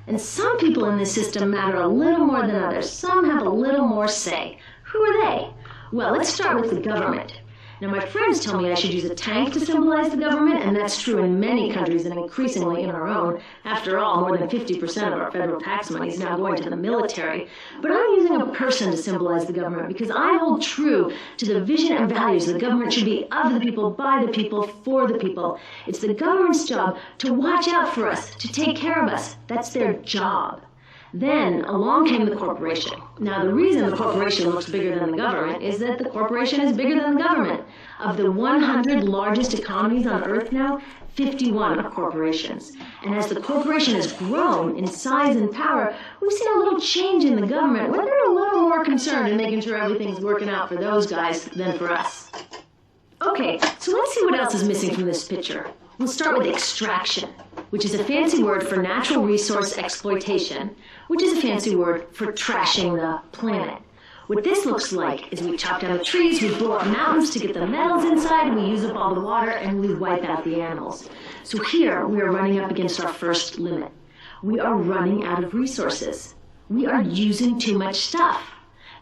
And some people in this system matter a little more than others. Some have a little more say. Who are they? Well, let's start with the government. Now, my friends tell me I should use a tank to symbolize the government, and that's true in many countries and increasingly in our own. After all, more than 50% of our federal tax money is now going to the military. But I'm using a person to symbolize the government because I hold true to the vision and values the government should be of the people, by the people, for the people. It's the government's job to watch out for us, to take care of us. That's their job. Then along came the corporation. Now the reason the corporation looks bigger than the government is that the corporation is bigger than the government. Of the 100 largest economies on Earth now, 51 are corporations. And as the corporation has grown in size and power, we've seen a little change in the government where they're a little more concerned in making sure everything's working out for those guys than for us. Okay, so let's see what else is missing from this picture. We'll start with extraction, which is a fancy word for natural resource exploitation, which is a fancy word for trashing the planet. What this looks like is we chop down the trees, we blow up mountains to get the metals inside, we use up all the water, and we wipe out the animals. So here we are running up against our first limit. We are running out of resources. We are using too much stuff.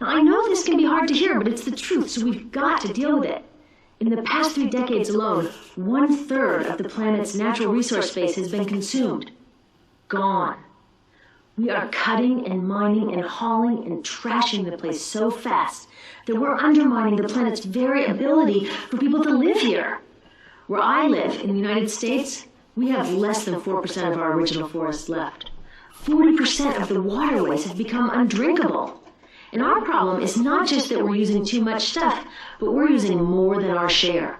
Now I know this can be hard to hear, but it's the truth, so we've got to deal with it. In the past 3 decades alone, 1/3 of the planet's natural resource base has been consumed. Gone. We are cutting and mining and hauling and trashing the place so fast that we're undermining the planet's very ability for people to live here. Where I live, in the United States, we have less than 4% of our original forests left. 40% of the waterways have become undrinkable. And our problem is not just that we're using too much stuff, but we're using more than our share.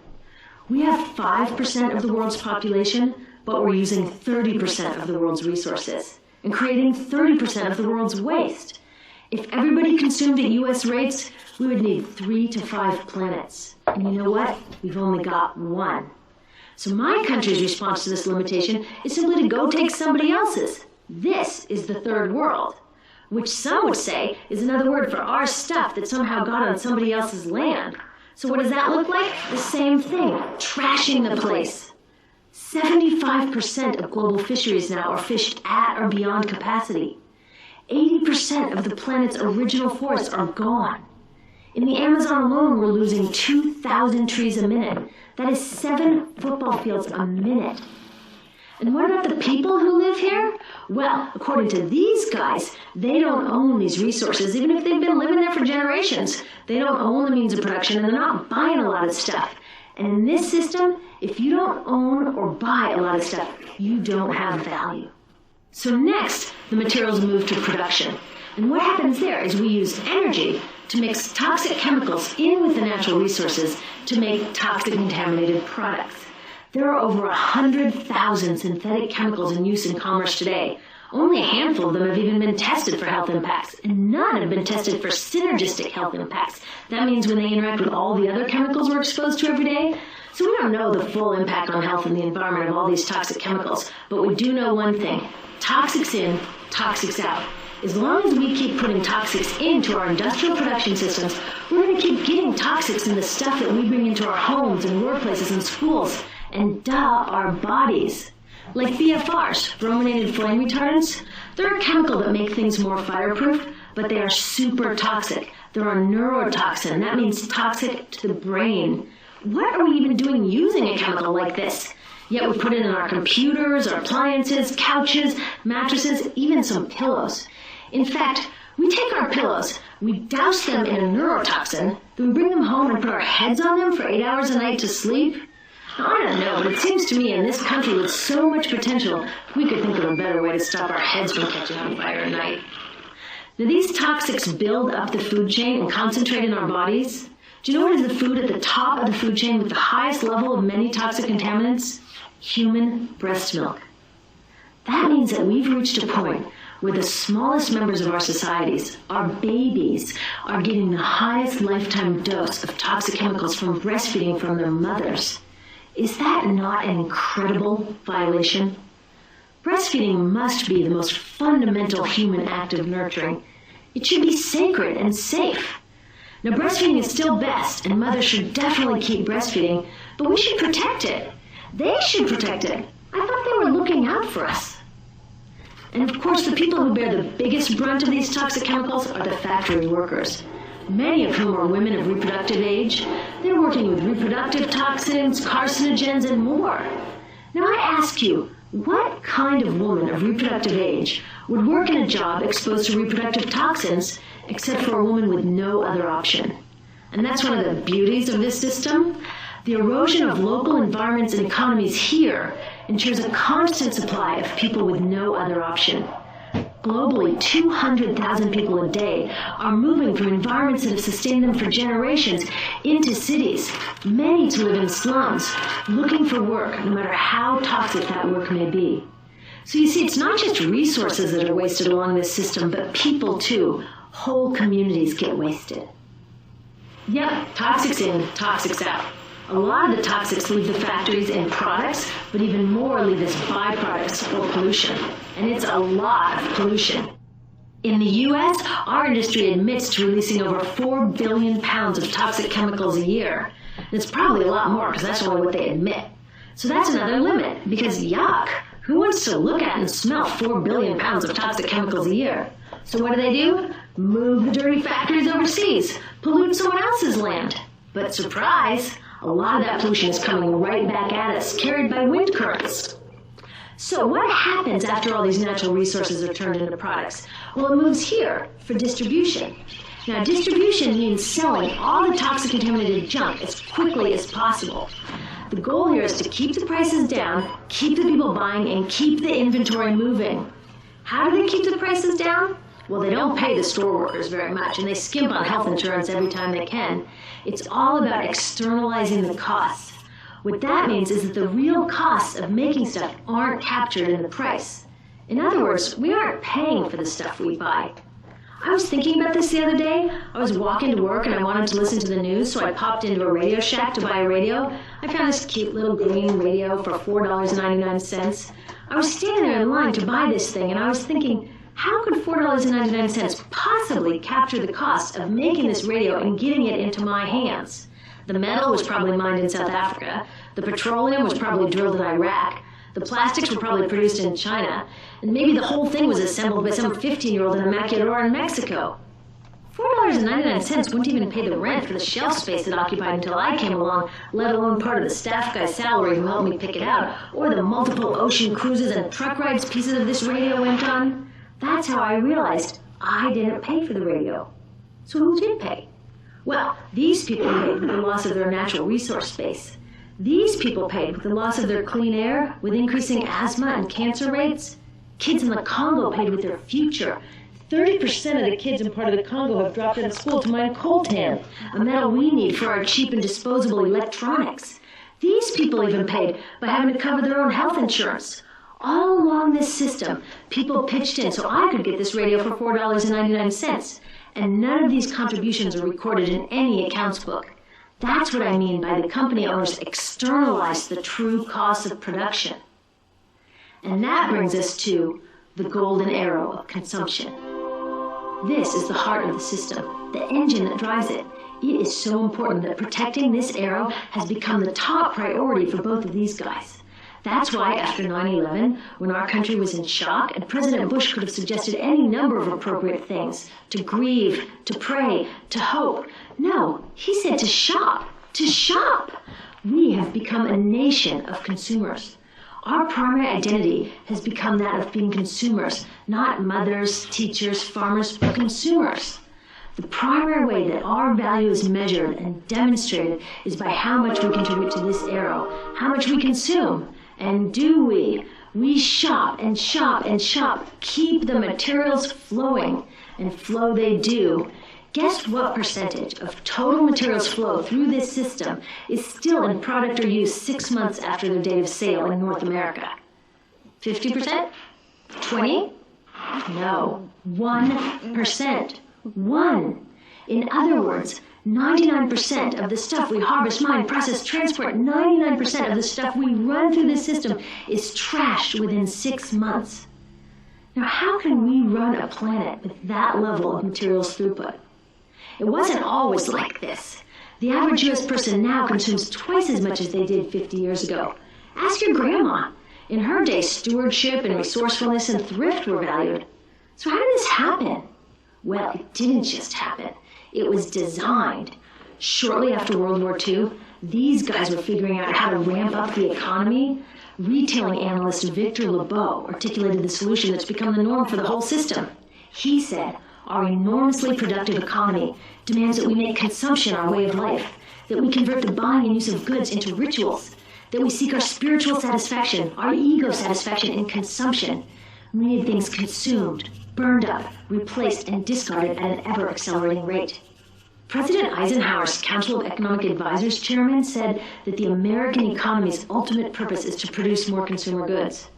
We have 5% of the world's population, but we're using 30% of the world's resources and creating 30% of the world's waste. If everybody consumed at US rates, we would need 3 to 5 planets. And you know what? We've only got 1. So my country's response to this limitation is simply to go take somebody else's. This is the third world, which some would say is another word for our stuff that somehow got on somebody else's land. So what does that look like? The same thing, trashing the place. 75% of global fisheries now are fished at or beyond capacity. 80% of the planet's original forests are gone. In the Amazon alone, we're losing 2,000 trees a minute. That is 7 football fields a minute. And what about the people who live here? Well, according to these guys, they don't own these resources, even if they've been living there for generations. They don't own the means of production, and they're not buying a lot of stuff. And in this system, if you don't own or buy a lot of stuff, you don't have value. So next, the materials move to production. And what happens there is we use energy to mix toxic chemicals in with the natural resources to make toxic contaminated products. There are over 100,000 synthetic chemicals in use in commerce today. Only a handful of them have even been tested for health impacts, and none have been tested for synergistic health impacts. That means when they interact with all the other chemicals we're exposed to every day. So we don't know the full impact on health and the environment of all these toxic chemicals, but we do know one thing: toxics in, toxics out. As long as we keep putting toxics into our industrial production systems, we're going to keep getting toxics in the stuff that we bring into our homes and workplaces and schools, and our bodies. Like BFRs, brominated flame retardants, they're a chemical that make things more fireproof, but they are super toxic. They're a neurotoxin. That means toxic to the brain. What are we even doing using a chemical like this? Yet we put it in our computers, our appliances, couches, mattresses, even some pillows. In fact, we take our pillows, we douse them in a neurotoxin, then we bring them home and put our heads on them for 8 hours a night to sleep. I don't know, but it seems to me in this country with so much potential, we could think of a better way to stop our heads from catching on fire at night. Now, these toxics build up the food chain and concentrate in our bodies. Do you know what is the food at the top of the food chain with the highest level of many toxic contaminants? Human breast milk. That means that we've reached a point where the smallest members of our societies, our babies, are getting the highest lifetime dose of toxic chemicals from breastfeeding from their mothers. Is that not an incredible violation? Breastfeeding must be the most fundamental human act of nurturing. It should be sacred and safe. Now, breastfeeding is still best, and mothers should definitely keep breastfeeding, but we should protect it. They should protect it. I thought they were looking out for us. And of course, the people who bear the biggest brunt of these toxic chemicals are the factory workers, many of whom are women of reproductive age. They're working with reproductive toxins, carcinogens, and more. Now, I ask you, what kind of woman of reproductive age would work in a job exposed to reproductive toxins except for a woman with no other option? And that's one of the beauties of this system. The erosion of local environments and economies here ensures a constant supply of people with no other option. Globally, 200,000 people a day are moving from environments that have sustained them for generations into cities, many to live in slums, looking for work, no matter how toxic that work may be. So you see, it's not just resources that are wasted along this system, but people too. Whole communities get wasted. Yep, toxics in, toxics out. A lot of the toxics leave the factories in products, but even more leave as byproducts or pollution. And it's a lot of pollution. In the U.S., our industry admits to releasing over 4 billion pounds of toxic chemicals a year. And it's probably a lot more because that's only what they admit. So that's another limit, because yuck, who wants to look at and smell 4 billion pounds of toxic chemicals a year? So what do? Move the dirty factories overseas, pollute someone else's land. But surprise, a lot of that pollution is coming right back at us, carried by wind currents. So what happens after all these natural resources are turned into products? Well, it moves here for distribution. Now, distribution means selling all the toxic contaminated junk as quickly as possible. The goal here is to keep the prices down, keep the people buying, and keep the inventory moving. How do they keep the prices down? Well, they don't pay the store workers very much, and they skimp on health insurance every time they can. It's all about externalizing the costs. What that means is that the real costs of making stuff aren't captured in the price. In other words, we aren't paying for the stuff we buy. I was thinking about this the other day. I was walking to work and I wanted to listen to the news, so I popped into a Radio Shack to buy a radio. I found this cute little green radio for $4.99. I was standing there in line to buy this thing, and I was thinking, how could $4.99 possibly capture the cost of making this radio and getting it into my hands? The metal was probably mined in South Africa. The petroleum was probably drilled in Iraq. The plastics were probably produced in China. And maybe the whole thing was assembled by some 15-year-old in a maquiladora in Mexico. $4.99 wouldn't even pay the rent for the shelf space it occupied until I came along, let alone part of the staff guy's salary who helped me pick it out, or the multiple ocean cruises and truck rides pieces of this radio went on. That's how I realized I didn't pay for the radio. So who did pay? Well, these people paid with the loss of their natural resource space. These people paid with the loss of their clean air, with increasing asthma and cancer rates. Kids in the Congo paid with their future. 30% of the kids in part of the Congo have dropped out of school to mine coltan, a metal we need for our cheap and disposable electronics. These people even paid by having to cover their own health insurance. All along this system, people pitched in so I could get this radio for $4.99. And none of these contributions are recorded in any accounts book. That's what I mean by the company owners externalize the true cost of production. And that brings us to the golden arrow of consumption. This is the heart of the system, the engine that drives it. It is so important that protecting this arrow has become the top priority for both of these guys. That's why after 9/11, when our country was in shock, and President Bush could have suggested any number of appropriate things, to grieve, to pray, to hope. No, he said to shop, to shop. We have become a nation of consumers. Our primary identity has become that of being consumers, not mothers, teachers, farmers, but consumers. The primary way that our value is measured and demonstrated is by how much we contribute to this arrow, how much we consume. And do we? We shop and shop and shop, keep the materials flowing. and flow they do, guess what percentage of total materials flow through this system is still in product or use 6 months after their date of sale in North America? 50%? 20? No, 1%. 1. In other words, 99% of the stuff we harvest, mine, process, transport, 99% of the stuff we run through this system is trashed within 6 months. Now, how can we run a planet with that level of materials throughput? It wasn't always like this. The average U.S. person now consumes twice as much as they did 50 years ago. Ask your grandma. In her day, stewardship and resourcefulness and thrift were valued. So how did this happen? Well, it didn't just happen. It was designed. Shortly after World War II, these guys were figuring out how to ramp up the economy. Retailing analyst Victor Lebeau articulated the solution that's become the norm for the whole system. He said, our enormously productive economy demands that we make consumption our way of life, that we convert the buying and use of goods into rituals, that we seek our spiritual satisfaction, our ego satisfaction in consumption. We need things consumed, burned up, replaced, and discarded at an ever-accelerating rate. President Eisenhower's Council of Economic Advisors chairman said that the American economy's ultimate purpose is to produce more consumer goods.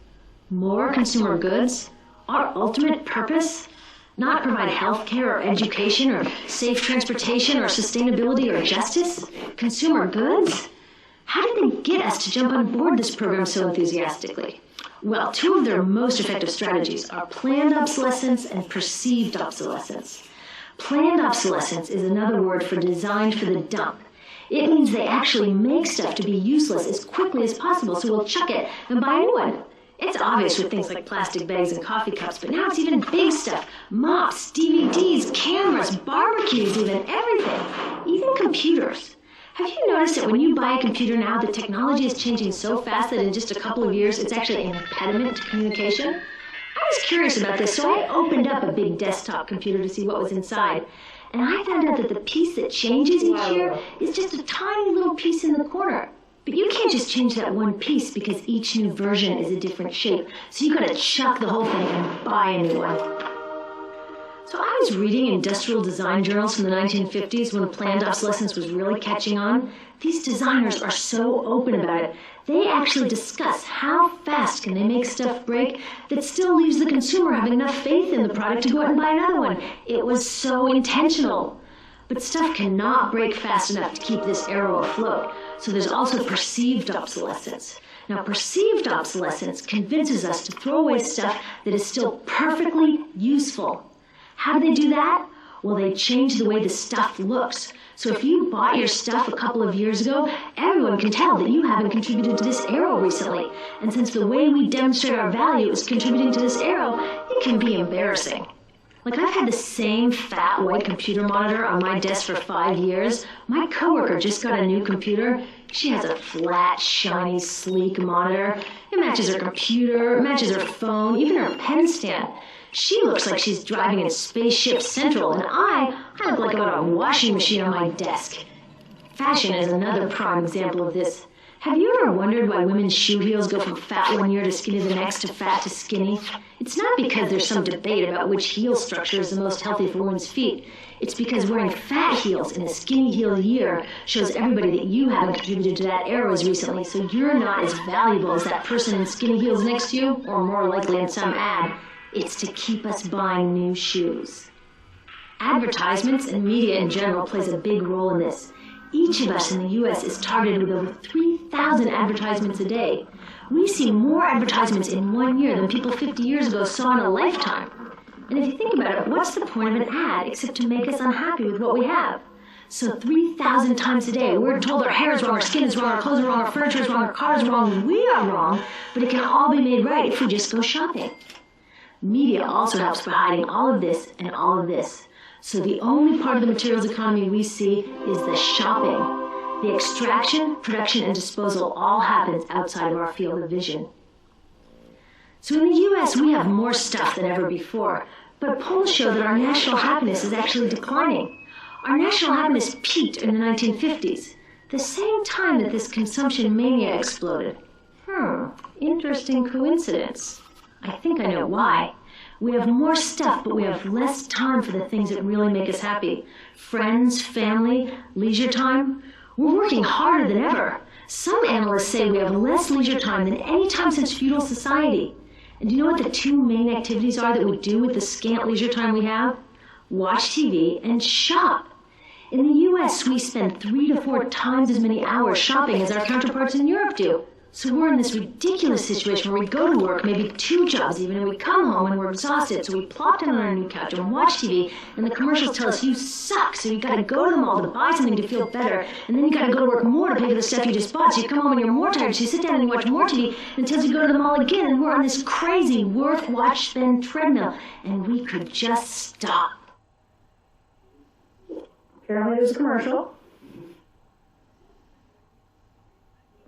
More consumer goods? Our ultimate purpose? Not provide health care or education or safe transportation or sustainability or justice? Consumer goods? How did they get us to jump on board this program so enthusiastically? Well, 2 of their most effective strategies are planned obsolescence and perceived obsolescence. Planned obsolescence is another word for designed for the dump. It means they actually make stuff to be useless as quickly as possible, so we'll chuck it and buy a new one. It's obvious with things like plastic bags and coffee cups, but now it's even big stuff. Mops, DVDs, cameras, barbecues, even everything. Even computers. Have you noticed that when you buy a computer now, the technology is changing so fast that in just a couple of years, it's actually an impediment to communication? I was curious about this, so I opened up a big desktop computer to see what was inside. And I found out that the piece that changes each year is just a tiny little piece in the corner. But you can't just change that one piece because each new version is a different shape. So you gotta chuck the whole thing and buy a new one. So I was reading industrial design journals from the 1950s when planned obsolescence was really catching on. These designers are so open about it. They actually discuss how fast can they make stuff break that still leaves the consumer having enough faith in the product to go out and buy another one. It was so intentional. But stuff cannot break fast enough to keep this arrow afloat. So there's also perceived obsolescence. Now, perceived obsolescence convinces us to throw away stuff that is still perfectly useful. How do they do that? Well, they change the way the stuff looks. So if you bought your stuff a couple of years ago, everyone can tell that you haven't contributed to this arrow recently. And since the way we demonstrate our value is contributing to this arrow, it can be embarrassing. Like, I've had the same fat white computer monitor on my desk for 5 years. My coworker just got a new computer. She has a flat, shiny, sleek monitor. It matches her computer, it matches her phone, even her pen stand. She looks like she's driving in Spaceship Central, and I look like I've got a washing machine on my desk. Fashion is another prime example of this. Have you ever wondered why women's shoe heels go from fat one year to skinny the next to fat to skinny? It's not because there's some debate about which heel structure is the most healthy for women's feet. It's because wearing fat heels in a skinny heel year shows everybody that you haven't contributed to that arrow as recently, so you're not as valuable as that person in skinny heels next to you, or more likely in some ad. It's to keep us buying new shoes. Advertisements and media in general plays a big role in this. Each of us in the U.S. is targeted with over 3,000 advertisements a day. We see more advertisements in 1 year than people 50 years ago saw in a lifetime. And if you think about it, what's the point of an ad except to make us unhappy with what we have? So 3,000 times a day, we're told our hair is wrong, our skin is wrong, our clothes are wrong, our furniture is wrong, our car is wrong, we are wrong, but it can all be made right if we just go shopping. Media also helps by hiding all of this and all of this. So the only part of the materials economy we see is the shopping. The extraction, production, and disposal all happens outside of our field of vision. So in the U.S., we have more stuff than ever before, but polls show that our national happiness is actually declining. Our national happiness peaked in the 1950s, the same time that this consumption mania exploded. Interesting coincidence. I think I know why. We have more stuff, but we have less time for the things that really make us happy. Friends, family, leisure time. We're working harder than ever. Some analysts say we have less leisure time than any time since feudal society. And do you know what the two main activities are that we do with the scant leisure time we have? Watch TV and shop. In the US, we spend 3 to 4 times as many hours shopping as our counterparts in Europe do. So we're in this ridiculous situation where we go to work, maybe 2 jobs even, and we come home and we're exhausted. So we plop down on our new couch and watch TV, and the commercials tell us you suck. So you gotta go to the mall to buy something to feel better, and then you gotta go to work more to pay for the stuff you just bought. So you come home and you're more tired, so you sit down and you watch more TV until you go to the mall again, and we're on this crazy work, watch, spend treadmill, and we could just stop. Apparently there's a commercial.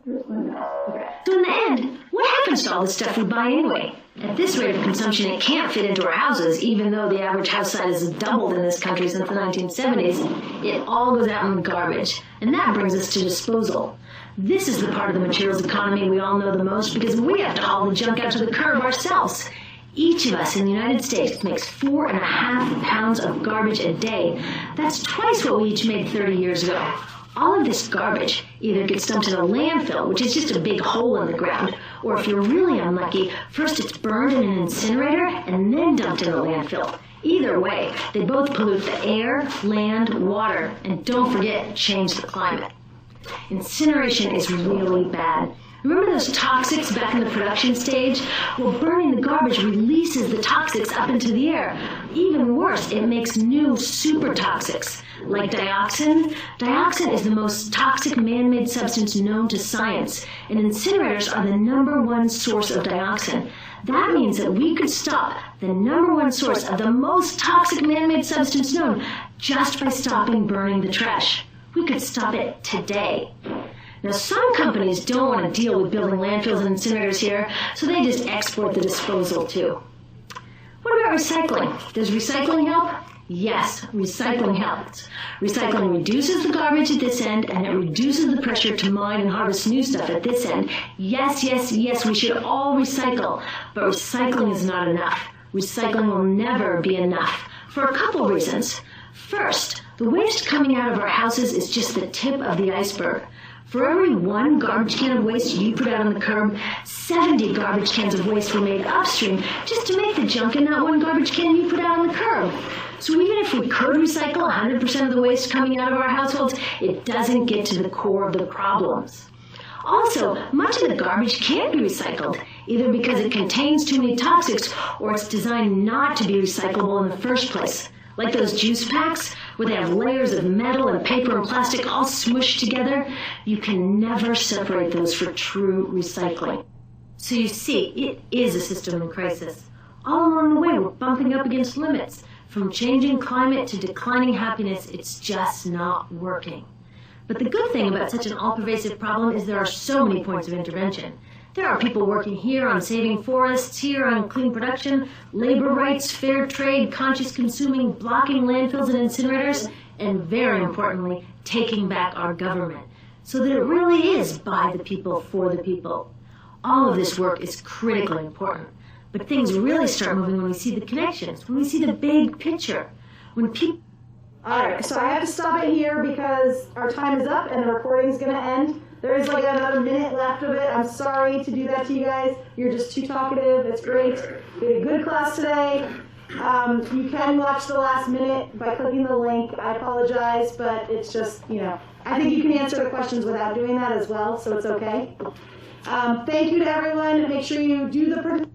So in the end, what happens to all the stuff we buy anyway? At this rate of consumption, it can't fit into our houses, even though the average house size has doubled in this country since the 1970s. It all goes out in the garbage. And that brings us to disposal. This is the part of the materials economy we all know the most because we have to haul the junk out to the curb ourselves. Each of us in the United States makes 4.5 pounds of garbage a day. That's twice what we each made 30 years ago. All of this garbage either gets dumped in a landfill, which is just a big hole in the ground, or if you're really unlucky, first it's burned in an incinerator and then dumped in a landfill. Either way, they both pollute the air, land, water, and don't forget, change the climate. Incineration is really bad. Remember those toxics back in the production stage? Well, burning the garbage releases the toxics up into the air. Even worse, it makes new super toxics, like dioxin. Dioxin is the most toxic man-made substance known to science, and incinerators are the #1 source of dioxin. That means that we could stop the #1 source of the most toxic man-made substance known just by stopping burning the trash. We could stop it today. Now, some companies don't want to deal with building landfills and incinerators here, so they just export the disposal too. What about recycling? Does recycling help? Yes, recycling helps. Recycling reduces the garbage at this end, and it reduces the pressure to mine and harvest new stuff at this end. Yes, yes, yes, we should all recycle, but recycling is not enough. Recycling will never be enough, for a couple reasons. First, the waste coming out of our houses is just the tip of the iceberg. For every 1 garbage can of waste you put out on the curb, 70 garbage cans of waste were made upstream just to make the junk in that 1 garbage can you put out on the curb. So even if we could recycle 100% of the waste coming out of our households, it doesn't get to the core of the problems. Also, much of the garbage can't be recycled, either because it contains too many toxics or it's designed not to be recyclable in the first place. Like those juice packs, where they have layers of metal and paper and plastic all smushed together, you can never separate those for true recycling. So you see, it is a system in crisis. All along the way, we're bumping up against limits. From changing climate to declining happiness, it's just not working. But the good thing about such an all-pervasive problem is there are so many points of intervention. There are people working here on saving forests, here on clean production, labor rights, fair trade, conscious consuming, blocking landfills and incinerators, and very importantly, taking back our government, so that it really is by the people, for the people. All of this work is critically important, but things really start moving when we see the connections, when we see the big picture, when people... Alright, so I have to stop it here because our time is up and the recording is going to end. There is like another minute left of it. I'm sorry to do that to you guys. You're just too talkative. It's great. We had a good class today. You can watch the last minute by clicking the link. I apologize, but it's just, I think you can answer the questions without doing that as well, so it's okay. Thank you to everyone. Make sure you do the